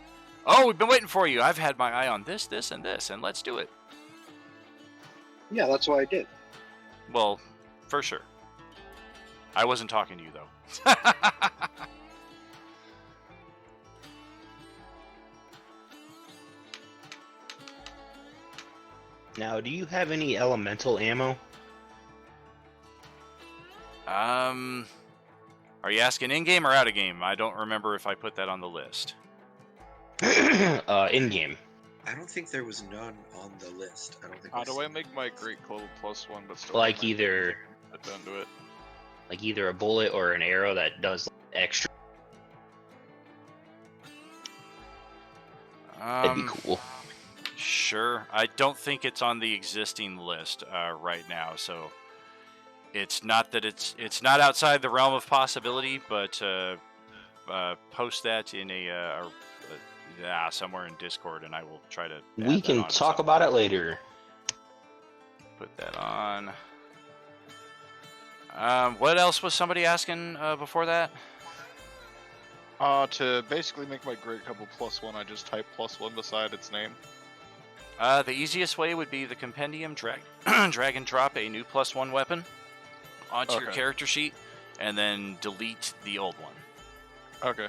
oh, we've been waiting for you. I've had my eye on this, this, and this, and let's do it. Yeah, that's what I did. Well, for sure. I wasn't talking to you though. Now, do you have any elemental ammo? Are you asking in game or out of game? I don't remember if I put that on the list. In game. I don't think there was none on the list. I don't think. How I've do I seen make it. my great club +1 but still Like have my either- done to it? Like either a bullet or an arrow that does extra. That'd be cool. Sure. I don't think it's on the existing list right now, so it's not that it's not outside the realm of possibility, but post that in somewhere in Discord, and I will try to. add We that can on at talk some about point. it later. Put that on. What else was somebody asking before that? To basically make my great couple +1, I just type +1 beside its name. The easiest way would be the compendium, drag and drop a new +1 weapon onto your Okay. character sheet, and then delete the old one. Okay.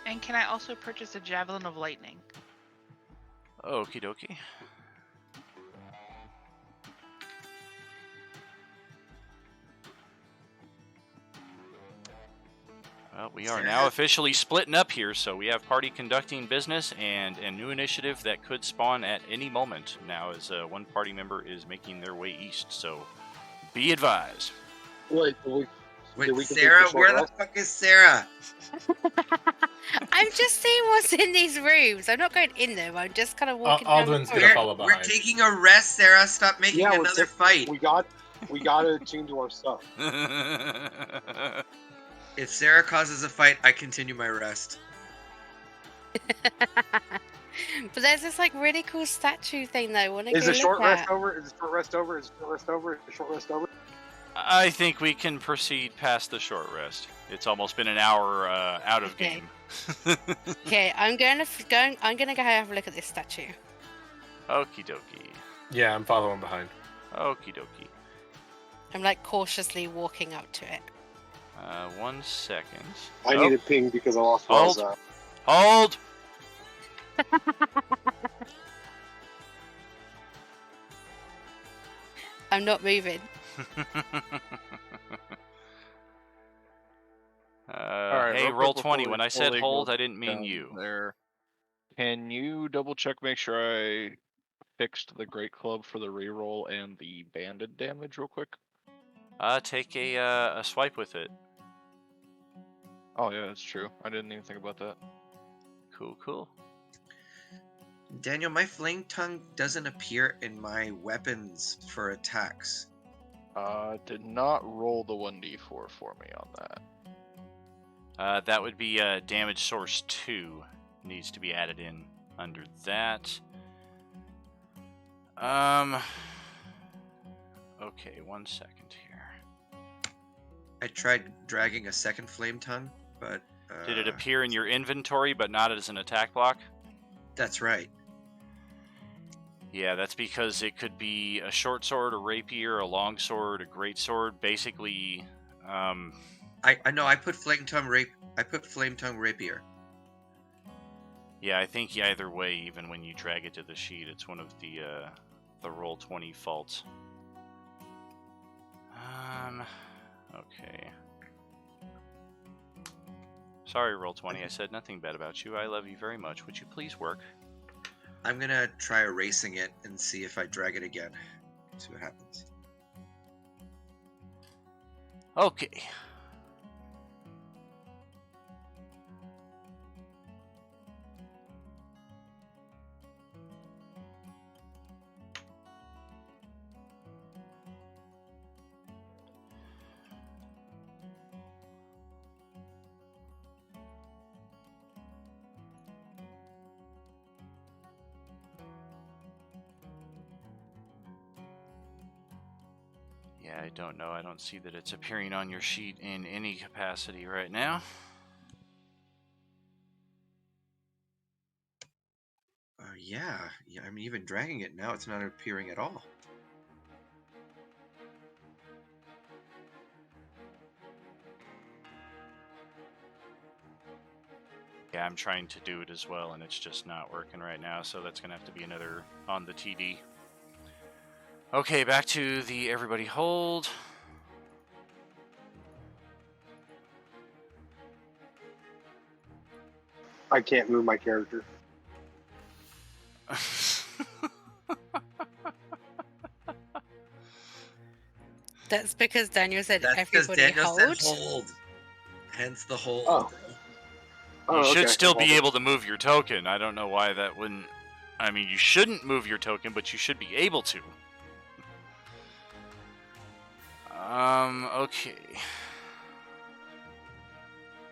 And can I also purchase a javelin of lightning? Okie dokie. Well, we are now officially splitting up here, so we have party conducting business and a new initiative that could spawn at any moment now as one party member is making their way east, so be advised. Wait, did we Wait, complete the Sarah, short where the rest? fuck is Sarah? I'm just seeing what's in these rooms. I'm not going in them. I'm just kind of walking down the Aldwin's gonna corridor. follow We're behind. taking a rest, Sarah. Stop making Yeah, another fight. We gotta attune to our stuff. If Sarah causes a fight, I continue my rest. But there's this like really cool statue thing though. I want to Is go the short look rest at. over? Is the short rest over? Is the short rest over? Is the short rest over? I think we can proceed past the short rest. It's almost been an hour out of Okay. game. Okay, I'm gonna go have a look at this statue. Okie dokie. Yeah, I'm following behind. Okie dokie. I'm like cautiously walking up to it. 1 second. I Oh, need a ping because I lost where I was Hold. at. Hold! I'm not moving. Alright, Hey, real roll quick 20. before When we I said fully hold, go I didn't mean down you. There. Can you double check, make sure I fixed the Great Club for the reroll and the banded damage real quick? Take a swipe with it. Oh yeah, that's true. I didn't even think about that. Cool, cool. Daniel, my fling tongue doesn't appear in my weapons for attacks. Did not roll the 1d4 for me on that. That would be damage source 2 needs to be added in under that. Okay, 1 second here. I tried dragging a second flame tongue, but Did it appear in your inventory but not as an attack block? That's right. Yeah, that's because it could be a short sword, a rapier, a long sword, a great sword. Basically, I know. I put flame tongue rapier. yeah, I think either way, even when you drag it to the sheet, it's one of the Roll20 faults. Okay. Sorry, Roll20. I said nothing bad about you. I love you very much. Would you please work? I'm gonna try erasing it and see if I drag it again. See what happens. Okay. Yeah, I don't know. I don't see that it's appearing on your sheet in any capacity right now. Yeah, I'm even dragging it now. It's not appearing at all. Yeah, I'm trying to do it as well, and it's just not working right now, so that's going to have to be another on the TD. Okay, back to the everybody hold. I can't move my character. That's because Daniel said That's because everybody Daniel hold. said hold. Hence the hold. Oh. You should okay. still be Well, able to move your token. I don't know why that wouldn't... I mean, you shouldn't move your token, but you should be able to. Okay.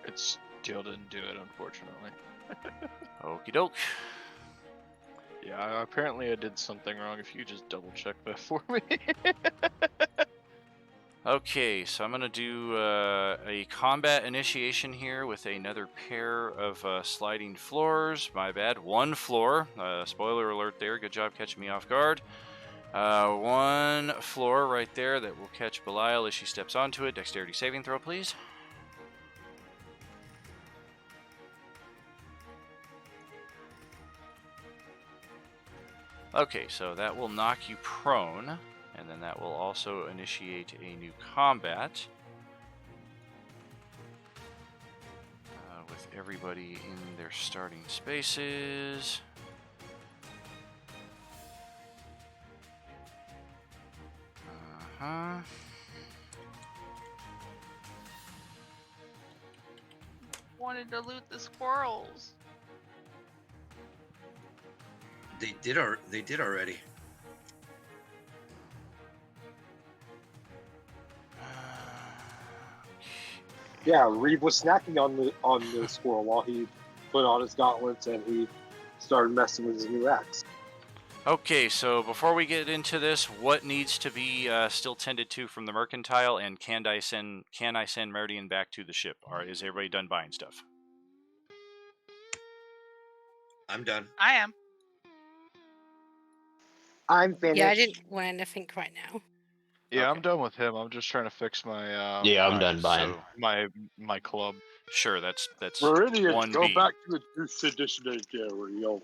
It still didn't do it, unfortunately. Okie doke. Yeah, apparently I did something wrong. If you just double check that for me. Okay, so I'm going to do a combat initiation here with another pair of sliding floors. My bad. 1 floor. Spoiler alert there. Good job catching me off guard. 1 floor right there that will catch Belial as she steps onto it. Dexterity saving throw, please. Okay, so that will knock you prone. And then that will also initiate a new combat with everybody in their starting spaces. Wanted to loot the squirrels. They did already. yeah, Reeve was snacking on the squirrel while he put on his gauntlets and he started messing with his new axe. Okay, so before we get into this, what needs to be still tended to from the mercantile, and can I send Meridian back to the ship? Or is everybody done buying stuff? I'm done. I am. I'm finished. Yeah, I didn't want anything right now. Yeah, Okay. I'm done with him. I'm just trying to fix my Yeah, I'm Alright, done buying. so- my club. Sure, that's Meridian, 1B. go back to the traditional area.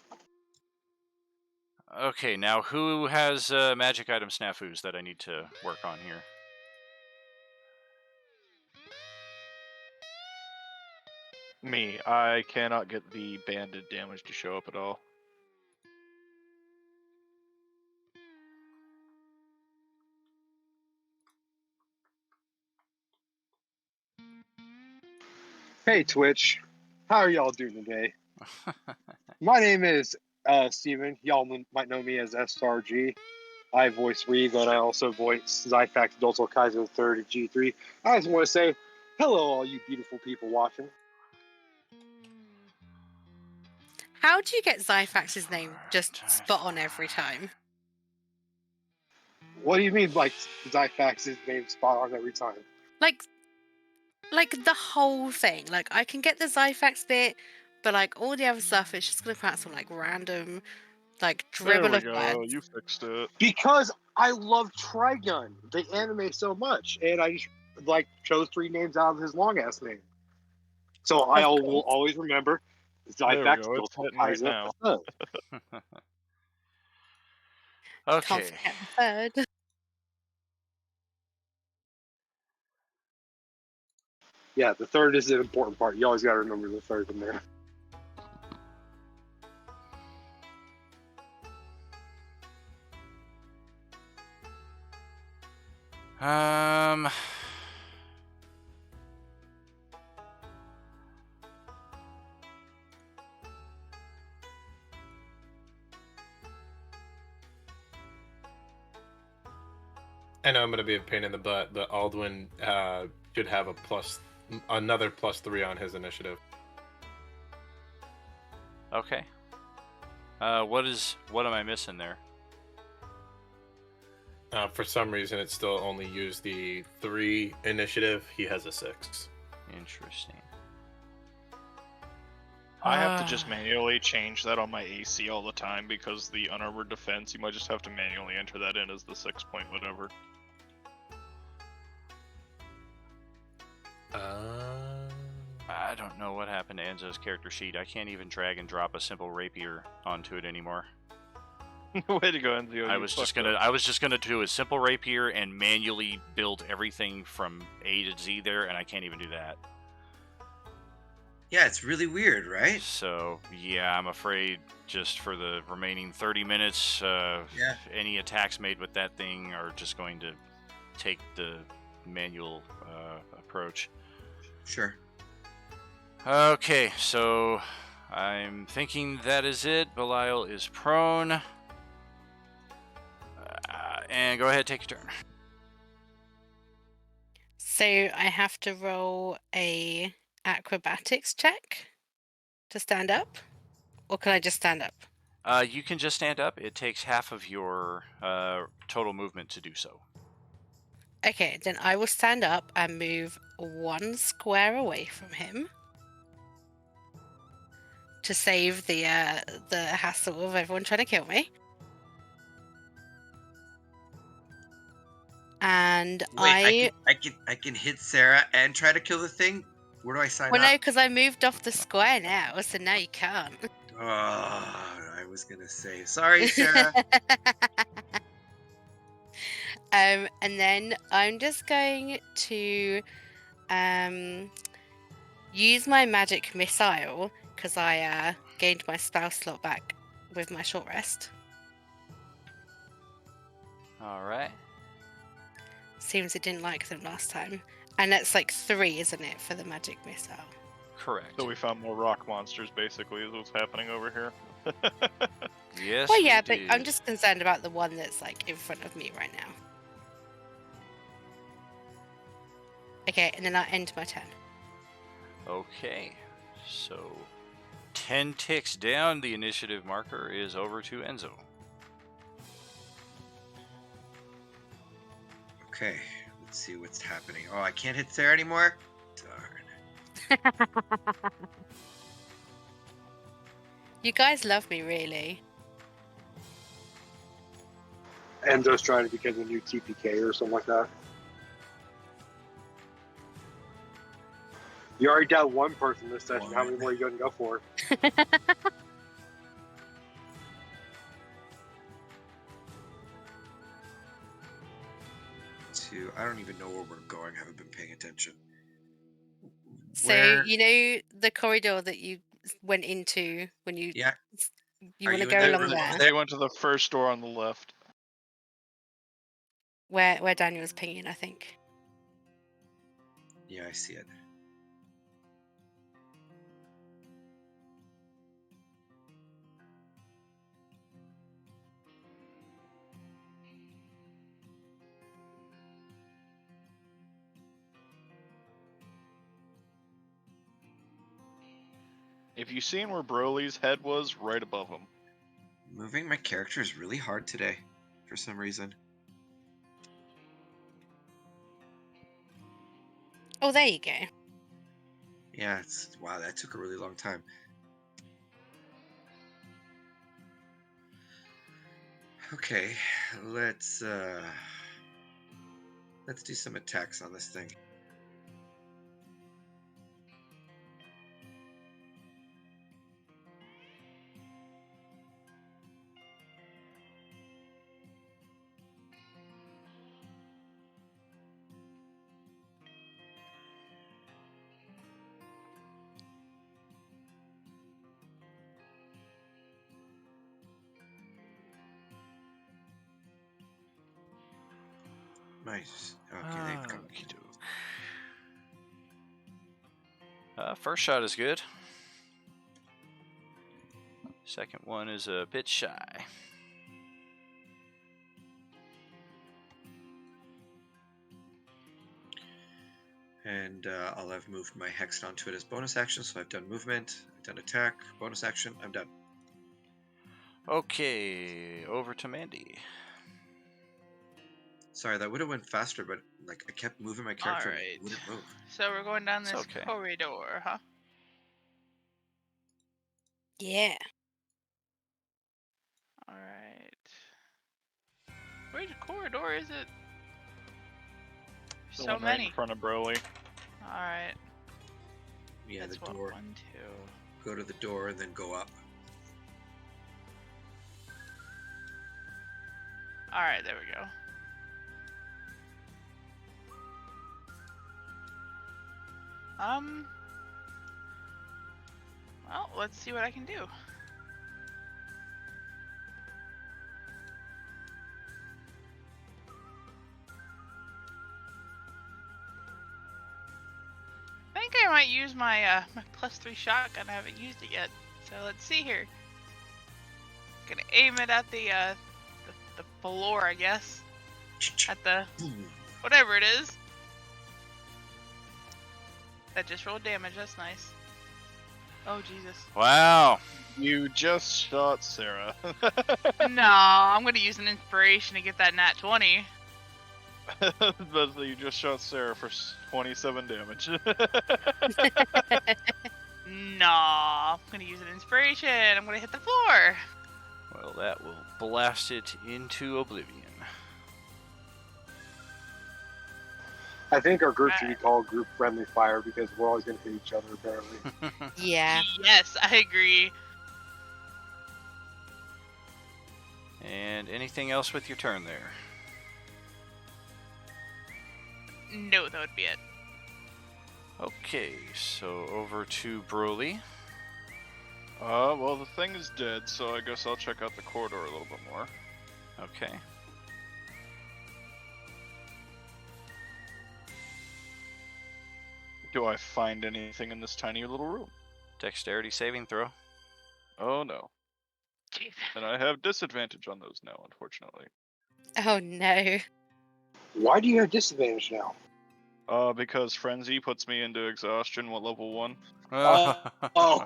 Okay, now who has magic item snafus that I need to work on here? Me, I cannot get the banded damage to show up at all. Hey Twitch, how are y'all doing today? My name is Steven. Y'all might know me as SRG. I voice Reeve, and I also voice Zyfax Dolto Kaiser III at G3. I just want to say hello, all you beautiful people watching. How do you get Zyfax's name just spot on every time? What do you mean, like, Zyfax's name spot on every time? Like the whole thing. Like, I can get the Zyfax bit, but like all the other stuff, it's just gonna come out some like random, like There dribble we of go. words. You fixed it. Because I love Trigun, the anime, so much, and I just like chose 3 names out of his long ass name. So I will course. always remember There we Zyfax go. built It's on hitting right Kaiser. now. Can't Okay. forget the third. Yeah, the third is an important part. You always got to remember the third in there. Um. I know I'm going to be a pain in the butt, but Aldwin should have another +3 on his initiative. Okay. What am I missing there? For some reason, it still only used the 3 initiative. He has a 6. Interesting. I have to just manually change that on my AC all the time because the unarmored defense, you might just have to manually enter that in as the 6 point whatever. I don't know what happened to Enzo's character sheet. I can't even drag and drop a simple rapier onto it anymore. Way to go, Enzo. I was just gonna do a simple rapier and manually build everything from A to Z there, and I can't even do that. Yeah, it's really weird, right? So yeah, I'm afraid just for the remaining 30 minutes, Yeah. any attacks made with that thing are just going to take the manual approach. Sure. Okay, so I'm thinking that is it. Belial is prone. And go ahead, take your turn. So I have to roll a acrobatics check to stand up, or can I just stand up? You can just stand up. It takes half of your total movement to do so. Okay, then I will stand up and move 1 square away from him to save the hassle of everyone trying to kill me. And Wait, I can hit Sarah and try to kill the thing? Where do I sign well, no, up? because I moved off the square now, so now you can't. Oh, I was gonna say sorry, Sarah. And then I'm just going to use my magic missile because I gained my spell slot back with my short rest. All right. Seems it didn't like them last time. And that's like 3, isn't it, for the magic missile? Correct. So we found more rock monsters, basically, is what's happening over here. Yes. Well, yeah, we but I'm did. just concerned about the one that's like in front of me right now. Okay, and then I end my turn. Okay. So 10 ticks down, the initiative marker is over to Enzo. Okay, let's see what's happening. Oh, I can't hit Sarah anymore? Darn. You guys love me, really. Enzo's trying to become the new TPK or something like that. You already down 1 person this session. How many more are you going to go for? 2. I don't even know where we're going. I haven't been paying attention. So, you know the corridor that you went into when you... Yeah. You Are want to you go in that along room there? over They went to the first door on the left. Where Daniel's pinging, I think. Yeah, I see it. If you seen where Broly's head was, right above him. Moving my character is really hard today, for some reason. Oh, there you go. Yeah, wow, that took a really long time. Okay, let's do some attacks on this thing. Nice. Okay, they've come. First shot is good. Second one is a bit shy. And I'll have moved my Hex onto it as bonus action, so I've done movement, I've done attack, bonus action, I'm done. Okay, over to Mandy. Sorry, that would have went faster, but like I kept moving my character and it wouldn't move. So we're going down It's this okay. corridor, huh? Yeah. Alright. Which corridor is it? The So one right many. in front of Broly. Alright. Yeah, That's the door. 1, 2. Go to the door and then go up. Alright, there we go. Well, let's see what I can do. I think I might use my my +3 shotgun. I haven't used it yet. So let's see here. Gonna aim it at the floor, I guess. At the whatever it is. That just rolled damage. That's nice. Oh Jesus! Wow. You just shot Sarah. No, I'm gonna use an inspiration to get that nat 20. But you just shot Sarah for 27 damage. No, I'm gonna use an inspiration. I'm gonna hit the floor. Well, that will blast it into oblivion. I think our group should be called Group Friendly Fire because we're always going to hit each other, apparently. Yeah. Yes, I agree. And anything else with your turn there? No, that would be it. Okay, so over to Broly. Well, the thing is dead, so I guess I'll check out the corridor a little bit more. Okay. Do I find anything in this tiny little room? Dexterity saving throw. Oh no. Jeez. And I have disadvantage on those now, unfortunately. Oh no. Why do you have disadvantage now? Because Frenzy puts me into exhaustion at level 1. Oh. Oh,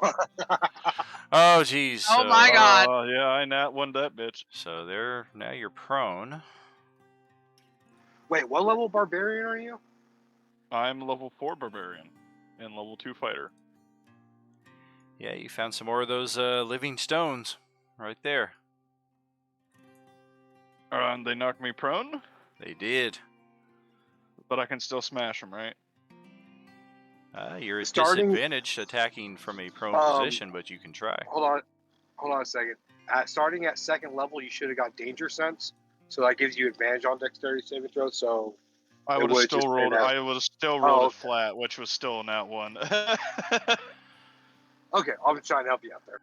jeez. Oh my God. Yeah, I nat one that bitch. So there, now you're prone. Wait, what level barbarian are you? I'm level 4 barbarian and level 2 fighter. Yeah, you found some more of those living stones right there. And they knocked me prone, They did. but I can still smash them, right? You're at Starting- disadvantage attacking from a prone position, but you can try. Hold on a second. Starting at second level, you should have got Danger Sense, so that gives you advantage on Dexterity saving throws. So I It would have would still just rolled. been I would have still rolled it okay. flat, which was still not one. okay, I'll be trying to help you out there.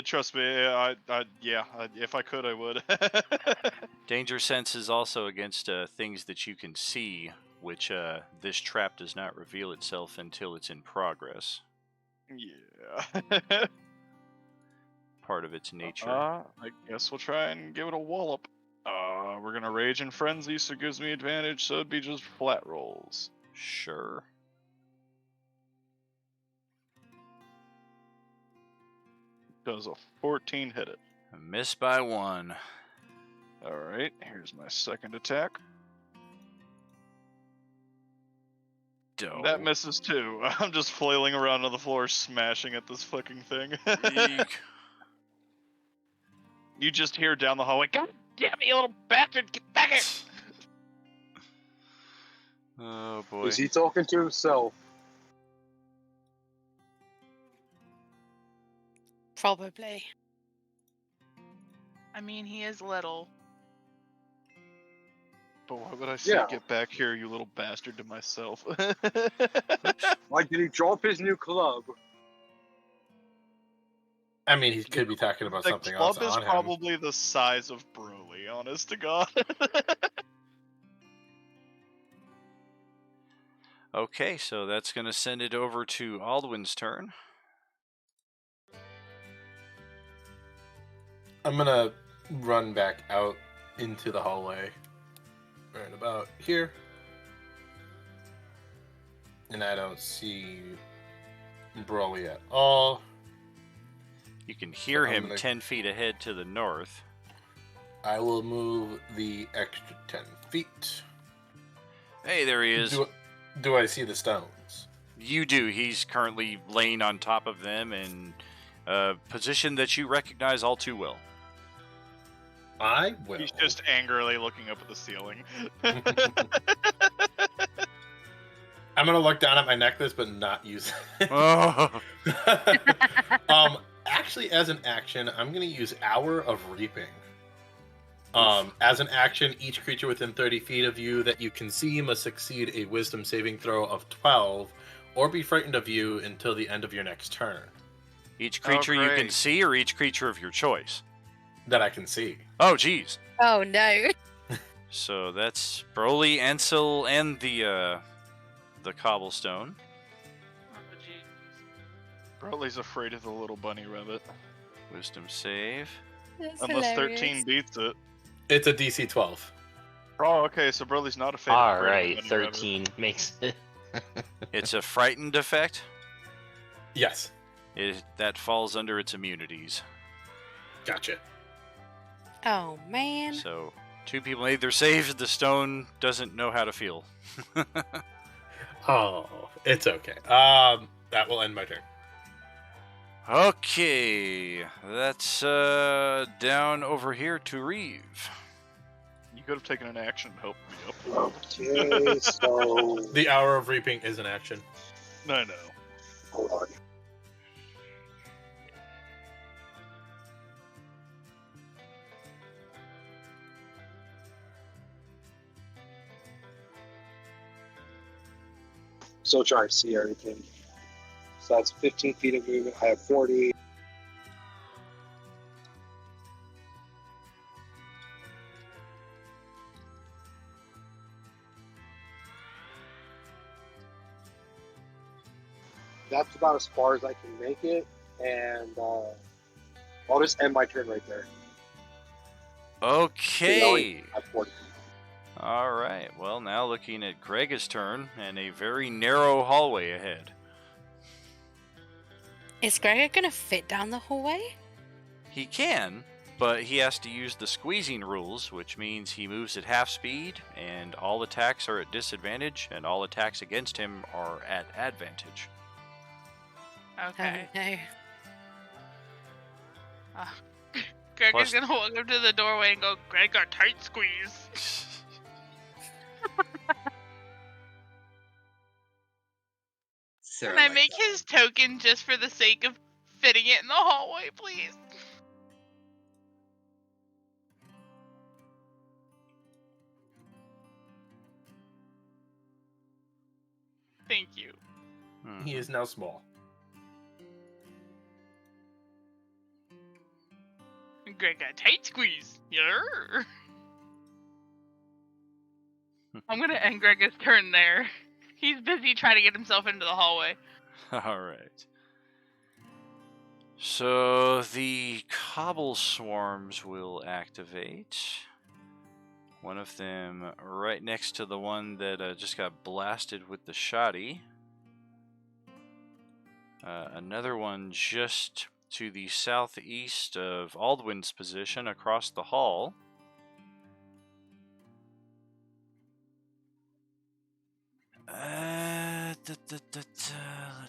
Trust me, if I could, I would. Danger sense is also against things that you can see, which this trap does not reveal itself until it's in progress. Yeah. Part of its nature. I guess we'll try and give it a wallop. We're gonna rage and frenzy, so it gives me advantage. So it'd be just flat rolls. Sure. Does a 14 hit it? Miss by 1. Alright, here's my second attack. Dope. That misses too. I'm just flailing around on the floor, smashing at this fucking thing. Eek. You just hear down the hallway, God damn it, you little bastard, get back here! Oh boy. Is he talking to himself? Probably. I mean, he is little. But why would I say Yeah. get back here, you little bastard, to myself? Like, did he drop his new club? I mean, he could be talking about The something else club is on him. probably the size of Broly, honest to God. Okay, so that's going to send it over to Aldwin's turn. I'm gonna run back out into the hallway, right about here, and I don't see Broly at all. You can hear I'm him gonna- 10 feet ahead to the north. I will move the extra 10 feet. Hey, there he is. Do I see the stones? You do. He's currently laying on top of them in a position that you recognize all too well. I will. He's just angrily looking up at the ceiling. I'm gonna look down at my necklace, but not use it. Oh. Actually, as an action, I'm gonna use Hour of Reaping. As an action, each creature within 30 feet of you that you can see must succeed a Wisdom saving throw of 12, or be frightened of you until the end of your next turn. Each creature you can great. see, or each creature of your choice? That I can see. Oh, geez. Oh no. So that's Broly, Ansel, and the cobblestone. Oh, gee. Broly's afraid of the little bunny rabbit. Wisdom save. That's Unless hilarious. 13 beats it. It's a DC 12. Oh, okay, so Broly's not afraid All of right, the bunny rabbit. 13 makes it. It's a frightened effect. Yes. That falls under its immunities. Gotcha. Oh man. So 2 people made their saves. The stone doesn't know how to feel. Oh, it's okay. That will end my turn. Okay, that's down over here to Reeve. You could have taken an action to help me up. Okay, so The Hour of Reaping is an action. I know. hold on. Still trying to see everything. So that's 15 feet of movement. I have 40. That's about as far as I can make it, and I'll just end my turn right there. Okay. At 40. All right. Well, now looking at Greg's turn and a very narrow hallway ahead. Is Gregor gonna fit down the hallway? He can, but he has to use the squeezing rules, which means he moves at half speed, and all attacks are at disadvantage, and all attacks against him are at advantage. Okay. Oh no. Gregor's Plus- gonna walk up to the doorway and go, Gregor, tight squeeze. Sarah Can I liked make that his token just for the sake of fitting it in the hallway, please? Thank you. He is now small. Gregor, tight squeeze. Yer. I'm gonna end Gregor's turn there. He's busy trying to get himself into the hallway. All right. So the cobble swarms will activate. One of them right next to the one that just got blasted with the shoddy. Another one just to the southeast of Aldwin's position across the hall. Let's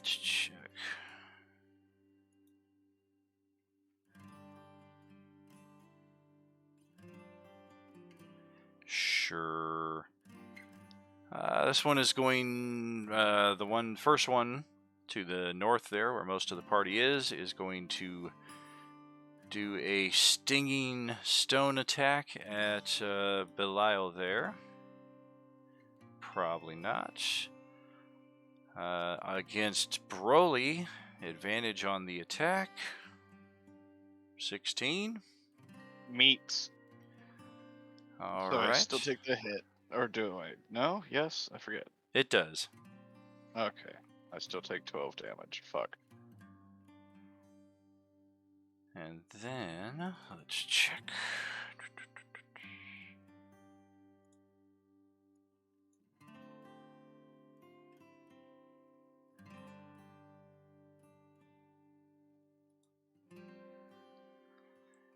check. Sure. This one is going, the first one to the north there, where most of the party is going to do a stinging stone attack at Belial there. Probably not. Against Broly, advantage on the attack. 16. Meats. All So right. I still take the hit. Or do I? No? Yes? I forget. It does. Okay. I still take 12 damage. Fuck. And then, let's check.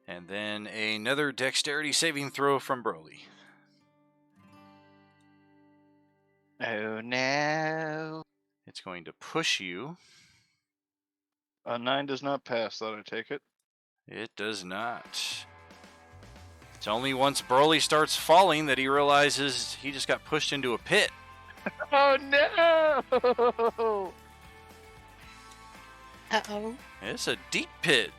And then another dexterity saving throw from Broly. Oh no. It's going to push you. A 9 does not pass, that I take it. It does not. It's only once Broly starts falling that he realizes he just got pushed into a pit. Oh no! Uh-oh. It's a deep pit.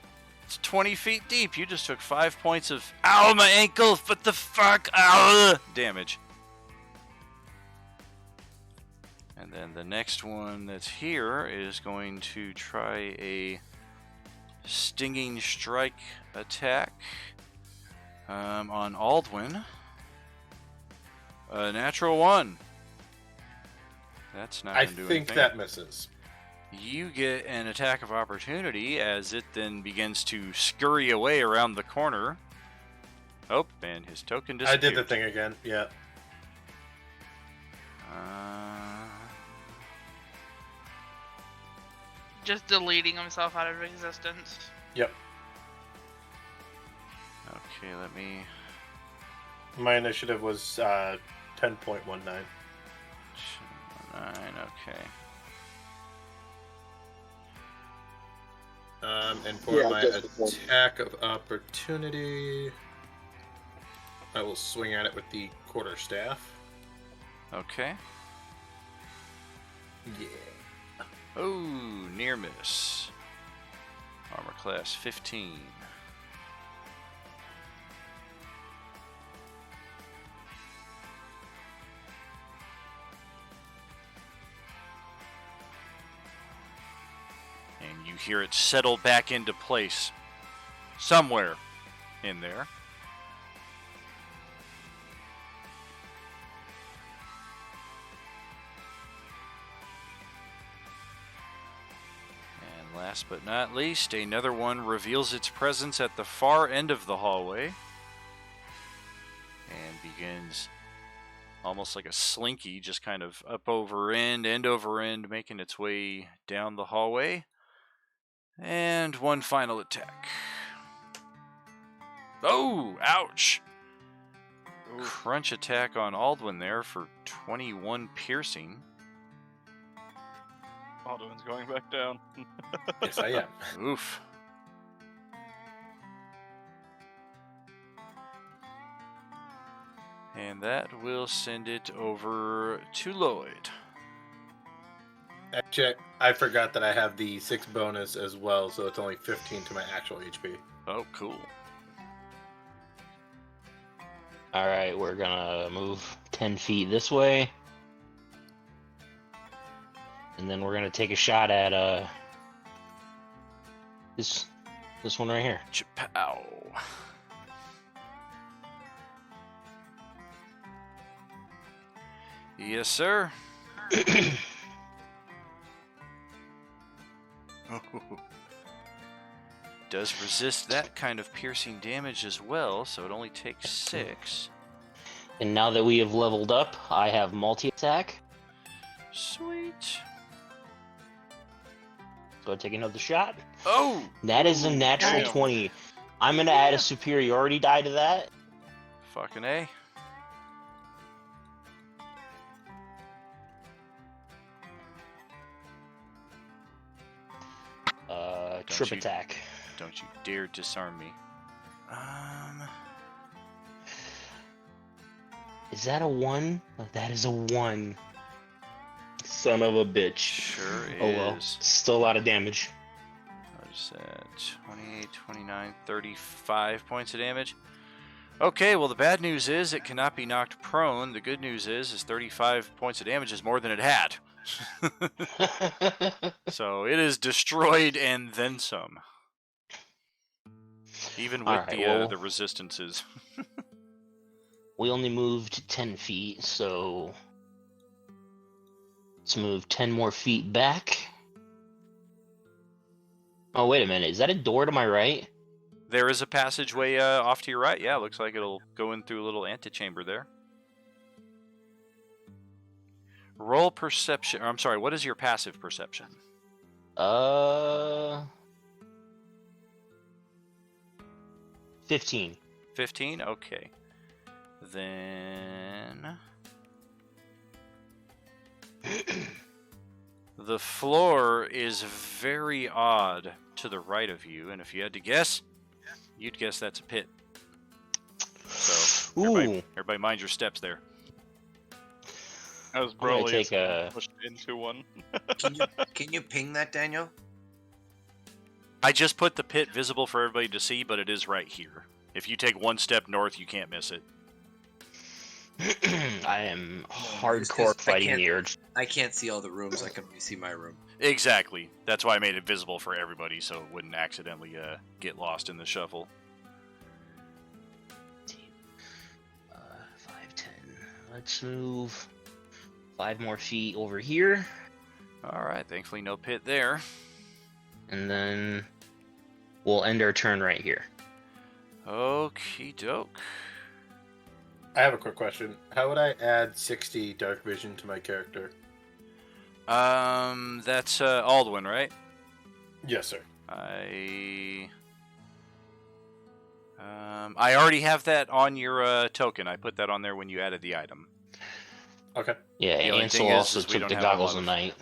It's 20 feet deep. You just took 5 points of ow, my ankle, what the fuck, ow, damage. And then the next one that's here is going to try a stinging strike attack on Aldwin. A natural 1. That's not I going to do think anything. that misses. You get an attack of opportunity as it then begins to scurry away around the corner. Oh, and his token I disappeared. did the thing again, yeah. Just deleting himself out of existence. Yep. Okay, let me... My initiative was 10.19. 9, okay. And for my attack of opportunity, I will swing at it with the quarterstaff. Okay. Yeah. Oh, near miss. Armor class 15. And you hear it settle back into place somewhere in there. And last but not least, another one reveals its presence at the far end of the hallway and begins almost like a slinky, just kind of up over end over end, making its way down the hallway. And one final attack. Oh, ouch! Ooh. Crunch attack on Aldwin there for 21 piercing. Alduin's going back down. Yes, I am. Oof. And that will send it over to Lloyd. Actually, I forgot that I have the 6 bonus as well, so it's only 15 to my actual HP. Oh, cool. Alright, we're gonna move 10 feet this way. And then we're gonna take a shot at this one right here. Chapow. Yes, sir. Does resist that kind of piercing damage as well, so it only takes 6. And now that we have leveled up, I have multi-attack. Sweet. Go take another shot. Oh! That is a Ooh, natural damn. 20. I'm gonna add a superiority die to that. Fucking A. Trip you- attack. Don't you dare disarm me. Is that a 1? That is a 1. Son of a bitch. Sure Oh well. is. Still a lot of damage. What is that? 28, 29, 35 points of damage. Okay, well the bad news is it cannot be knocked prone. The good news is 35 points of damage is more than it had. So it is destroyed and then some. Even with Alright, well, the resistances. we only moved 10 feet, so let's move 10 more feet back. Oh, wait a minute. Is that a door to my right? There is a passageway off to your right. Yeah, looks like it'll go in through a little antechamber there. Roll perception. Or, I'm sorry, what is your passive perception? 15. 15? Okay. Then... the floor is very odd to the right of you, and if you had to guess, you'd guess that's a pit. So, everybody mind your steps there. I was I'm gonna probably take a... pushed into one. Can you ping that, Daniel? I just put the pit visible for everybody to see, but it is right here. If you take one step north, you can't miss it. I am It's hardcore just- fighting the urge. I can't see all the rooms. I can only see my room. Exactly. That's why I made it visible for everybody, so it wouldn't accidentally get lost in the shuffle. 5, 10. Let's move 5 more feet over here. Alright, thankfully no pit there. And then we'll end our turn right here. Okie doke. I have a quick question. How would I add 60 dark vision to my character? That's Aldwin, right? Yes, sir. I already have that on your token. I put that on there when you added the item. Okay. Yeah, The only Ansel thing is also we took don't the have a lot goggles of of- night.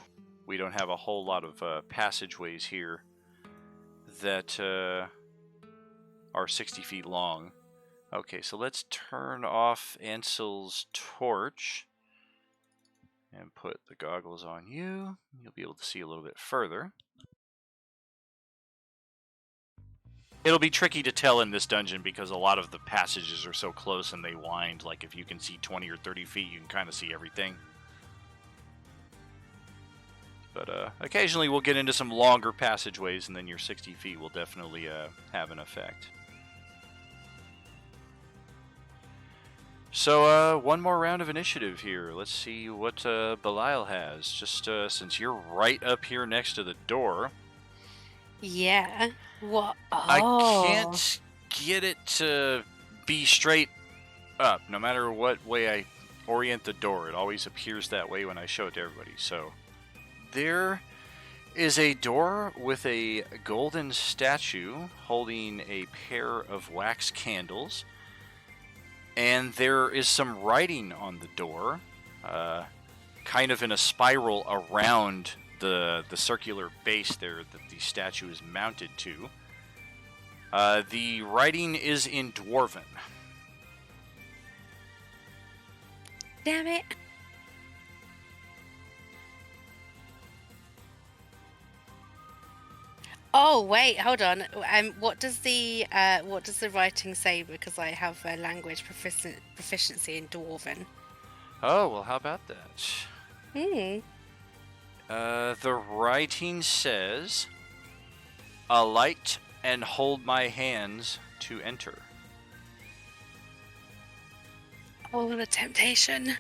We don't have a whole lot of passageways here that are 60 feet long. Okay, so let's turn off Ansel's torch and put the goggles on you. You'll be able to see a little bit further. It'll be tricky to tell in this dungeon because a lot of the passages are so close and they wind. Like if you can see 20 or 30 feet, you can kind of see everything. But occasionally we'll get into some longer passageways, and then your 60 feet will definitely have an effect. So one more round of initiative here. Let's see what Belial has. Just since you're right up here next to the door, Yeah. What? Oh. I can't get it to be straight up. No matter what way I orient the door, it always appears that way when I show it to everybody. So there is a door with a golden statue holding a pair of wax candles. And there is some writing on the door, kind of in a spiral around the circular base there that the statue is mounted to. The writing is in Dwarven. Damn it. Oh wait, hold on. What does the writing say? Because I have a language proficiency in Dwarven. Oh, well, how about that? Hmm. The writing says, "Alight and hold my hands to enter." Oh, what a temptation.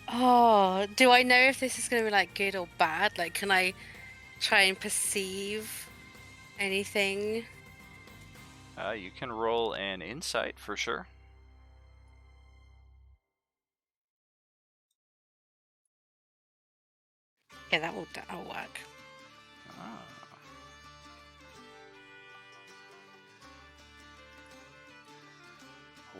Oh, do I know if this is going to be like good or bad? Like, can I try and perceive anything? You can roll an insight for sure. Yeah, that'll work. Ah.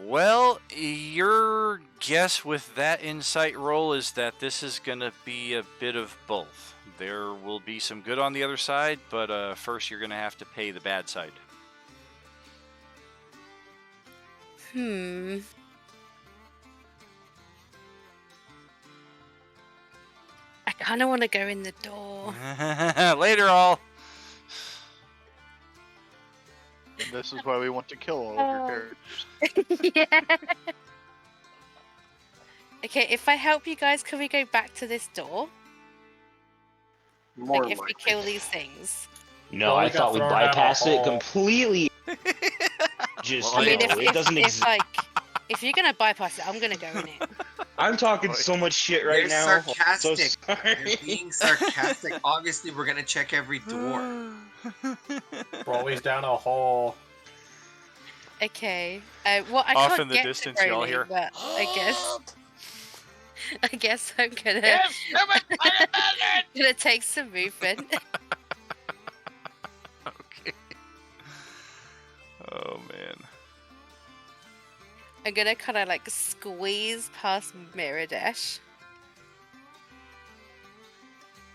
Well, your guess with that insight roll is that this is going to be a bit of both. There will be some good on the other side, but first you're going to have to pay the bad side. I kind of want to go in the door. Later, all. And this is why we want to kill all of your characters. Yeah. Okay, if I help you guys, can we go back to this door? More Like, if we likely. kill these things. No, Well, we I got thought we thrown down a bypassed it hall. completely. Just, Well, I mean, it doesn't if you're gonna bypass it, I'm gonna go in it. I'm talking so much shit right You're now. sarcastic. So sorry. You're being sarcastic. Obviously, we're gonna check every door. We're always down a hall. Okay. Well, I Off can't in the get distance, to y'all Broly, hear, but I guess I'm gonna gonna take some movement. Okay. Oh, man. I'm gonna kind of like squeeze past Miradesh.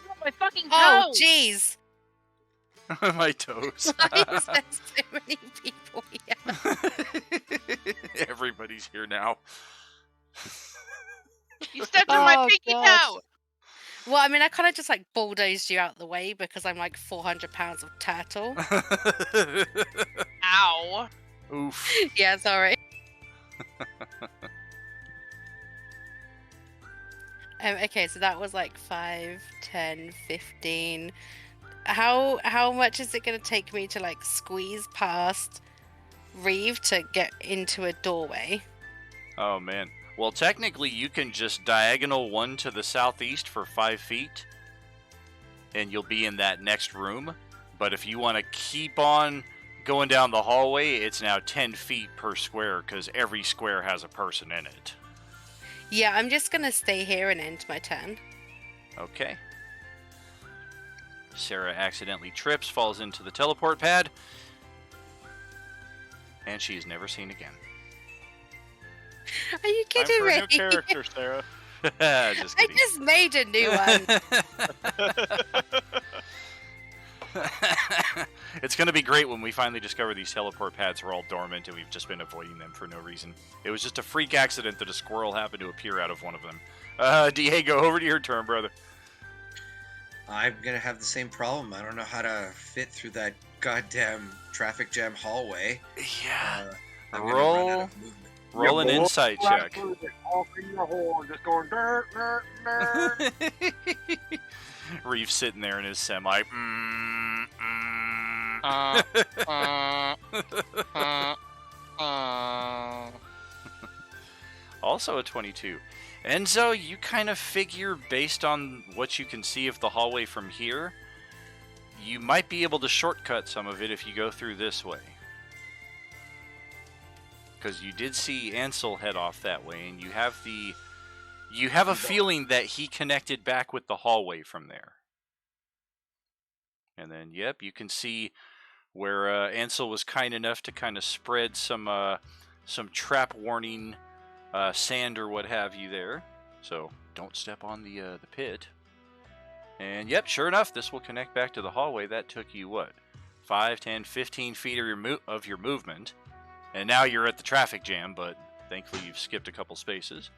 Oh, my fucking Oh, toes! jeez! My toes. Why is there so many people here? Everybody's here now. You stepped on my Oh, pinky God. toe! Well, I mean, I kind of just like bulldozed you out the way because I'm like 400 pounds of turtle. Ow. Oof. Yeah, sorry. Okay, so that was like 5, 10, 15. How much is it going to take me to like squeeze past Reeve to get into a doorway? Oh, man. Well, technically, you can just diagonal one to the southeast for 5 feet, and you'll be in that next room. But if you want to keep on going down the hallway, it's now 10 feet per square, because every square has a person in it. Yeah, I'm just going to stay here and end my turn. Okay. Sarah accidentally trips, falls into the teleport pad, and she is never seen again. Are you Time kidding for a new me? character, Sarah. Just I kidding. just made a new one. It's going to be great when we finally discover these teleport pads are all dormant and we've just been avoiding them for no reason. It was just a freak accident that a squirrel happened to appear out of one of them. Diego, over to your turn, brother. I'm gonna have the same problem. I don't know how to fit through that goddamn traffic jam hallway. Yeah. I'm gonna run out Roll. of movement. Roll an insight check. Off in the hole, just going dirt, dirt, dirt. Reeve's sitting there in his semi. Also a 22. Enzo, you kind of figure, based on what you can see of the hallway from here, you might be able to shortcut some of it if you go through this way. Because you did see Ansel head off that way, and you have a feeling that he connected back with the hallway from there. And then, yep, you can see where Ansel was kind enough to kind of spread some trap warning sand or what have you there. So don't step on the pit. And yep, sure enough, this will connect back to the hallway. That took you, what, 5, 10, 15 feet of your movement. And now you're at the traffic jam, but thankfully you've skipped a couple spaces.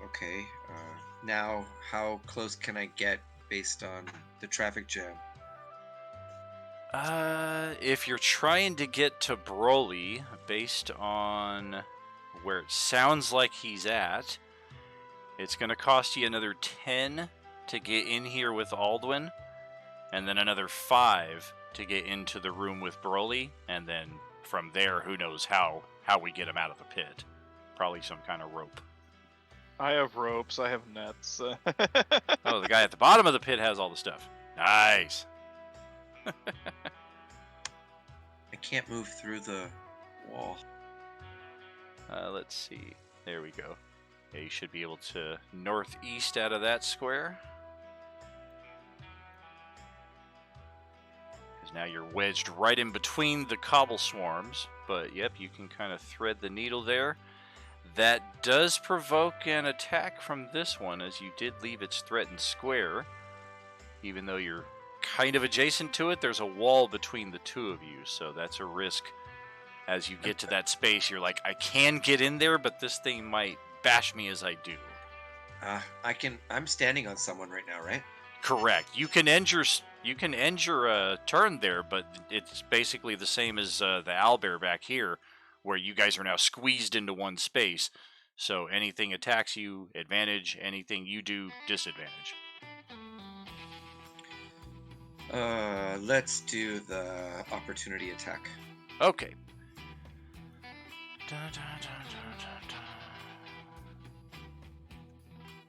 Okay. Now, how close can I get based on the traffic jam? If you're trying to get to Broly, based on where it sounds like he's at, it's going to cost you another 10 to get in here with Aldwin, and then another 5 to get into the room with Broly, and then from there, who knows how we get him out of the pit. Probably some kind of rope. I have ropes. I have nets. Oh, the guy at the bottom of the pit has all the stuff. Nice. I can't move through the wall. Let's see. There we go. Yeah, you should be able to northeast out of that square. Because now you're wedged right in between the cobble swarms. But yep, you can kind of thread the needle there. That does provoke an attack from this one, as you did leave its threatened square. Even though you're kind of adjacent to it, there's a wall between the two of you, so that's a risk. As you get to that space, you're like, I can get in there, but this thing might bash me as I do. I'm standing on someone right now, right? Correct. You can end your turn there, but it's basically the same as the owlbear back here, where you guys are now squeezed into one space. So anything attacks you, advantage. Anything you do, disadvantage. Let's do the opportunity attack. Okay.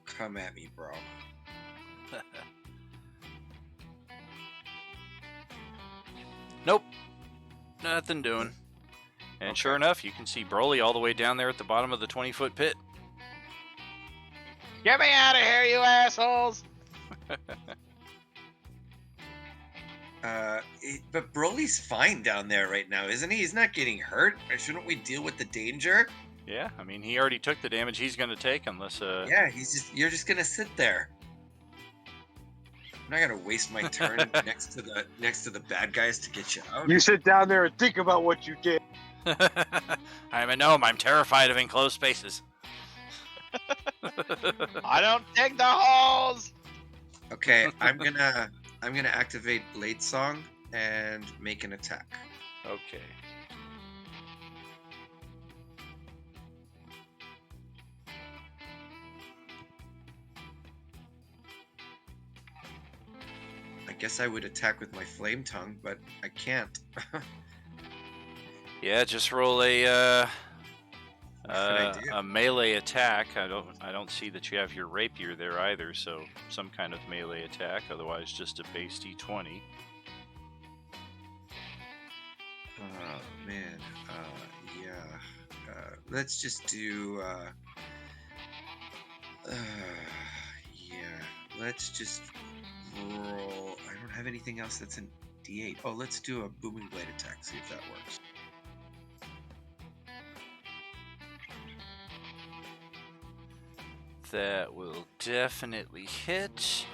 Come at me, bro. Nope. Nothing doing. And Okay. sure enough, you can see Broly all the way down there at the bottom of the 20-foot pit. Get me out of here, you assholes! But Broly's fine down there right now, isn't he? He's not getting hurt. Shouldn't we deal with the danger? Yeah, I mean, he already took the damage he's going to take unless... Yeah, you're just gonna sit there. I'm not gonna waste my turn next to the bad guys to get you out. You sit down there and think about what you did. I'm a gnome. I'm terrified of enclosed spaces. I don't dig the holes! Okay, I'm gonna activate Blade Song and make an attack. Okay. I guess I would attack with my Flame Tongue, but I can't. Yeah, just roll a What should I do? a melee attack. I don't see that you have your rapier there either, so some kind of melee attack. Otherwise, just a base D20. Oh man, yeah. Let's just do. Yeah. Let's just roll. I don't have anything else that's in D8. Oh, let's do a Booming Blade attack. See if that works. That will definitely hit.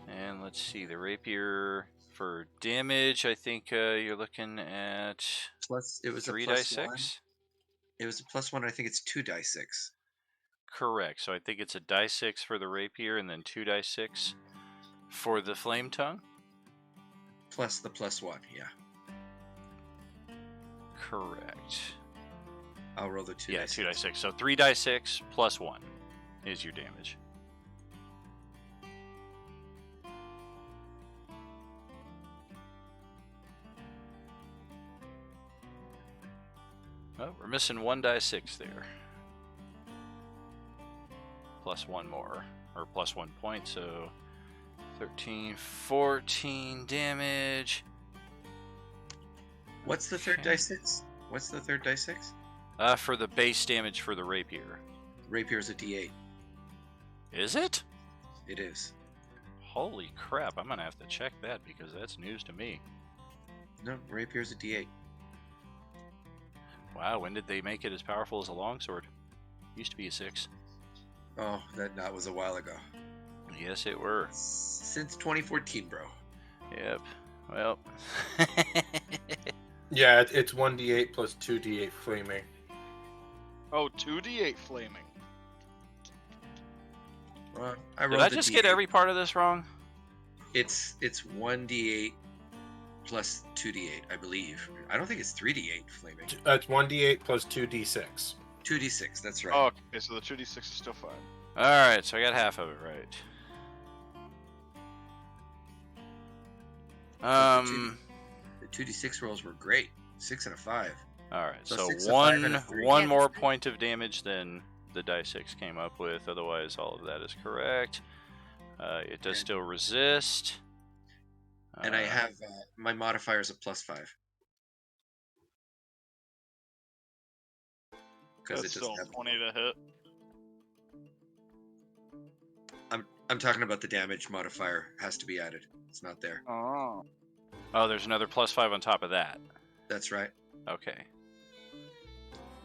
And let's see, the rapier for damage, I think you're looking at Plus, it was 3 a die plus 1. 6. It was a +1. I think it's 2 die 6. Correct. So I think it's a die 6 for the rapier and then 2 die 6 for the flame tongue. Plus the +1. Yeah. Correct. I'll roll the 2 Yeah, die 2 die 6. 6. So 3 die 6 plus 1 is your damage. Oh, we're missing 1 die 6 there. Plus 1 more. Or plus 1 point, so 13, 14 damage. What's the third Okay. die 6? What's the third die 6? For the base damage for the rapier. Rapier's a D8. Is it? It is. Holy crap, I'm gonna have to check that because that's news to me. No, Rapier's a D8. Wow, when did they make it as powerful as a longsword? Used to be a 6. Oh, that was a while ago. Yes, it were. Since 2014, bro. Yep. Well. Yeah, it's 1d8 plus 2d8 flaming. Oh, 2d8 flaming. I Did rolled I a just D8. get every part of this wrong? It's 1d8 plus 2d8, I believe. I don't think it's 3d8 flaming. That's 1d8 plus 2d6. 2d6, that's right. Oh, okay, so the 2d6 is still fine. Alright, so I got half of it right. The 2d6 rolls were great. 6 and a 5. Alright, So so 6, a 5, and one a 3. one more point of damage than the die 6 came up with. Otherwise, all of that is correct. It does Okay. still resist. And I have my modifier is a +5. Because That's it still doesn't have 20 to hit. I'm talking about the damage modifier has to be added. It's not there. Oh. Oh, there's another +5 on top of that. That's right. Okay.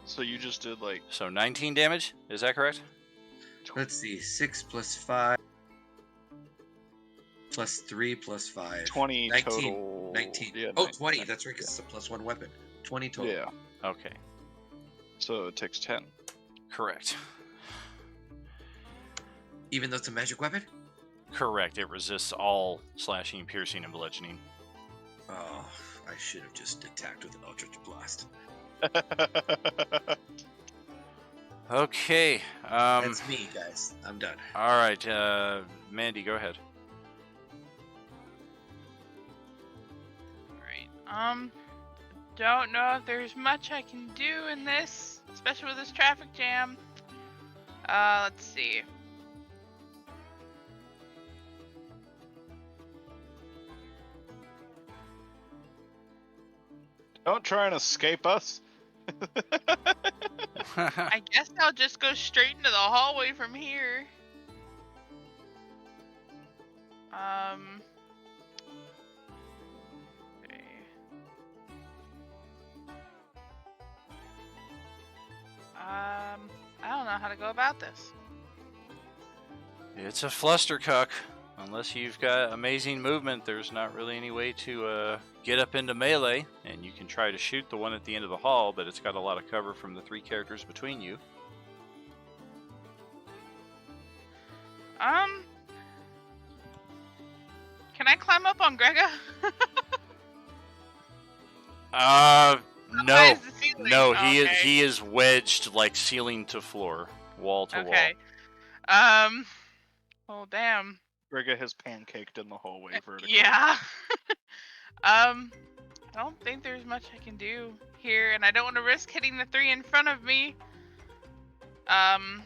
So you just did like So 19 damage, is that correct? Let's see. 6 plus 5 plus 3 plus 5. 20 19. total. 19. Yeah, Oh, 19. 20. That's right, because it's a +1 weapon. 20 total. Yeah. Okay. So it takes 10. Correct. Even though it's a magic weapon? Correct. It resists all slashing, piercing, and bludgeoning. Oh, I should have just attacked with an Eldritch Blast. Okay. That's me, guys. I'm done. All right. Mandy, go ahead. Alright, don't know if there's much I can do in this, especially with this traffic jam. Let's see. Don't try and escape us. I guess I'll just go straight into the hallway from here. Okay. I don't know how to go about this. It's a flustercuck. Unless you've got amazing movement, there's not really any way to get up into melee, and you can try to shoot the one at the end of the hall, but it's got a lot of cover from the 3 characters between you. Can I climb up on Grega? No. Why is the ceiling? No, Okay. he is wedged like ceiling to floor, wall to Okay. wall. Oh damn. Grega has pancaked in the hallway vertically. Yeah. I don't think there's much I can do here, and I don't want to risk hitting the 3 in front of me. Because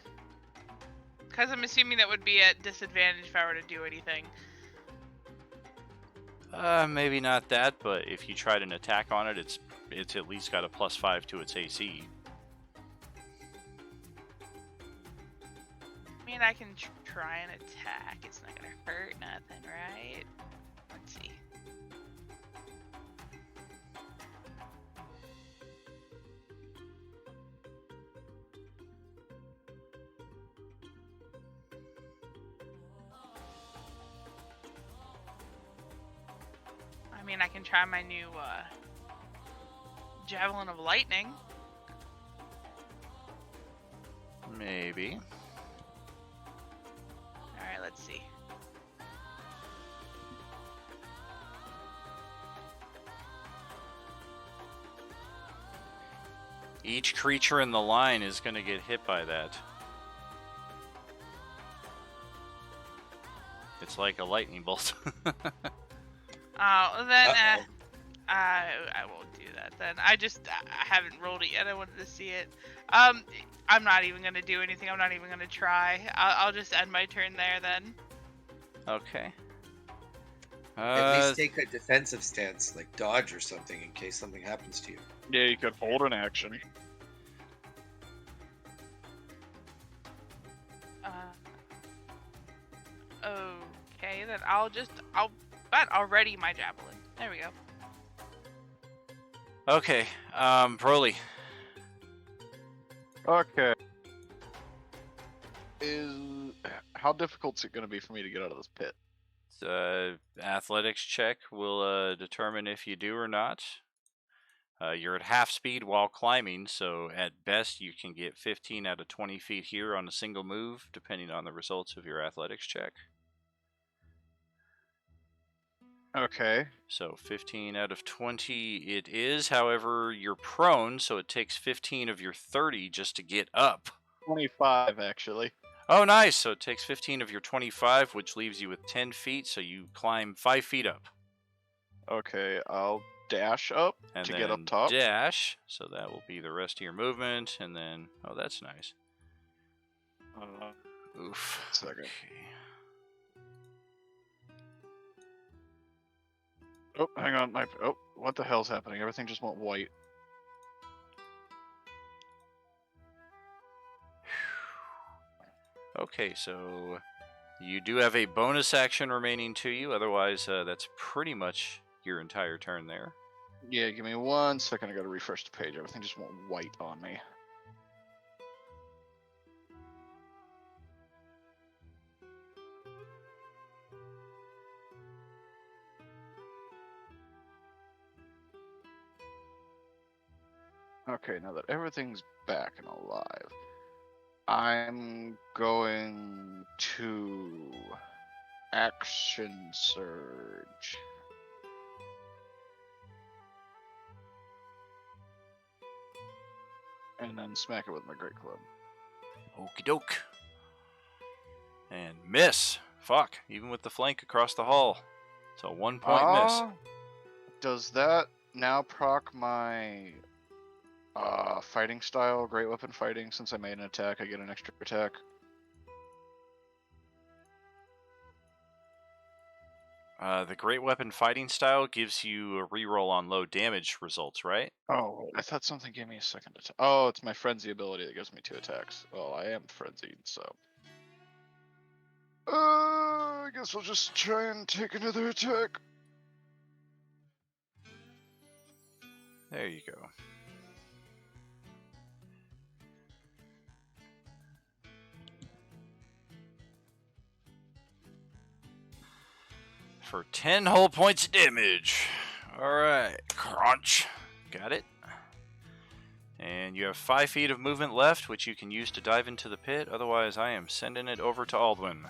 I'm assuming that would be at disadvantage if I were to do anything. Maybe not that, but if you tried an attack on it, it's at least got a +5 to its AC. I mean, I can try an attack. It's not gonna hurt nothing, right? Let's see. I mean, I can try my new Javelin of Lightning. Maybe. Alright, let's see. Each creature in the line is going to get hit by that. It's like a lightning bolt. Oh, then Uh-oh. I won't do that then. I haven't rolled it yet. I wanted to see it. I'm not even gonna do anything. I'm not even gonna try. I'll just end my turn there then. Okay. At least take a defensive stance, like dodge or something, in case something happens to you. Yeah, you could hold an action. Okay, then I'll ready my javelin. There we go. Okay. Broly. Okay. How difficult is it going to be for me to get out of this pit? Athletics check will determine if you do or not. You're at half speed while climbing, so at best you can get 15 out of 20 feet here on a single move, depending on the results of your athletics check. Okay. So 15 out of 20 it is. However, you're prone, so it takes 15 of your 30 just to get up. 25, actually. Oh, nice. So it takes 15 of your 25, which leaves you with 10 feet, so you climb 5 feet up. Okay, I'll dash up And to then get up top. dash, so that will be the rest of your movement, and then, oh, that's nice. Oof. Second. Okay. Oh, hang on. Oh, what the hell's happening? Everything just went white. Okay, so You do have a bonus action remaining to you. Otherwise, that's pretty much your entire turn there. Yeah, give me 1 second. I gotta refresh the page. Everything just went white on me. Okay, now that everything's back and alive, I'm going to action surge. And then smack it with my great club. Okie doke. And miss. Fuck. Even with the flank across the hall. It's a 1 point miss. Does that now proc my fighting style, great weapon fighting? Since I made an attack, I get an extra attack. The great weapon fighting style gives you a reroll on low damage results, right? Oh, I thought something gave me a second attack. Oh, it's my frenzy ability that gives me 2 attacks. Well, I am frenzied, so. I guess we'll just try and take another attack. There you go. For 10 whole points of damage. Alright, crunch. Got it. And you have 5 feet of movement left, which you can use to dive into the pit. Otherwise, I am sending it over to Aldwin.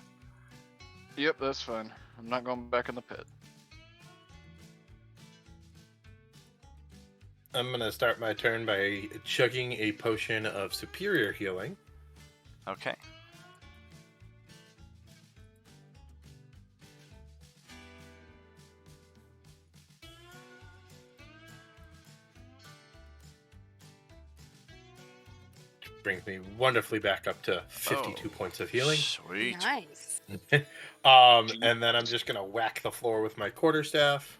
Yep, that's fine. I'm not going back in the pit. I'm going to start my turn by chugging a potion of superior healing. Okay. Brings me wonderfully back up to 52 points of healing. Sweet. Nice. And then I'm just going to whack the floor with my quarterstaff.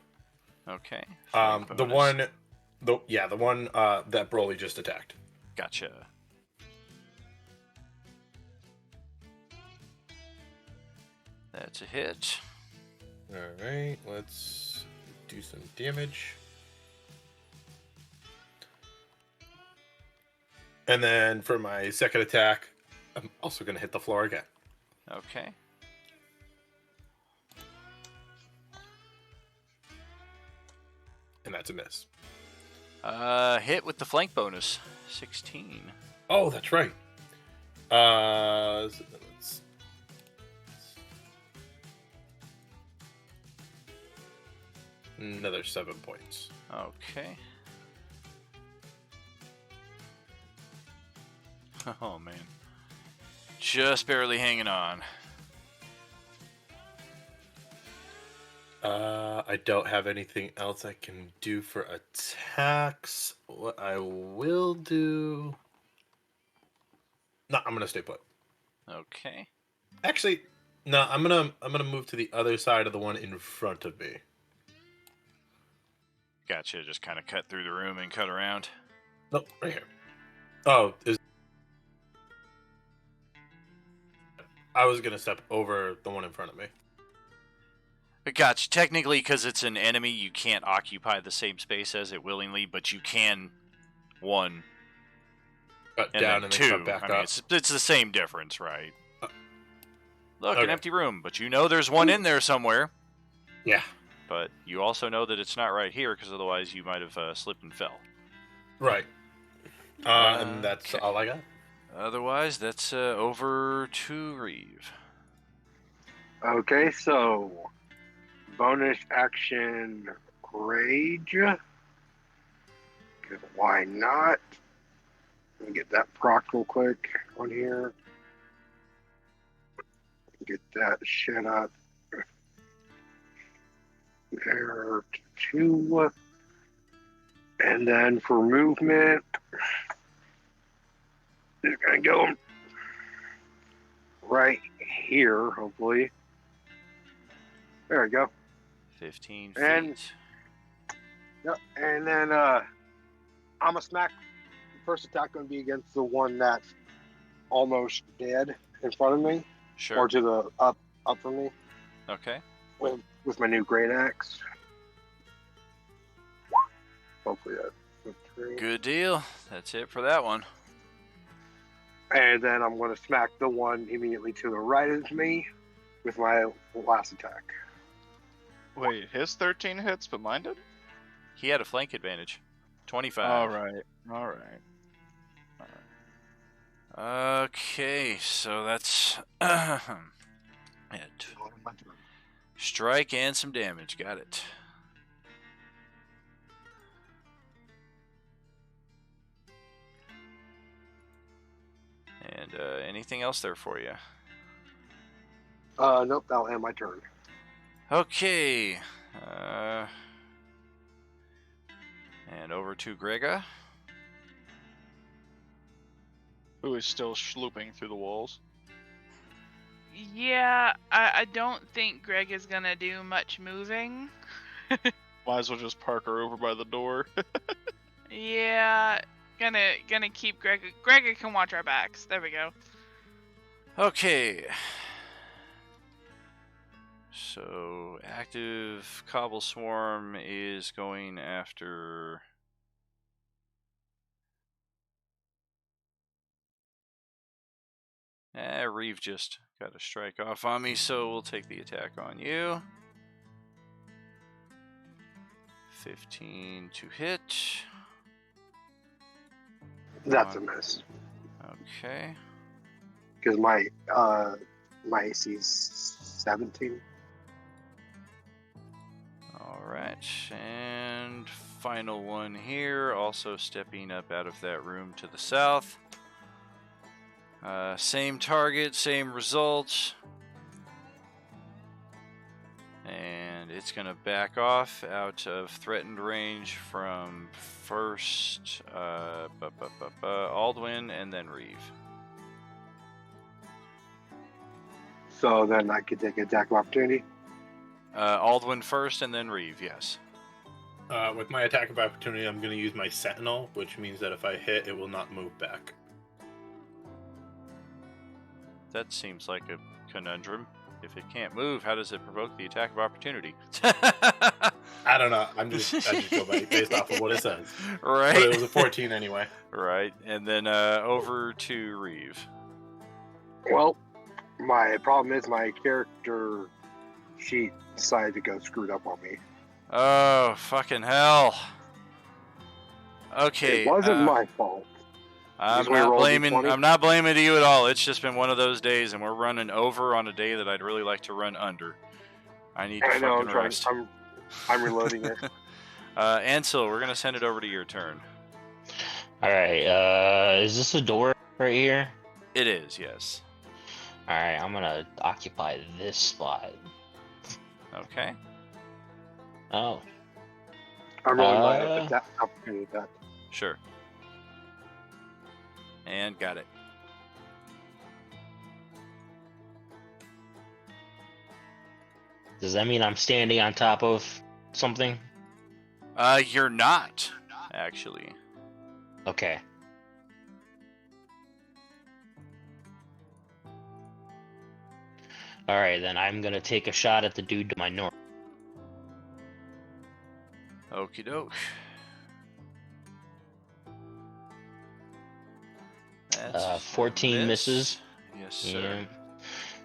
Okay. The one that Broly just attacked. Gotcha. That's a hit. Alright, let's do some damage. And then for my second attack, I'm also going to hit the floor again. Okay. And that's a miss. Hit with the flank bonus. 16. Oh, that's right. Let's... Another 7 points. Okay. Oh, man. Just barely hanging on. I don't have anything else I can do for attacks. What I will do... No, I'm gonna stay put. Okay. Actually, no, I'm gonna move to the other side of the one in front of me. Gotcha. Just kind of cut through the room and cut around. Nope, right here. Oh, I was gonna step over the one in front of me. Gotcha. Technically, because it's an enemy, you can't occupy the same space as it willingly, but you can, 1, Cut and down then and 2. then cut back I mean, up. it's the same difference, right? Look, okay. an empty room, but you know there's one in there somewhere. Yeah. But you also know that it's not right here, because otherwise you might have slipped and fell. Right. And that's okay. all I got. Otherwise, that's over to Reeve. Okay, so bonus action rage. 'Cause why not? Let me get that proc real quick on here. Get that shit up. There to 2. And then for movement, just gonna go right here, hopefully. There we go. 15 And- feet. Yep. And then I'm gonna smack. The first attack gonna be against the one that's almost dead in front of me, Sure. or to the up up for me Okay. with my new great axe. Hopefully that's true. Good deal. That's it for that one. And then I'm going to smack the one immediately to the right of me with my last attack. Wait, his 13 hits, but mine did? He had a flank advantage. 25. Alright. Okay, so that's it. Strike and some damage. Got it. And anything else there for you? Nope, that'll end my turn. Okay. And over to Grega. Who is still slooping through the walls? Yeah, I don't think Greg is gonna do much moving. Might as well just park her over by the door. Yeah, gonna keep Greg. Greg can watch our backs. There we go. Okay. So active Cobble Swarm is going after. Reeve just got a strike off on me, so we'll take the attack on you. 15 to hit. That's a miss. Okay. Because my AC is 17. Alright, and final one here, also stepping up out of that room to the south. Same target, same results. And it's going to back off out of threatened range from first Aldwin and then Reeve. So then I could take attack of opportunity. Aldwin first and then Reeve, yes. With my attack of opportunity, I'm going to use my Sentinel, which means that if I hit, it will not move back. That seems like a conundrum. If it can't move, how does it provoke the attack of opportunity? I don't know. I just go based off of what it says. Right. But it was a 14 anyway. Right. And then over to Reeve. Well, my problem is my character sheet decided to go screwed up on me. Oh, fucking hell. Okay. It wasn't my fault. I'm not blaming you at all. It's just been one of those days, and we're running over on a day that I'd really like to run under. I need to fucking rest. I'm reloading it. Ansel, we're gonna send it over to your turn. Alright, is this a door right here? It is, yes. Alright, I'm gonna occupy this spot. Okay. Oh. I'm rolling my opportunity attack. Sure. And got it. Does that mean I'm standing on top of something? You're not, actually. Okay. Alright, then I'm gonna take a shot at the dude to my north. Okie doke. That's 14 misses. Yes, sir. Yeah.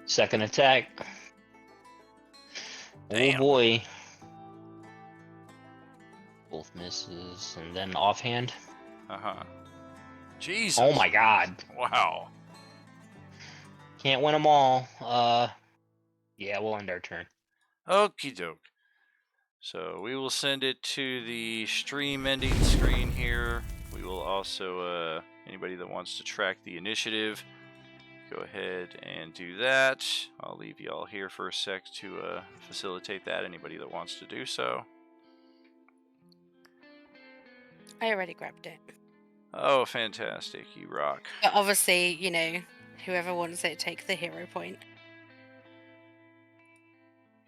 Second attack. Damn. Oh boy. Both misses. And then offhand. Uh-huh. Jesus. Oh my god. Wow. Can't win them all. Yeah, we'll end our turn. Okie doke. So we will send it to the stream ending screen here. We will also, anybody that wants to track the initiative, go ahead and do that. I'll leave y'all here for a sec to facilitate that. Anybody that wants to do so. I already grabbed it. Oh, fantastic. You rock. But obviously, whoever wants it, take the hero point.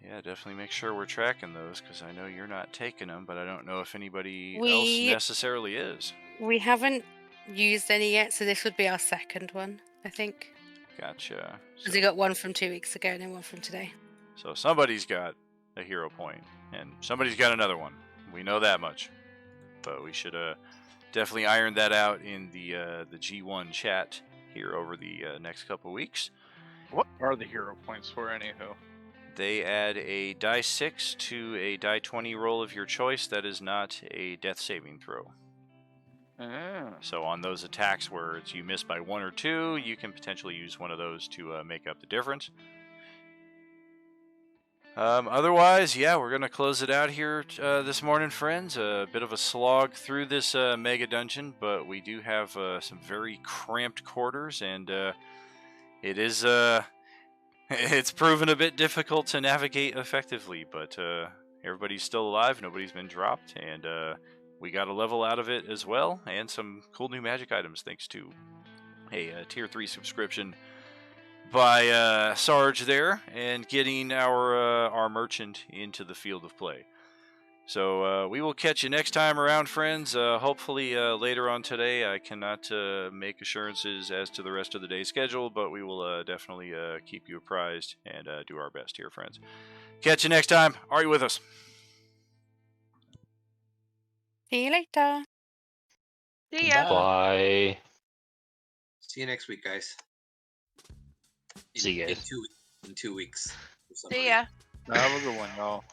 Yeah, definitely make sure we're tracking those, because I know you're not taking them, but I don't know if anybody else necessarily is. We haven't used any yet, so this would be our second one, I think. Gotcha. Because he got one from 2 weeks ago and then one from today. So somebody's got a hero point, and somebody's got another one. We know that much. But we should definitely iron that out in the G1 chat here over the next couple weeks. What are the hero points for, anywho? They add a die 6 to a die 20 roll of your choice that is not a death saving throw. So on those attacks where you miss by 1 or 2, you can potentially use one of those to make up the difference. Otherwise, yeah, we're going to close it out here this morning, friends. A bit of a slog through this mega dungeon, but we do have some very cramped quarters, and it is it's proven a bit difficult to navigate effectively, but everybody's still alive, nobody's been dropped, and we got a level out of it as well, and some cool new magic items thanks to a tier 3 subscription by Sarge there, and getting our merchant into the field of play. So we will catch you next time around, friends. Hopefully later on today. I cannot make assurances as to the rest of the day's schedule, but we will definitely keep you apprised and do our best here, friends. Catch you next time. Are you with us? See you later. See ya. Bye. See you next week, guys. See you guys. In 2 weeks. See ya. Have a good one, y'all.